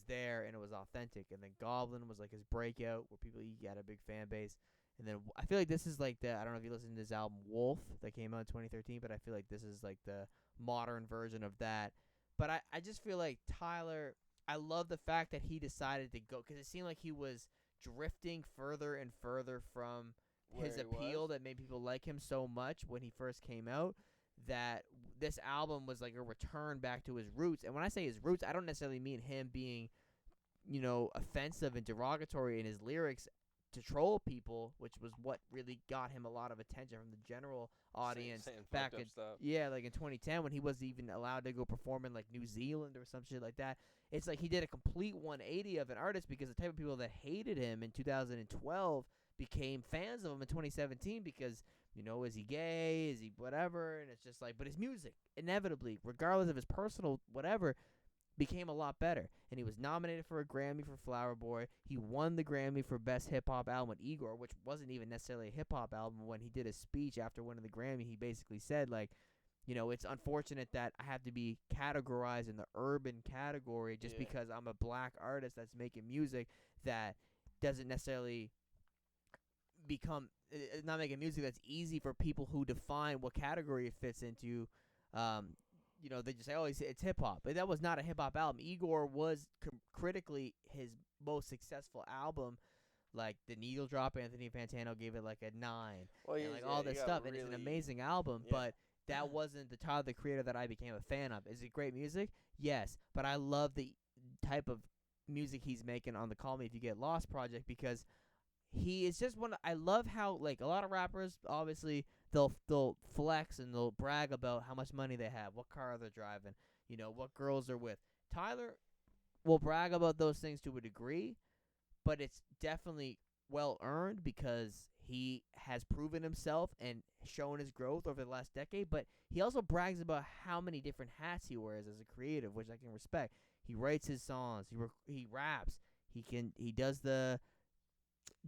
there and it was authentic. And then Goblin was like his breakout where he got a big fan base. And then I feel like this is like I don't know if you listened to his album Wolf that came out in 2013, but I feel like this is like the modern version of that. But I just feel like Tyler, I love the fact that he decided to go, because it seemed like he was drifting further and further from his appeal that made people like him so much when he first came out, that this album was like a return back to his roots. And when I say his roots, I don't necessarily mean him being, offensive and derogatory in his lyrics to troll people, which was what really got him a lot of attention from the general audience back in like in 2010 when he wasn't even allowed to go perform in like New Zealand or some shit like that. It's like he did a complete 180 of an artist, because the type of people that hated him in 2012 became fans of him in 2017 because, is he gay? Is he whatever? And it's just like, but his music, inevitably, regardless of his personal whatever, became a lot better. And he was nominated for a Grammy for Flower Boy. He won the Grammy for Best Hip Hop Album with Igor, which wasn't even necessarily a hip hop album. When he did a speech after winning the Grammy, he basically said, like, it's unfortunate that I have to be categorized in the urban category just because I'm a black artist that's making music that doesn't necessarily not making music that's easy for people who define what category it fits into. They just say, oh, it's hip hop. But that was not a hip hop album. Igor was critically his most successful album. Like the Needle Drop, Anthony Fantano gave it like a 9. Well, and like all this stuff, and it's an amazing album. But that wasn't the Tyler the Creator that I became a fan of. Is it great music? Yes, but I love the type of music he's making on the Call Me If You Get Lost project, because he is just I love how, like, a lot of rappers, obviously, they'll flex and they'll brag about how much money they have, what car they're driving, what girls they're with. Tyler will brag about those things to a degree, but it's definitely well earned because he has proven himself and shown his growth over the last decade. But he also brags about how many different hats he wears as a creative, which I can respect. He writes his songs, he raps, he does the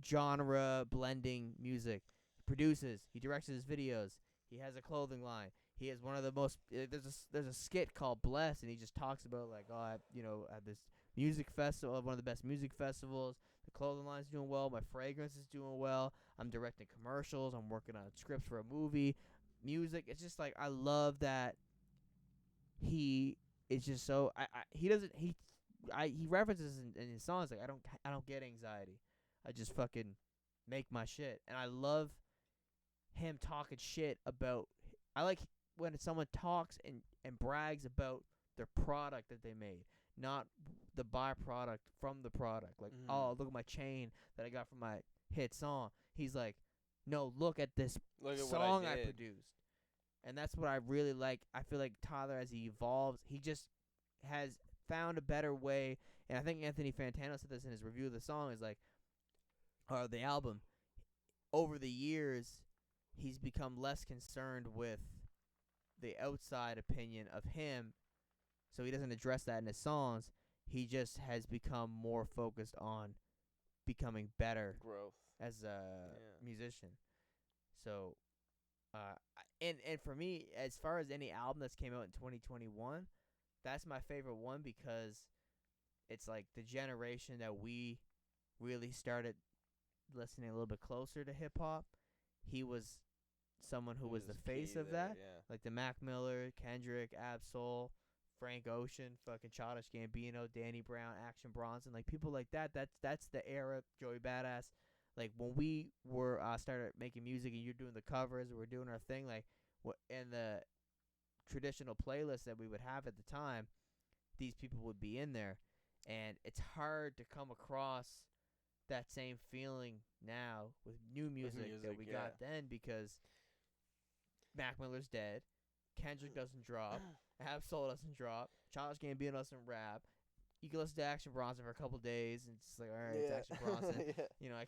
genre blending music, he produces, he directs his videos, he has a clothing line. He has one of the most there's a skit called Bless, and he just talks about like, oh, I have this music festival, one of the best music festivals. The clothing line's doing well. My fragrance is doing well. I'm directing commercials. I'm working on scripts for a movie. Music. It's just like I love that he is just so. He doesn't he references in his songs like I don't get anxiety. I just fucking make my shit, and I love him talking shit about. I like when someone talks and brags about their product that they made, not the byproduct from the product. Like, oh, look at my chain that I got from my hit song. He's like, no, look at this song I produced. And that's what I really like. I feel like Tyler, as he evolves, he just has found a better way. And I think Anthony Fantano said this in his review of the song, is like, or the album, over the years, he's become less concerned with the outside opinion of him, so he doesn't address that in his songs. He just has become more focused on becoming better growth as a musician. So, and for me, as far as any album that's came out in 2021, that's my favorite one because it's like the generation that we really started listening a little bit closer to hip hop. He was someone who was the face of that, like the Mac Miller, Kendrick, Ab-Soul, Frank Ocean, fucking Childish Gambino, Danny Brown, Action Bronson, like people like that. That's the era. Joey Badass. Like when we were started making music and you're doing the covers, and we're doing our thing, like in the traditional playlist that we would have at the time, these people would be in there, and it's hard to come across that same feeling now with new music that we got then because Mac Miller's dead, Kendrick doesn't drop, Ab-Soul doesn't drop, Childish Gambino doesn't rap. You can listen to Action Bronson for a couple days and it's just like, all right, it's Action Bronson. You know, I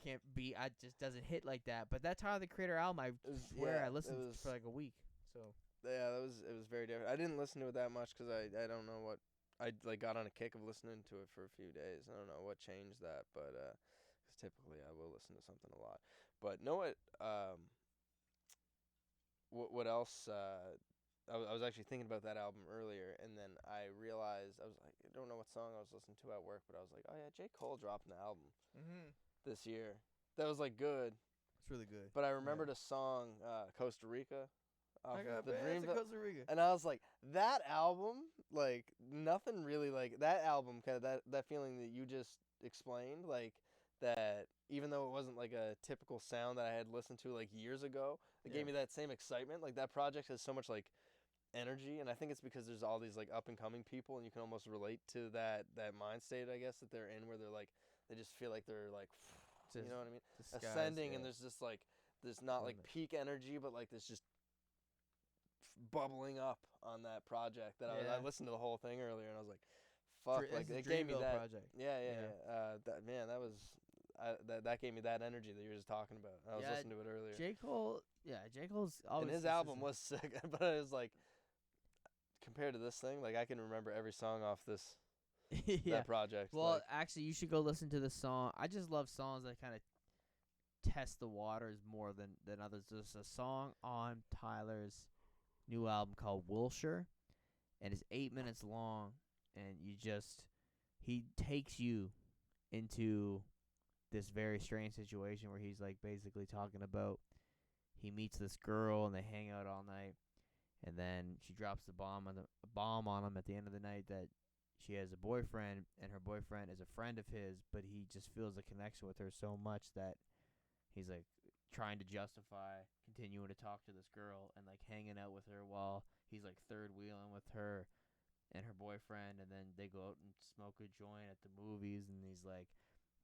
just doesn't hit like that. But that Tyler the Creator album, I swear I listened for like a week. So yeah, it was very different. I didn't listen to it that much because I don't know what I like got on a kick of listening to it for a few days. I don't know what changed that, but because typically I will listen to something a lot. But know what else? I was actually thinking about that album earlier, and then I realized I was like, I don't know what song I was listening to at work, but I was like, oh yeah, J. Cole dropped an album this year that was like good. It's really good. But I remembered a song, Costa Rica. I got the Dream Costa Rica. And I was like, that album, like nothing really like that album, kind of that feeling that you just explained, like that. Even though it wasn't like a typical sound that I had listened to like years ago, it gave me that same excitement. Like that project has so much like energy, and I think it's because there's all these like up and coming people, and you can almost relate to that mind state, I guess, that they're in, where they're like they just feel like they're like, you know what I mean, ascending, and there's just like this not like peak energy, but like this just bubbling up on that project that I listened to the whole thing earlier, and I was like, fuck, like it gave me that project. That was. That gave me that energy that you were just talking about. I was listening to it earlier. J. Cole's always. And his album was sick, but it was like compared to this thing, like I can remember every song off this that project. Well, like, actually, you should go listen to the song. I just love songs that kind of test the waters more than others. There's a song on Tyler's new album called Wilshire, and it's 8 minutes long, and he takes you into this very strange situation where he's like basically talking about he meets this girl and they hang out all night, and then she drops the bomb on him at the end of the night that she has a boyfriend, and her boyfriend is a friend of his, but he just feels a connection with her so much that he's like trying to justify continuing to talk to this girl and like hanging out with her while he's like third wheeling with her and her boyfriend, and then they go out and smoke a joint at the movies, and he's like,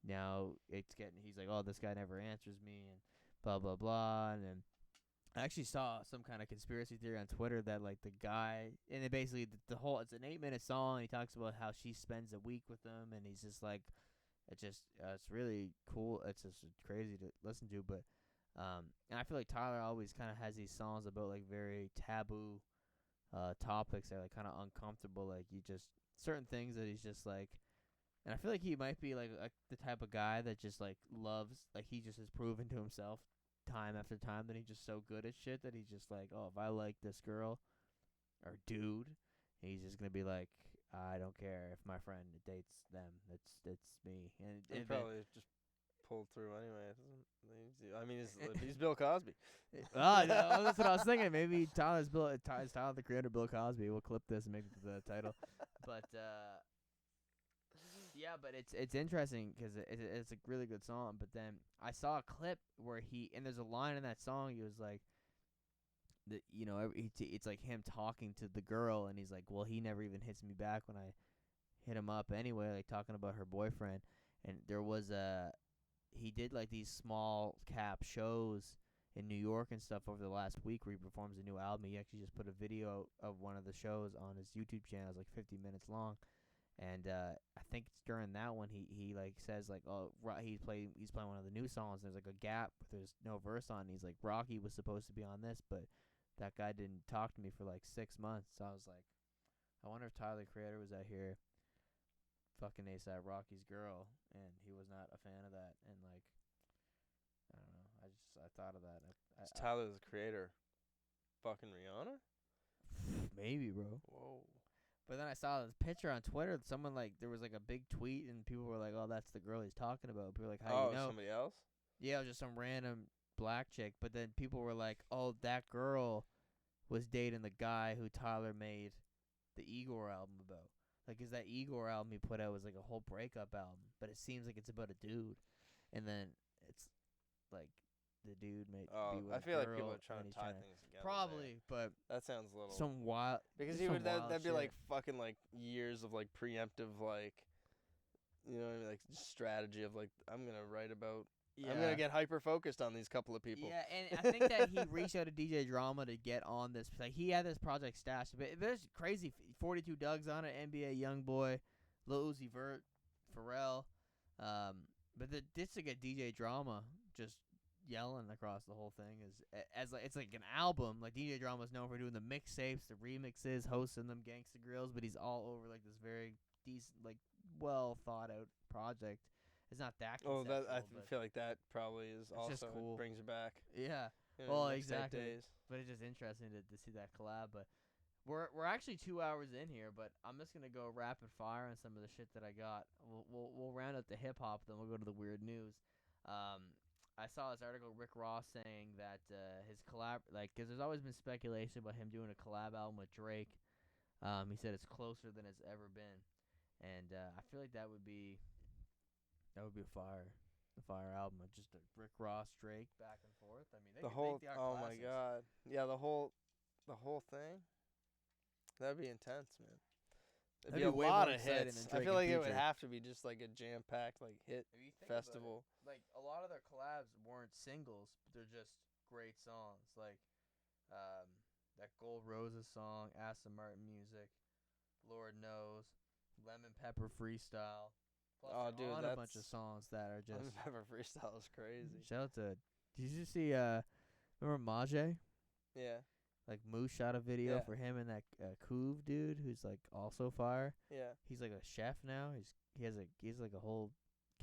now he's like, oh, this guy never answers me, and blah blah blah. And then I actually saw some kind of conspiracy theory on Twitter that like the guy, and it basically the whole, it's an 8-minute song, and he talks about how she spends a week with him, and he's just like, it's really cool. It's just crazy to listen to, but and I feel like Tyler always kind of has these songs about like very taboo topics that are like kind of uncomfortable, like you just certain things that he's just like. And I feel like he might be like the type of guy that just like loves, like he just has proven to himself time after time that he's just so good at shit that he's just like, oh, if I like this girl or dude, he's just gonna be like, I don't care if my friend dates them. It's me. And He if probably just pulled through anyway. I mean, he's Bill Cosby. no, that's what I was thinking. Maybe Tyler's Tyler the Creator, Bill Cosby. We'll clip this and make it the title. But yeah, but it's interesting because it's a really good song. But then I saw a clip where and there's a line in that song. He was like, it's like him talking to the girl, and he's like, well, he never even hits me back when I hit him up anyway, like talking about her boyfriend. And there was he did like these small cap shows in New York and stuff over the last week where he performs a new album. He actually just put a video of one of the shows on his YouTube channel. It's like 50 minutes long. And I think it's during that one he like says like, oh, he's playing one of the new songs. And there's like a gap, there's no verse on. And he's like, Rocky was supposed to be on this, but that guy didn't talk to me for like 6 months. So I was like, I wonder if Tyler the Creator was out here fucking ASAP Rocky's girl, and he was not a fan of that. And like, I don't know. I thought of that. Is Tyler the Creator fucking Rihanna? Maybe, bro. Whoa. But then I saw this picture on Twitter. Someone like there was like a big tweet, and people were like, "Oh, that's the girl he's talking about." People were like, "How you know?" Somebody else? Yeah, it was just some random black chick. But then people were like, "Oh, that girl was dating the guy who Tyler made the Igor album about." Like, 'cause that Igor album he put out was like a whole breakup album, but it seems like it's about a dude, and then it's like the dude made. Oh, be with I a feel like girl, people are trying and to he's tie things together. probably, but that sounds a little some wild because just some that'd wild be shit. like fucking like years of like preemptive like, you know what I mean, like strategy of like I'm gonna write about. Yeah. I'm gonna get hyper focused on these couple of people. Yeah, and I think that he reached out to DJ Drama to get on this. Like, he had this project stashed, but there's crazy 42 Doug's on it, NBA YoungBoy, Lil Uzi Vert, Pharrell, but this to get DJ Drama just yelling across the whole thing as like it's like an album. Like, DJ Drama's known for doing the mixtapes, the remixes, hosting them Gangsta Grills, but he's all over like this very decent, like well thought out project. It's not that conceptual. Oh, I feel like that probably is also just cool. Brings it back. Yeah. You Well, know, exactly. days. But it's just interesting to see that collab. But we're actually 2 hours in here, but I'm just gonna go rapid fire on some of the shit that I got. We'll round up the hip hop, then we'll go to the weird news. I saw this article, Rick Ross saying that his collab, like, 'cause there's always been speculation about him doing a collab album with Drake. He said it's closer than it's ever been, and I feel like that would be a fire album of just a Rick Ross Drake back and forth. I mean, The whole they are oh my classics. god, yeah, the whole thing. That'd be intense, man. There'd be a way lot more of exciting hits. than I Drake feel and like it would Future. have to be just like a jam-packed like hit If you think about festival. it, like a lot of their collabs weren't singles, but they're just great songs. Like that Gold Roses song, Aston Martin music, Lord Knows, Lemon Pepper Freestyle. Plus Oh, they're dude, on a bunch of that's- songs that are just. Pepper freestyle is crazy. Shout out to. Did you see? Remember Majay? Yeah, Like Moose shot a video Yeah. for him and that Couve dude who's like also fire. yeah. He's like a chef now. He's like a whole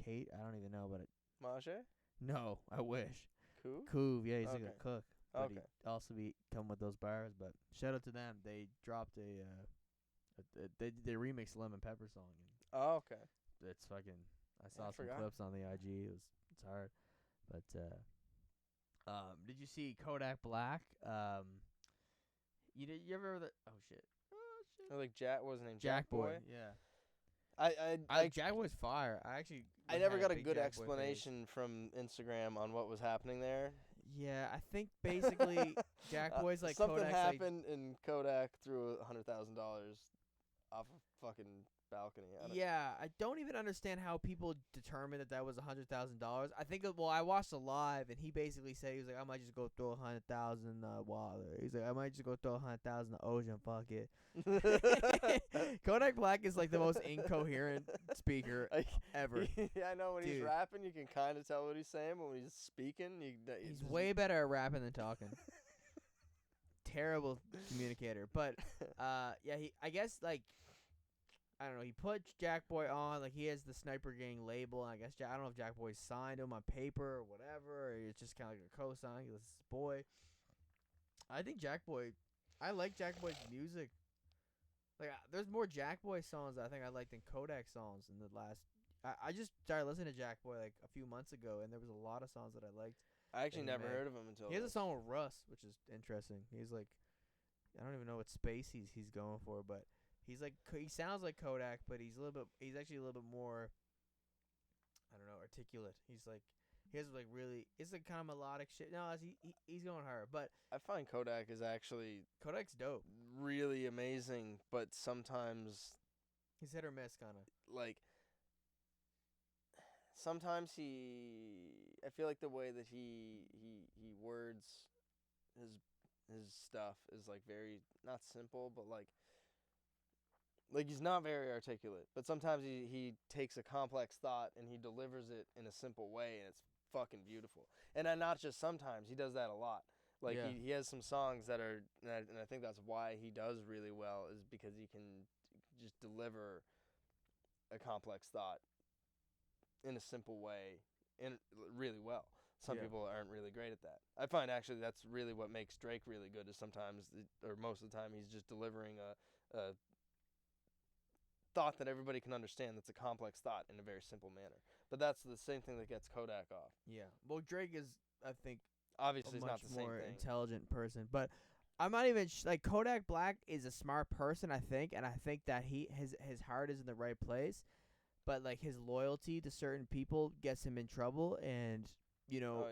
Kate. I don't even know, but Maje? no, I wish. Cool. Couve, yeah, he's like Okay. a cook. But Okay. he also come with those bars. But shout out to them. They dropped they remixed Lemon Pepper song. And Oh, okay. it's fucking. I saw some forgot. clips on the IG. It's hard. But did you see Kodak Black? You ever heard the oh shit. Or like Jack wasn't named Jack Boy. Boy. Yeah. I Jack Boy's fire. I never had got a big good Jack Boy phase. explanation from Instagram on what was happening there. Yeah, I think basically Jack Boy's like something Kodak's happened and Kodak threw $100,000 off a fucking balcony. Yeah, I don't even understand how people determined that was $100,000. I think I watched a live and he basically said he was like, I might just go throw 100,000 water. He's like, I might just go throw 100,000 the ocean. Fuck it. Kodak Black is like the most incoherent speaker ever. Yeah, I know when he's Dude. rapping, you can kind of tell what he's saying, but when he's speaking, He's way better at rapping than talking. Terrible communicator, but yeah, I guess like I don't know. He put Jack Boy on, like he has the Sniper Gang label. And I guess I don't know if Jack Boy signed him on paper or whatever. Or it's just kind of like a co-sign. He was his boy. I think I like Jack Boy's music Like, there's more Jack Boy songs I think I like than Kodak songs in the last. I just started listening to Jack Boy like a few months ago, and there was a lot of songs that I liked. I actually he never made. heard of him until He has a this. song with Russ, which is interesting. He's like, I don't even know what space he's going for, but he's like, he sounds like Kodak, but he's actually a little bit more, I don't know, articulate. He's like, he has like really, it's like kind of melodic shit. No, he's going hard, but I find Kodak is actually Kodak's dope. really amazing, but sometimes He's hit or miss, kind of. like sometimes I feel like the way that he words his stuff is like very not simple, but like he's not very articulate. But sometimes he takes a complex thought and he delivers it in a simple way, and it's fucking beautiful. And not just sometimes, he does that a lot. Like Yeah. he has some songs that are, and I think that's why he does really well, is because he can just deliver a complex thought in a simple way and really well. Some Yeah. people aren't really great at that. I find actually that's really what makes Drake really good, is sometimes, or most of the time, he's just delivering a thought that everybody can understand, that's a complex thought in a very simple manner. But that's the same thing that gets Kodak off. Yeah. Well, Drake is, I think, Obviously, a it's much not the same more thing. intelligent person, but I'm not even like Kodak Black is a smart person, I think, and I think that his heart is in the right place, but like his loyalty to certain people gets him in trouble, and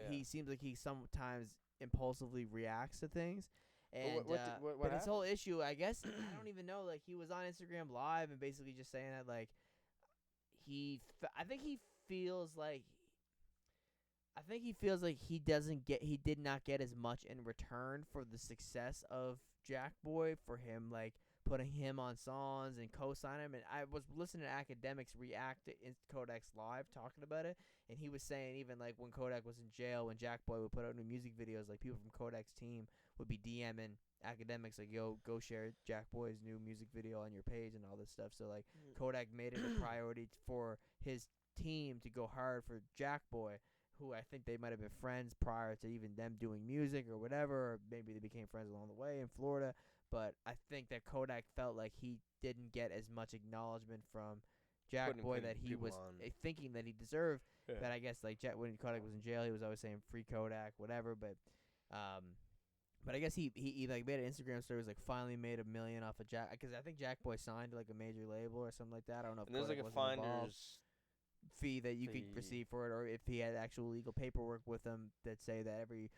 he seems like he sometimes impulsively reacts to things. And what his whole issue, I guess, I don't even know. Like, he was on Instagram Live and basically just saying that like I think he feels like he did not get as much in return for the success of Jack Boy, for him like putting him on songs and co-signing him. And I was listening to academics react to Kodak's Live talking about it, and he was saying even like when Kodak was in jail, when Jack Boy would put out new music videos, like people from Kodak's team would be DMing academics like, yo, go share Jack Boy's new music video on your page and all this stuff. So like Kodak made it a priority for his team to go hard for Jack Boy, who I think they might have been friends prior to even them doing music or whatever, or maybe they became friends along the way in Florida. But I think that Kodak felt like he didn't get as much acknowledgement from Jack Boy that he was thinking that he deserved. Yeah. That I guess like when Kodak was in jail, he was always saying free Kodak, whatever. But I guess he like made an Instagram story, was like finally made $1 million off of Jack, because I think Jack Boy signed to like a major label or something like that. I don't know if and there's Kodak like a wasn't involved. finder's Fee that you could receive for it, or if he had actual legal paperwork with him that say that every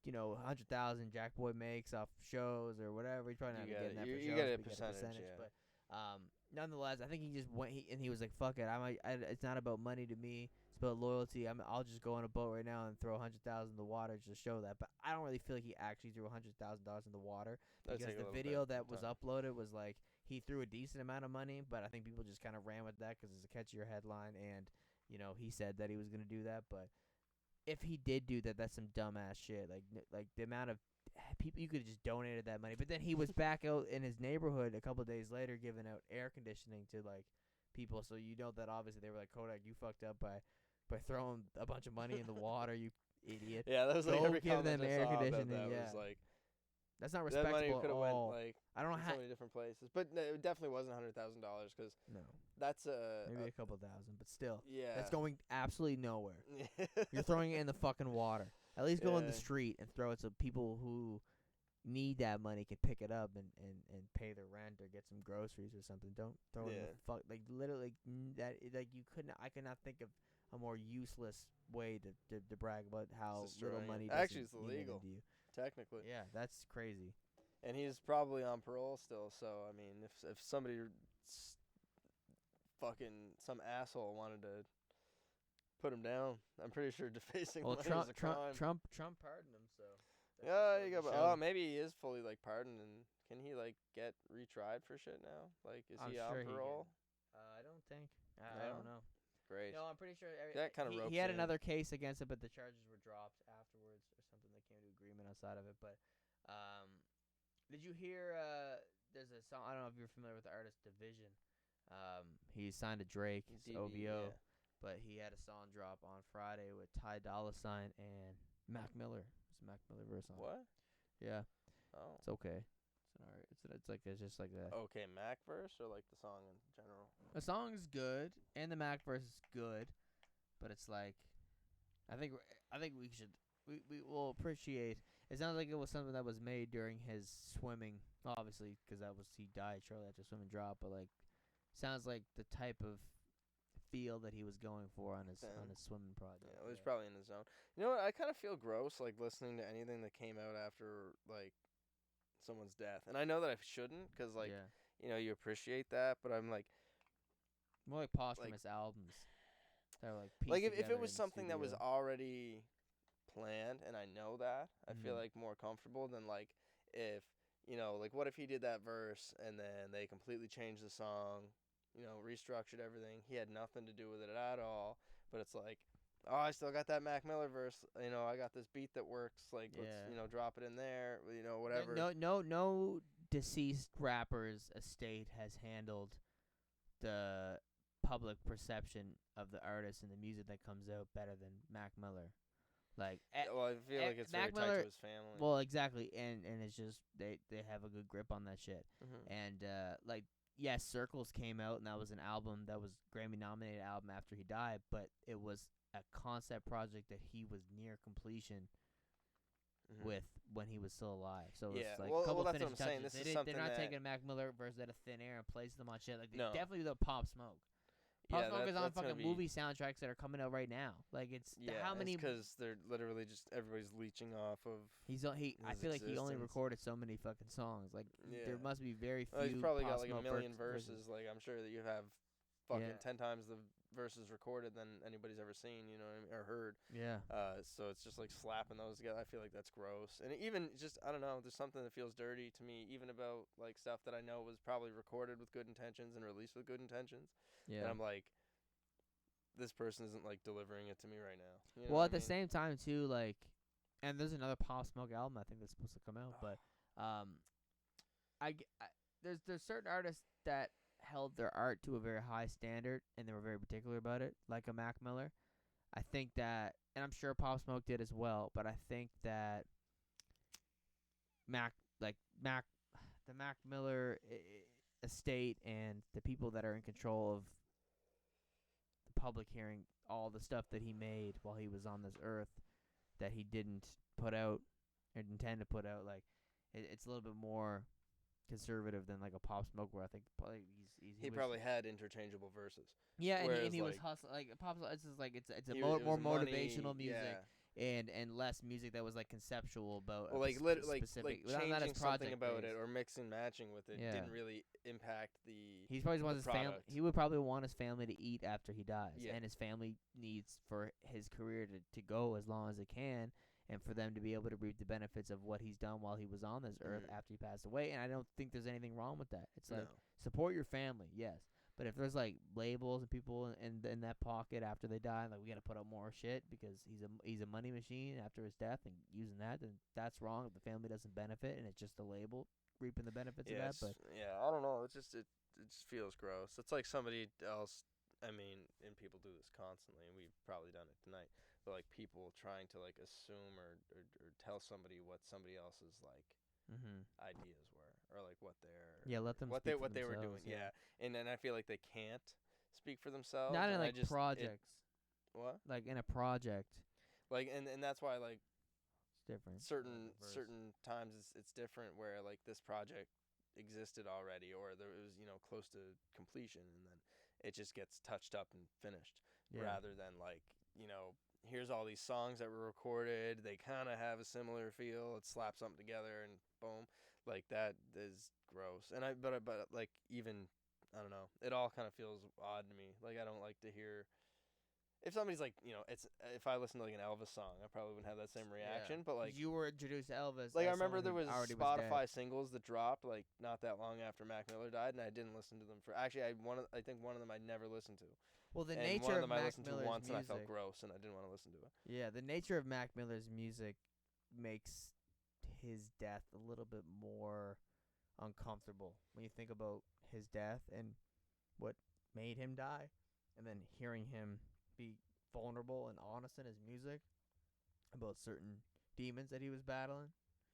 100,000 Jack Boy makes off shows or whatever, he's probably not getting that for shows. You get a but percentage, yeah. But nonetheless, I think he just went and he was like, "Fuck it, it's not about money to me. It's about loyalty. I'll just go on a boat right now and throw 100,000 in the water just to show that." But I don't really feel like he actually threw $100,000 in the water, because the video that was uploaded was like he threw a decent amount of money, but I think people just kind of ran with that because it's a catchier headline, and he said that he was gonna do that. But if he did do that, that's some dumbass shit. Like the amount of people, you could have just donated that money. But then he was back out in his neighborhood a couple of days later giving out air conditioning to like people. So that obviously they were like, Kodak, you fucked up by throwing a bunch of money in the water, you idiot. Yeah, that was like every give comment them I air saw conditioning. about that Yeah, was like, that's not that money respectable could at have all. went like I don't know so many different places, but no, it definitely wasn't $100,000, because no, that's maybe a couple thousand, but still, yeah, that's going absolutely nowhere. You're throwing it in the fucking water. At least go in the street and throw it so people who need that money can pick it up and pay their rent or get some groceries or something. Don't throw it in the fuck, like literally that, like I could not think of a more useless way to brag about how little money actually it's mean illegal to you. Technically. Yeah, that's crazy. And he's probably on parole still, so I mean, if somebody fucking some asshole wanted to put him down, I'm pretty sure defacing money is a crime. Trump pardoned him, so. Yeah, you go. Oh, maybe he is fully like pardoned, and can he like get retried for shit now? Like, is he on parole? I don't think. I don't know. Great. No, I'm pretty sure. That kind of he had another case against it, but the charges were dropped afterwards or something. They came to agreement outside of it. But did you hear? There's a song. I don't know if you're familiar with the artist Division. He signed to Drake, it's OVO, yeah. But he had a song drop on Friday with Ty Dolla $ign and Mac Miller. It's a Mac Miller verse on. What? Yeah. Oh. It's okay. So alright. It's just like a. Okay, Mac verse or like the song in general? The song is good and the Mac verse is good, but it's like, I think we should we will appreciate. It sounds like it was something that was made during his swimming, obviously, because he died shortly after swimming drop. But like, sounds like the type of feel that he was going for on his swimming project. Yeah, he was probably in the zone. You know what? I kind of feel gross like listening to anything that came out after like someone's death, and I know that I shouldn't because like you appreciate that, but I'm like more like posthumous albums. That were like if it was something that was already planned and I know that, I feel like more comfortable than like if like what if he did that verse and then they completely changed the song, restructured everything. He had nothing to do with it at all, but it's like, oh, I still got that Mac Miller verse. I got this beat that works. Like, let's drop it in there. Whatever. No deceased rapper's estate has handled the public perception of the artist and the music that comes out better than Mac Miller. Like, well, I feel like it's Mac very Miller, tight to his family. Well, exactly, and it's just they have a good grip on that shit. And like, yes, Circles came out, and that was an album that was Grammy nominated album after he died, but it was a concept project that he was near completion with when he was still alive. So it's like a couple that's finished what I'm saying. touches. This is They're not taking Mac Miller versus out of thin air and placing them on shit. Like, No. definitely the Pop Smoke. Pop Smoke is on fucking movie soundtracks that are coming out right now. Like, it's how many? Because they're literally just everybody's leeching off of. I feel like he only recorded so many fucking songs. Like, there must be very few. He's probably Pop got like Smoke a million verses. Like, I'm sure that you have fucking 10 times the verses recorded than anybody's ever seen. You know what I mean, or heard. Yeah. So it's just like slapping those together. I feel like that's gross. And even just I don't know. There's something that feels dirty to me, even about like stuff that I know was probably recorded with good intentions and released with good intentions. Yeah. And I'm like, this person isn't like delivering it to me right now. You know well, at the same time too, like, and there's another Pop Smoke album I think that's supposed to come out, but there's certain artists that held their art to a very high standard and they were very particular about it, like a Mac Miller. I think that, and I'm sure Pop Smoke did as well, but I think that the Mac Miller estate and the people that are in control of the public hearing all the stuff that he made while he was on this earth that he didn't put out or intend to put out, like, it's a little bit more conservative than like a Pop Smoke, where I think he probably had interchangeable verses. Yeah, and he was hustling. Like Pop Smoke, it's just like it's more motivational music and less music that was like conceptual about specific. Changing something about it or mixing matching with it didn't really impact the. He probably wants his family. He would probably want his family to eat after he dies, and his family needs for his career to go as long as it can. And for them to be able to reap the benefits of what he's done while he was on this earth after he passed away. And I don't think there's anything wrong with that. It's like, support your family, yes. But if there's like labels and people in that pocket after they die, like we got to put out more shit because he's a money machine after his death and using that, then that's wrong. The family doesn't benefit and it's just a label reaping the benefits of that. But I don't know. It just feels gross. It's like somebody else. I mean, and people do this constantly, and we've probably done it tonight. But like people trying to like assume or tell somebody what somebody else's like ideas were, or like what they're let them what they were doing, and then I feel like they can't speak for themselves. Not in like projects. What? Like in a project. Like and that's why like it's different. Certain times it's different where like this project existed already or there was close to completion and then it just gets touched up and finished rather than like here's all these songs that were recorded, they kind of have a similar feel, let's slap something together and boom, like that is gross. And but like even I don't know, it all kind of feels odd to me. Like I don't like to hear if somebody's like, it's if I listen to like an Elvis song, I probably wouldn't have that same reaction. But like you were introduced to Elvis. Like I remember there was Spotify singles that dropped like not that long after Mac Miller died, and I didn't listen to them for. Actually, I think one of them I never listened to. Well, the and nature one of them of I Mac listened Miller's to once, music, and I felt gross, and I didn't want to listen to it. Yeah, the nature of Mac Miller's music makes his death a little bit more uncomfortable when you think about his death and what made him die, and then hearing him be vulnerable and honest in his music about certain demons that he was battling.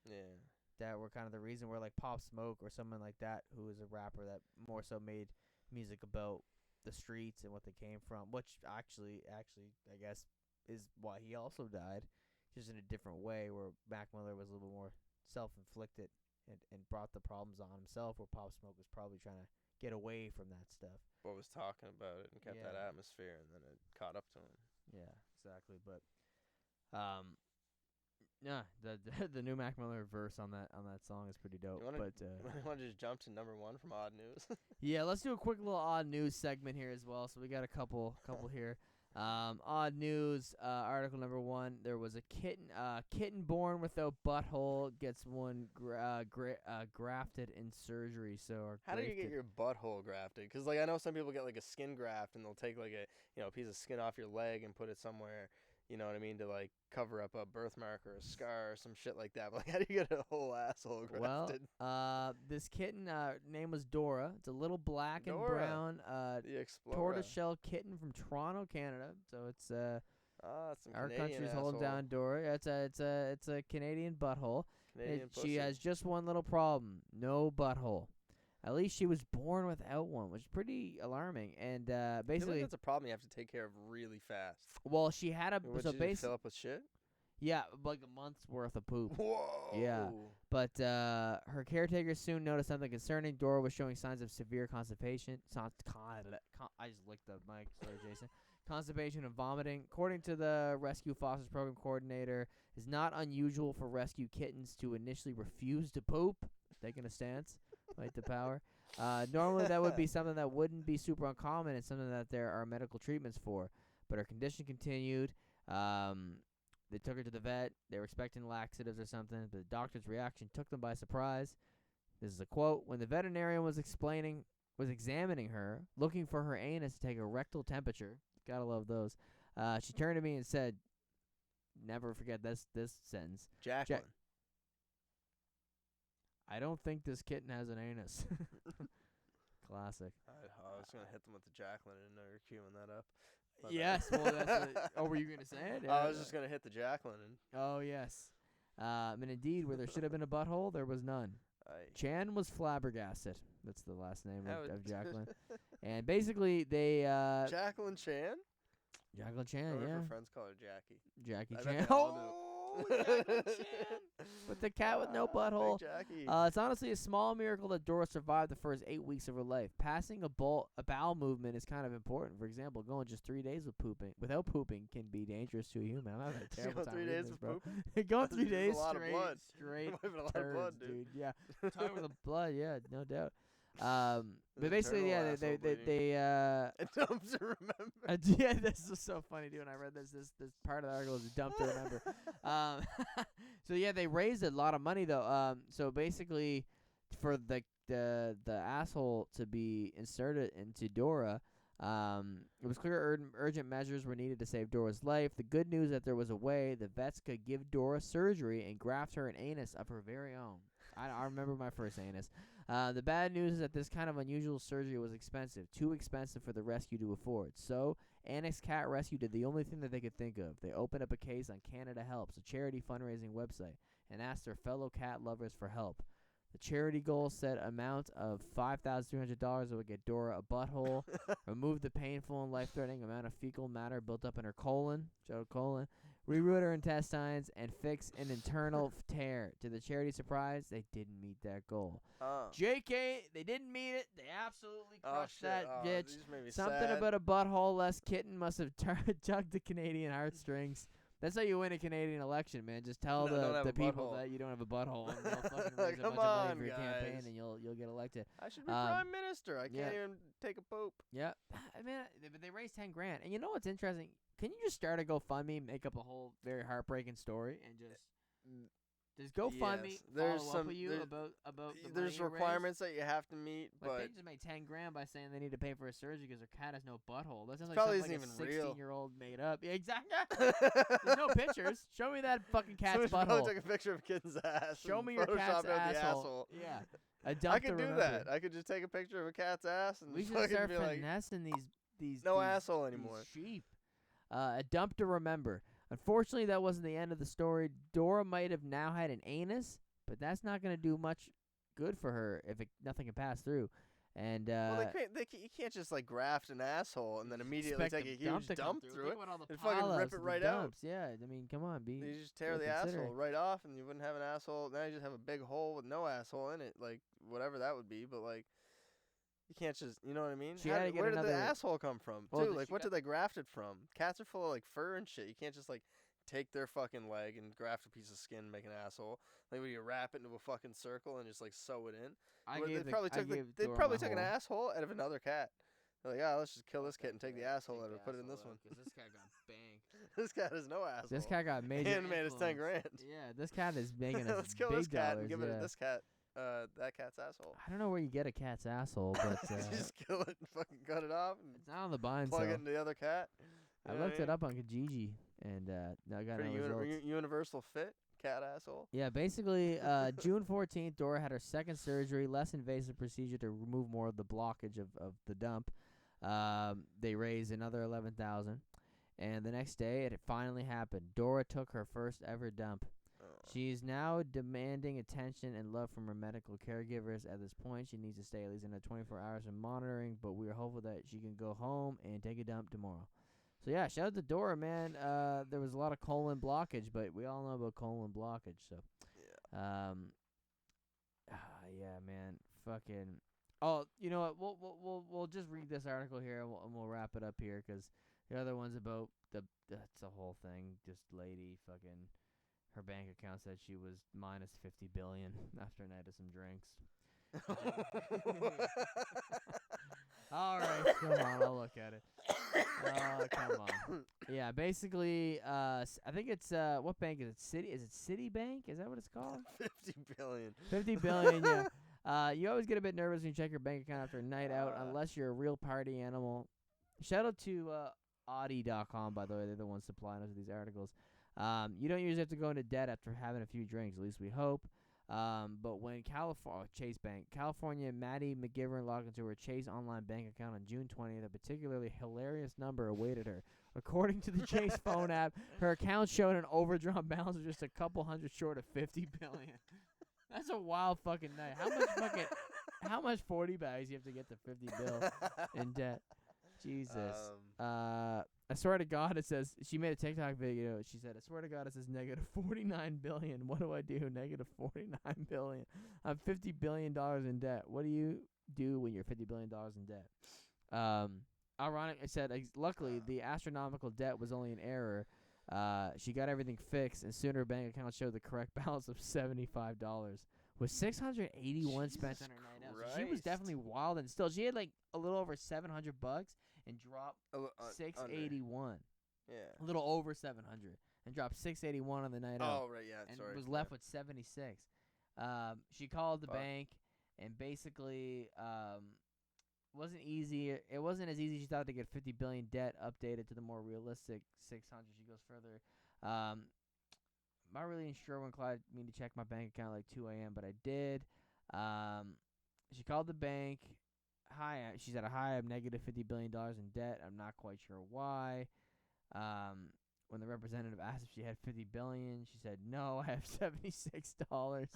Yeah. that were kind of the reason, where like Pop Smoke or someone like that, who was a rapper that more so made music about the streets and what they came from, which actually I guess is why he also died, just in a different way, where Mac Miller was a little more self-inflicted and brought the problems on himself, where Pop Smoke was probably trying to get away from that stuff. But was talking about it and kept that atmosphere, and then it caught up to him. Yeah, exactly. But yeah, the new Mac Miller verse on that song is pretty dope. You want to just jump to number 1 from Odd News? Yeah, let's do a quick little odd news segment here as well. So we got a couple here. Odd news, article number 1. There was a kitten born without butthole gets one grafted in surgery. How do you get your butthole grafted? Because like I know some people get like a skin graft, and they'll take like a piece of skin off your leg and put it somewhere. You know what I mean, to like cover up a birthmark or a scar or some shit like that. But like, how do you get a whole asshole grafted? Well, this kitten name was Dora. It's a little black and brown tortoiseshell kitten from Toronto, Canada. So it's some our Canadian country's asshole. holding down Dora. It's a Canadian butthole. Canadian She has just one little problem: no butthole. At least she was born without one, which is pretty alarming. And basically, I feel like that's a problem you have to take care of really fast. Well, she had a fill up with shit. Yeah, like a month's worth of poop. Whoa. Yeah, but her caretaker soon noticed something concerning. Dora was showing signs of severe constipation. I just licked the mic. Sorry, Jason. Constipation and vomiting. According to the Rescue Fosters Program Coordinator, it's not unusual for rescue kittens to initially refuse to poop, taking a stance. Fight the power. Normally, that would be something that wouldn't be super uncommon and something that there are medical treatments for. But her condition continued. They took her to the vet. They were expecting laxatives or something, but the doctor's reaction took them by surprise. This is a quote. When the veterinarian was examining her, looking for her anus to take a rectal temperature. Gotta love those. She turned to me and said, never forget this sentence. Jacqueline. I don't think this kitten has an anus. Classic. I was going to hit them with the Jacqueline. I didn't know you were queuing that up. Yes. Well, that's were you going to say it? I was just going to hit the Jacqueline. Oh, yes. And indeed, where there should have been a butthole, there was none. Chan was flabbergasted. That's the last name of Jacqueline. And basically, they... Jacqueline Chan? Jacqueline Chan, yeah. Her friends call her Jackie. Jackie Chan. Jacqueline Chan. With the cat with no butthole. It's honestly a small miracle that Dora survived the first 8 weeks of her life. Passing a bowel movement is kind of important. For example, going just 3 days without pooping can be dangerous to a human. I'm having a terrible time 3 days with pooping? Going 3 days straight turds, dude. Yeah. Talking with the blood, yeah, no doubt. But basically, yeah, they a dump to remember. Yeah, this is so funny, dude. When I read this part of the article is a dump to remember. So yeah, they raised a lot of money though. So basically, for the asshole to be inserted into Dora, it was clear urgent measures were needed to save Dora's life. The good news that there was a way the vets could give Dora surgery and graft her an anus of her very own. I remember my first anus. The bad news is that this kind of unusual surgery was expensive, too expensive for the rescue to afford. So, Annex Cat Rescue did the only thing that they could think of. They opened up a case on Canada Helps, a charity fundraising website, and asked their fellow cat lovers for help. The charity goal set amount of $5,300 that would get Dora a butthole, remove the painful and life-threatening amount of fecal matter built up in her colon, reroute her intestines, and fix an internal tear. To the charity's surprise, they didn't meet that goal. JK, they didn't meet it. They absolutely crushed that bitch. Something about a butthole-less kitten must have tugged the Canadian heartstrings. That's how you win a Canadian election, man. Just tell the people that you don't have a butthole, and they'll fucking raise a bunch of money for your campaign, and you'll get elected. I should be prime minister. I can't even take a poop. Yeah, I mean, but they raised $10,000, and you know what's interesting? Can you just start a GoFundMe, make up a whole very heartbreaking story, and just GoFundMe follow up with you about the there's requirements that you have to meet, like but they just made $10,000 by saying they need to pay for a surgery because their cat has no butthole. That sounds like probably something isn't like even a real. 16-year-old made up. Yeah, exactly. There's no pictures. Show me that fucking cat's butthole. Took a picture of a kid's ass. Show me your cat's asshole. Yeah, I could do that. I could just take a picture of a cat's ass and we should fucking start be like, finessing these no asshole anymore. These sheep. A dump to remember. Unfortunately, that wasn't the end of the story. Dora might have now had an anus, but that's not gonna do much good for her if nothing can pass through. And well, you can't just like graft an asshole and then immediately take a huge dump through it and fucking rip it right out. Yeah, I mean, come on, you just tear the asshole right off, and you wouldn't have an asshole. Now you just have a big hole with no asshole in it, like whatever that would be. But like, you can't just, you know what I mean? Where did the asshole come from? Too? Like, what did they graft it from? Cats are full of like fur and shit. You can't just like take their fucking leg and graft a piece of skin and make an asshole. Like, when you wrap it into a fucking circle and just like sew it in. They probably took an asshole out of another cat. They're like, let's just kill this cat and take the asshole out and put it in this one. Because this cat got banged. This cat has no asshole. This cat got major. And made us $10,000. Yeah, this cat is making us let's kill big this cat dollars, and give it to this cat. That cat's asshole. I don't know where you get a cat's asshole, but just kill it and fucking cut it off. And it's not on the bind. Plug it into the other cat. I looked it up on Kijiji, and I got no results. Universal fit cat asshole. Yeah, basically, June 14th, Dora had her second surgery, less invasive procedure to remove more of the blockage of the dump. They raised another $11,000, and the next day it finally happened. Dora took her first ever dump. She's now demanding attention and love from her medical caregivers. At this point, she needs to stay at least another 24 hours of monitoring, but we are hopeful that she can go home and take a dump tomorrow. So, yeah, shout out to Dora, man. There was a lot of colon blockage, but we all know about colon blockage. So, yeah, man. Fucking. Oh, you know what? We'll just read this article here, and we'll wrap it up here, because the other one's about that's a whole thing. This lady fucking. Her bank account said she was minus $50 billion after a night of some drinks. All right, come on, I'll look at it. Come on. Yeah, basically, I think it's what bank is it? Is it Citibank? Is that what it's called? 50 billion. 50 billion. Yeah. You always get a bit nervous when you check your bank account after a night out, unless you're a real party animal. Shout out to Audi.com, by the way. They're the ones supplying us with these articles. You don't usually have to go into debt after having a few drinks, at least we hope. But when Chase Bank, California, Maddie McGivern logged into her Chase online bank account on June 20th, a particularly hilarious number awaited her. According to the Chase phone app, her account showed an overdrawn balance of just a couple hundred short of $50 billion. That's a wild fucking night. How much 40 bags you have to get to 50 bill in debt? Jesus. I swear to God, it says, she made a TikTok video. She said, I swear to God, it says negative $49 billion. What do I do? Negative $49 billion. I'm $50 billion in debt. What do you do when you're $50 billion in debt? Ironic, it said, luckily, the astronomical debt was only an error. She got everything fixed, and soon her bank account showed the correct balance of $75. With $681 spent on her night out. So she was definitely wild, and still, she had like a little over $700 and dropped 681. Yeah. A little over 700 and dropped 681 on the night out. Oh, right, yeah. And was left with 76. She called the bank and basically wasn't easy. It wasn't as easy as she thought to get $50 billion debt updated to the more realistic 600. She goes further. Not really sure when Clyde me to check my bank account like 2 a.m., but I did. She called the bank. Hi, she said, hi, I'm negative $50 billion in debt. I'm not quite sure why. When the representative asked if she had $50 billion, she said, no, I have $76.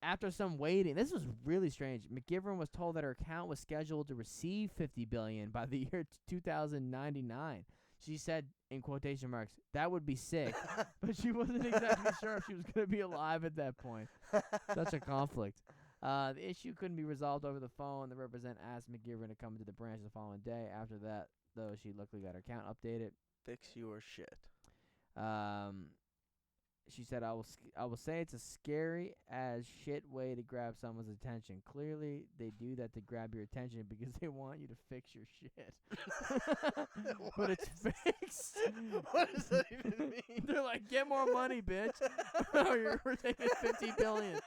After some waiting, this was really strange. McGivern was told that her account was scheduled to receive $50 billion by the year 2099. She said, in quotation marks, that would be sick, but she wasn't exactly sure if she was going to be alive at that point. Such a conflict. The issue couldn't be resolved over the phone. The representative asked McGivern to come to the branch the following day. After that, though, she luckily got her account updated. Fix your shit. She said, I will say it's a scary as shit way to grab someone's attention. Clearly, they do that to grab your attention because they want you to fix your shit. But it's fixed. What does that even mean? They're like, get more money, bitch. We're taking $50 billion.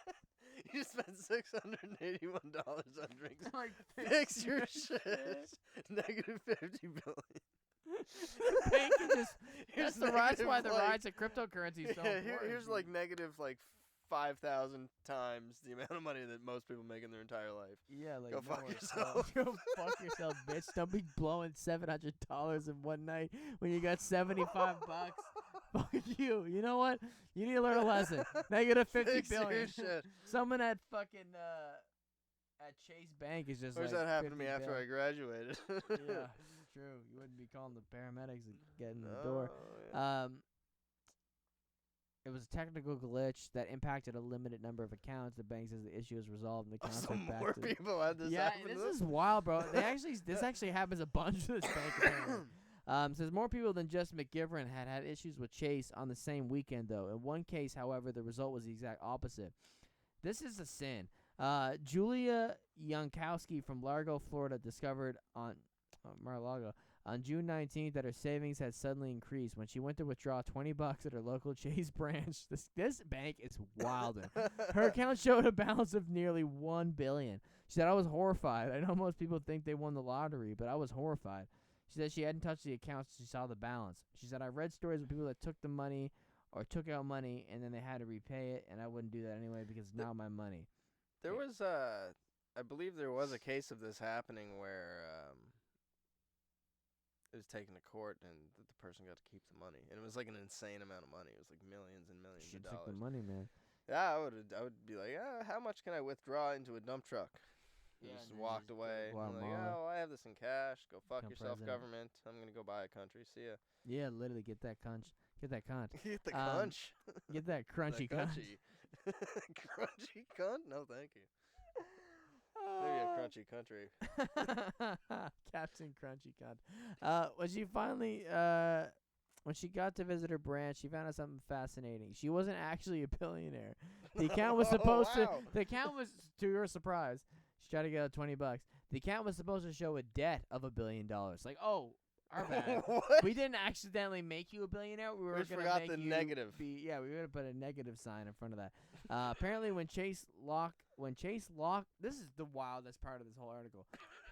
You spent $681 on drinks. Like, fix your shit. Negative $50 billion. Bank can just. That's why the rise of cryptocurrency is so important. Here's like negative 5,000 times the amount of money that most people make in their entire life. Yeah, like go fuck yourself. Go fuck yourself, bitch. Don't be blowing $700 in one night when you got $75 Fuck you. You know what? You need to learn a lesson. Negative 50 Fix your billion. shit. Someone at fucking at Chase Bank is just Where's like that happened to me 50 after I graduated? Yeah, true. You wouldn't be calling the paramedics to get in the Oh, door. yeah. It was a technical glitch that impacted a limited number of accounts. The bank says the issue is resolved and the accounts Some are back more to people had this yeah, happen to this them? is wild, bro. This actually happens a bunch to this bank apparently. Says more people than just McGivern had issues with Chase on the same weekend, though. In one case, however, the result was the exact opposite. This is a sin. Julia Yankowski from Largo, Florida, discovered on Mar-a-Lago on June 19th that her savings had suddenly increased when she went to withdraw $20 at her local Chase branch. This bank is wilder. Her account showed a balance of nearly $1 billion. She said, "I was horrified. I know most people think they won the lottery, but I was horrified." She said she hadn't touched the account since she saw the balance. She said, "I read stories of people that took the money or took out money and then they had to repay it, and I wouldn't do that anyway because it's not my money." There was I believe there was a case of this happening where it was taken to court and the person got to keep the money, and it was like an insane amount of money. It was like millions and millions She of took the dollars. money, man. Yeah, I would be like, how much can I withdraw into a dump truck? Yeah, Just and then walked just away. go I'm like, Guatemala. oh, I have this in cash. Go fuck Become yourself, president. government. I'm gonna go buy a country. See ya. Yeah, literally get that conch. Get that conch. Get the Um, conch. Get that crunchy The conch. crunchy. Crunchy cunt? No, thank you. Maybe a crunchy country. Captain Crunchy Cunt. When she got to visit her branch, she found out something fascinating. She wasn't actually a billionaire. The account was supposed wow. The account was, to her surprise, she tried to get out $20. The account was supposed to show a debt of $1 billion. Like, oh, our bad. What? We didn't accidentally make you a billionaire. We were just gonna forgot make the you negative. Yeah, we were gonna put a negative sign in front of that. Apparently, when Chase Lock, this is the wildest part of this whole article.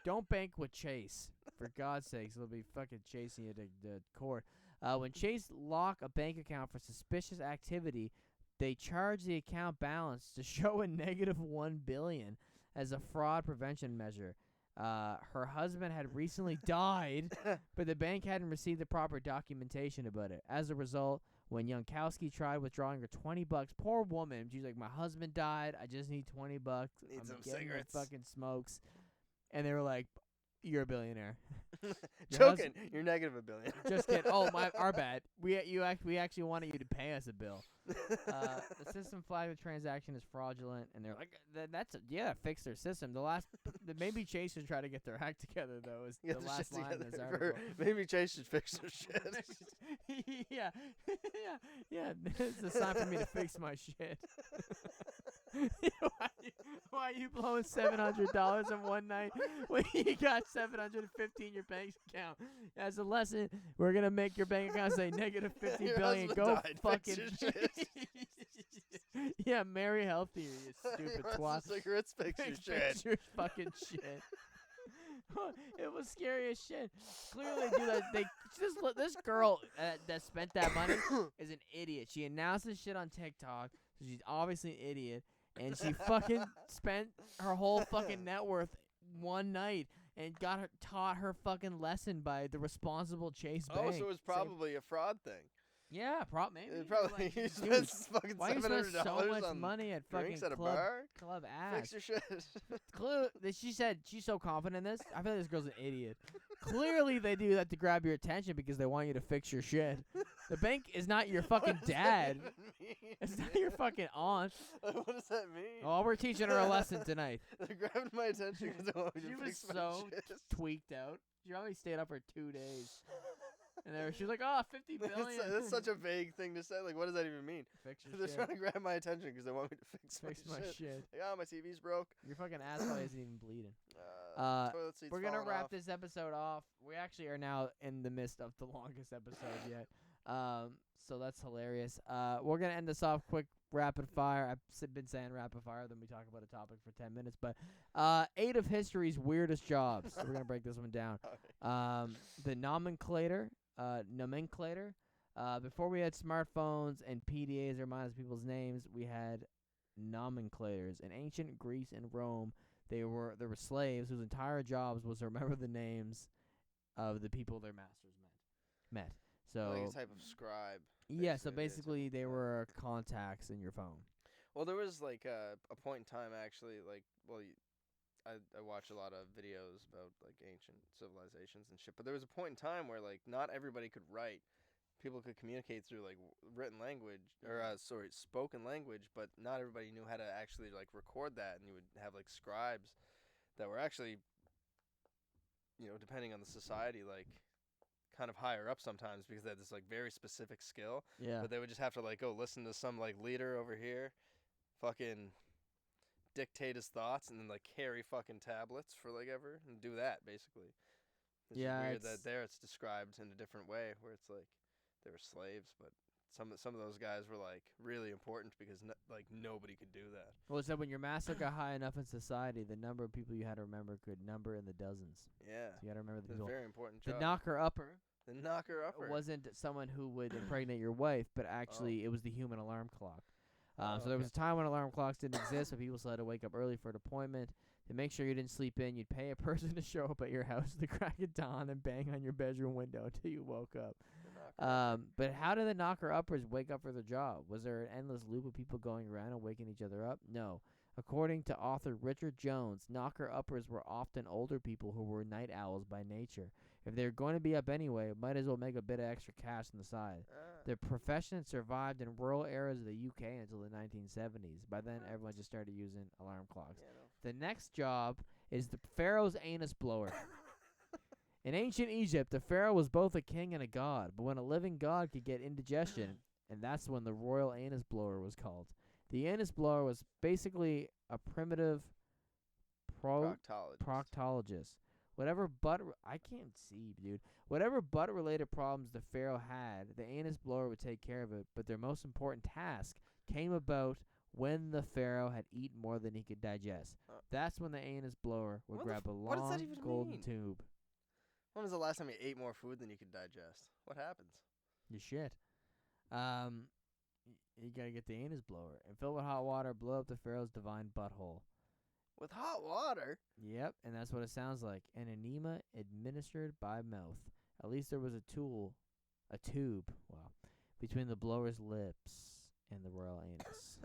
Don't bank with Chase, for God's sakes. They'll be fucking chasing you to court. When Chase lock a bank account for suspicious activity, they charge the account balance to show a negative $1 billion as a fraud prevention measure. Her husband had recently died, but the bank hadn't received the proper documentation about it. As a result, when Yankowski tried withdrawing her $20, poor woman, she's like, "My husband died. I just need $20. Need I'm some getting cigarettes." the fucking smokes." And they were like, "You're a billionaire." Joking. You're negative $1 billion. Just kidding. Oh, our bad. We actually wanted you to pay us a bill. The system flagged the transaction as fraudulent, and they're like, fix their system. Maybe Chase should try to get their act together, though, is the last line in this article. Maybe Chase should fix their shit. yeah. It's a sign for me to fix my shit. Why are you blowing $700 in one night when you got $750 in your bank account? As a lesson, we're gonna make your bank account say negative $50 Your billion. husband Go died. fucking Fix your shit. yeah, marry healthier, you stupid Your twat. cigarettes fix your Fix shit. your fucking shit. It was scary as shit. Clearly, dude, this girl that spent that money is an idiot. She announced this shit on TikTok, so she's obviously an idiot. And she fucking spent her whole fucking net worth one night and taught her fucking lesson by the responsible Chase Bank. Oh, so it was probably a fraud thing. Yeah, maybe. It probably Like, you dude, spent fucking why you spend $700 so much on money at fucking drinks at a club bar. ass? Fix your shit. She said she's so confident in this. I feel like this girl's an idiot. Clearly, they do that to grab your attention because they want you to fix your shit. The bank is not your fucking What does dad. that even mean? It's not your fucking aunt. What does that mean? Oh, we're teaching her a lesson tonight. They're grabbing my attention because they want me She to was fix my so shit. tweaked out. She probably stayed up for 2 days. And she was like, "Oh, $50 billion." That's such a vague thing to say. Like, what does that even mean? Fix your They're shit. trying to grab my attention because they want me to fix my my shit. shit. Like, oh, my TV's broke. Your fucking ass probably isn't even bleeding. Toilet seat's We're gonna falling wrap off. this episode off. We actually are now in the midst of the longest episode yet. So that's hilarious. We're gonna end this off quick rapid fire. I've been saying rapid fire, then we talk about a topic for 10 minutes. But 8 of history's weirdest jobs. So we're gonna break this one down. The nomenclator. Before we had smartphones and PDAs that remind us of people's names, we had nomenclators. In ancient Greece and Rome, there were slaves whose entire jobs was to remember the names of the people their masters met. So like a type of scribe. yeah, so basically, basically they were contacts in your phone. Well, there was like a point in time actually, like, well, I watch a lot of videos about like ancient civilizations and shit, but there was a point in time where like not everybody could write. People could communicate through like written language or spoken language, but not everybody knew how to actually like record that, and you would have like scribes that were actually, depending on the society, like kind of higher up sometimes because they had this like very specific skill. Yeah. But they would just have to like go listen to some like leader over here, fucking dictate his thoughts, and then like carry fucking tablets for like ever and do that basically. It's just weird that there it's described in a different way where it's like they were slaves, but some of those guys were like really important because like nobody could do that. Well, it's that when your master got high enough in society, the number of people you had to remember could number in the dozens. Yeah. So you got to remember the It's people. a very important job. The knocker-upper. The knocker-upper. Wasn't someone who would impregnate your wife, but actually it was the human alarm clock. So there was a time when alarm clocks didn't exist, but people still had to wake up early for an appointment. To make sure you didn't sleep in, you'd pay a person to show up at your house at the crack of dawn and bang on your bedroom window until you woke up. But how did the knocker-uppers wake up for their job? Was there an endless loop of people going around and waking each other up? No. According to author Richard Jones, knocker-uppers were often older people who were night owls by nature. If they were going to be up anyway, might as well make a bit of extra cash on the side. The profession survived in rural areas of the UK until the 1970s. By then, everyone just started using alarm clocks. The next job is the pharaoh's anus blower. In ancient Egypt, the pharaoh was both a king and a god, but when a living god could get indigestion, and that's when the royal anus blower was called. The anus blower was basically a primitive proctologist. Whatever I can't see, dude. Whatever butt-related problems the pharaoh had, the anus blower would take care of it, but their most important task came about when the pharaoh had eaten more than he could digest. That's when the anus blower would grab a long golden tube. When was the last time you ate more food than you could digest? What happens? You shit. You gotta get the anus blower and fill it with hot water, blow up the pharaoh's divine butthole. With hot water? Yep, and that's what it sounds like. An enema administered by mouth. At least there was a tube, between the blower's lips and the royal anus.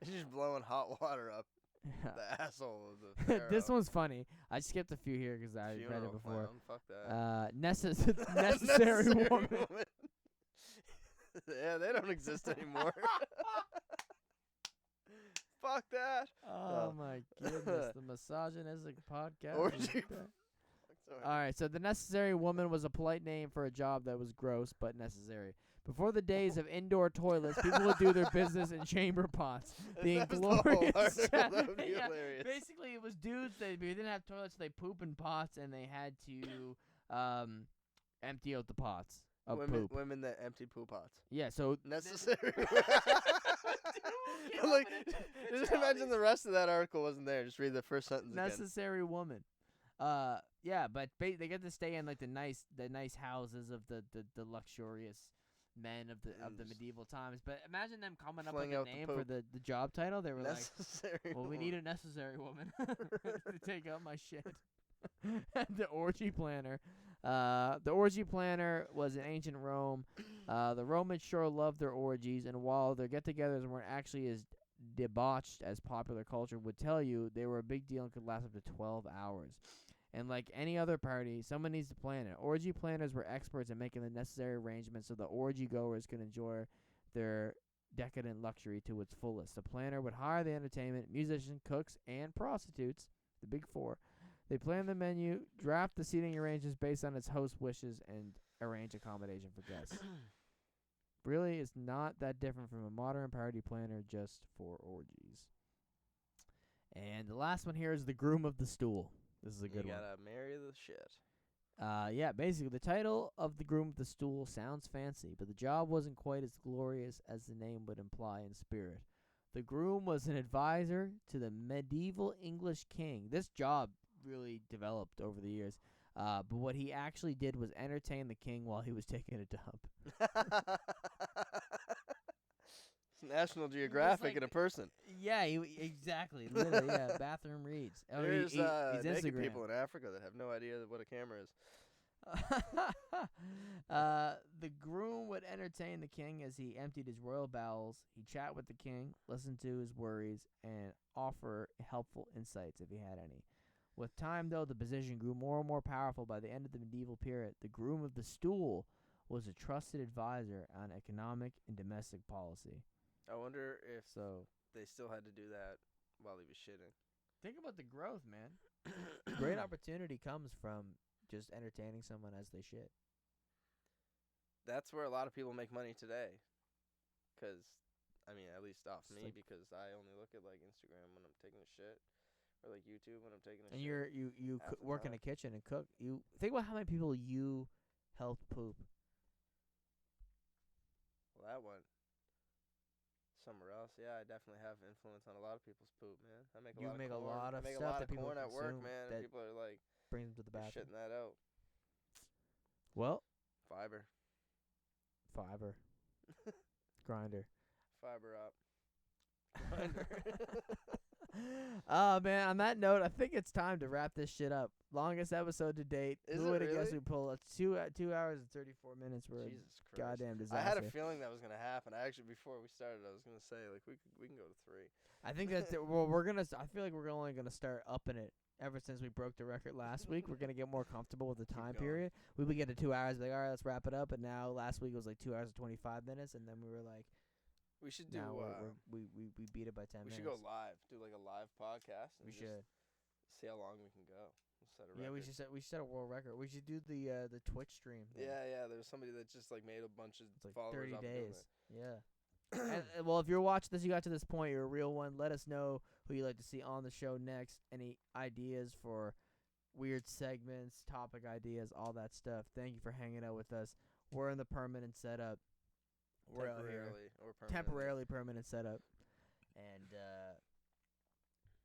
It's just blowing hot water up the asshole of the pharaoh. This one's funny. I skipped a few here because I read it before. Fuck that. Necessary woman. Yeah, they don't exist anymore. Fuck that. Oh my goodness. The misogynistic podcast. Orgy. All right, so the necessary woman was a polite name for a job that was gross but necessary. Before the days of indoor toilets, people would do their business in chamber pots. The inglorious. Basically, it was dudes that didn't have toilets, so they poop in pots, and they had to empty out the pots of poop. Women that empty poop pots. Yeah, so necessary. Like, just imagine the rest of that article wasn't there. Just read the first sentence. Necessary woman. Yeah, but they get to stay in like the nice houses of the luxurious men of the medieval times. But imagine them coming up with a name for the job title. They were necessary like, well, we need a necessary woman to take out my shit. The orgy planner. The orgy planner was in ancient Rome. The Romans sure loved their orgies, and while their get-togethers weren't actually as debauched as popular culture would tell you, they were a big deal and could last up to 12 hours. And like any other party, someone needs to plan it. Orgy planners were experts in making the necessary arrangements so the orgy goers could enjoy their decadent luxury to its fullest. The planner would hire the entertainment, musicians, cooks, and prostitutes, the big four. They plan the menu, draft the seating arrangements based on its host's wishes, and arrange accommodation for guests. Really, it's not that different from a modern party planner just for orgies. And the last one here is the groom of the stool. This is a good one. You gotta marry the shit. Yeah, basically, the title of the groom of the stool sounds fancy, but the job wasn't quite as glorious as the name would imply in spirit. The groom was an advisor to the medieval English king. This job really developed over the years. But what he actually did was entertain the king while he was taking a dump. It's National Geographic in a person. Yeah, exactly. Literally, yeah. Bathroom reads. There's he's naked Instagram. people in Africa that have no idea what a camera is. The groom would entertain the king as he emptied his royal bowels. He'd chat with the king, listen to his worries, and offer helpful insights if he had any. With time, though, the position grew more and more powerful. By the end of the medieval period, the groom of the stool was a trusted advisor on economic and domestic policy. I wonder if So they still had to do that while he was shitting. think about the growth, man. Great opportunity comes from just entertaining someone as they shit. That's where a lot of people make money today. Because, I mean, at least off It's me, like- because I only look at, like, Instagram when I'm taking a shit. Or, like, YouTube when I'm taking a And shit. you half the work in time. a kitchen and cook. You think about how many people you helped poop. Well, that went somewhere else. Yeah, I definitely have influence on a lot of people's poop, man. I make a You lot make of a corn. lot of I make a stuff lot that of people corn at work, consume man. that And people are, like, Bring them to the just bathroom. shitting that out. Well, Fiber. fiber. Grinder. Fiber up. Oh man, on that note, I think it's time to wrap this shit up. Longest episode to date. Is Who it would have guessed really? we pull it? 2 hours and 34 minutes. We're a Jesus Christ. goddamn disaster. I had a feeling that was gonna happen. Actually, before we started, I was gonna say like we can go to 3. I think that well, we're gonna. I feel like we're only gonna start upping it. Ever since we broke the record last week, we're gonna get more comfortable with the time going. period. We would get to 2 hours, like all right, let's wrap it up. And now last week it was like 2 hours and 25 minutes, and then we were like, We should do. now we beat it by 10 we minutes. should go live. Do like a live podcast. And We just should. see how long we can go. We'll set a Yeah, we record. should set a world record. We should do the Twitch stream. thing. Yeah. There's somebody that just like made a bunch of It's like followers 30 off doing days. it. Yeah. And, well, if you're watching this, you got to this point, you're a real one. Let us know who you'd like to see on the show next. Any ideas for weird segments, topic ideas, all that stuff. Thank you for hanging out with us. We're in the permanent setup. We're out here. Temporarily or permanently. Temporarily permanent setup. And,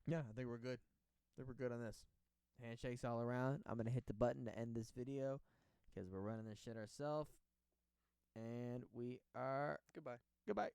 yeah, I think we're good. I think we're good on this. Handshakes all around. I'm going to hit the button to end this video because we're running this shit ourselves. And we are Goodbye. goodbye.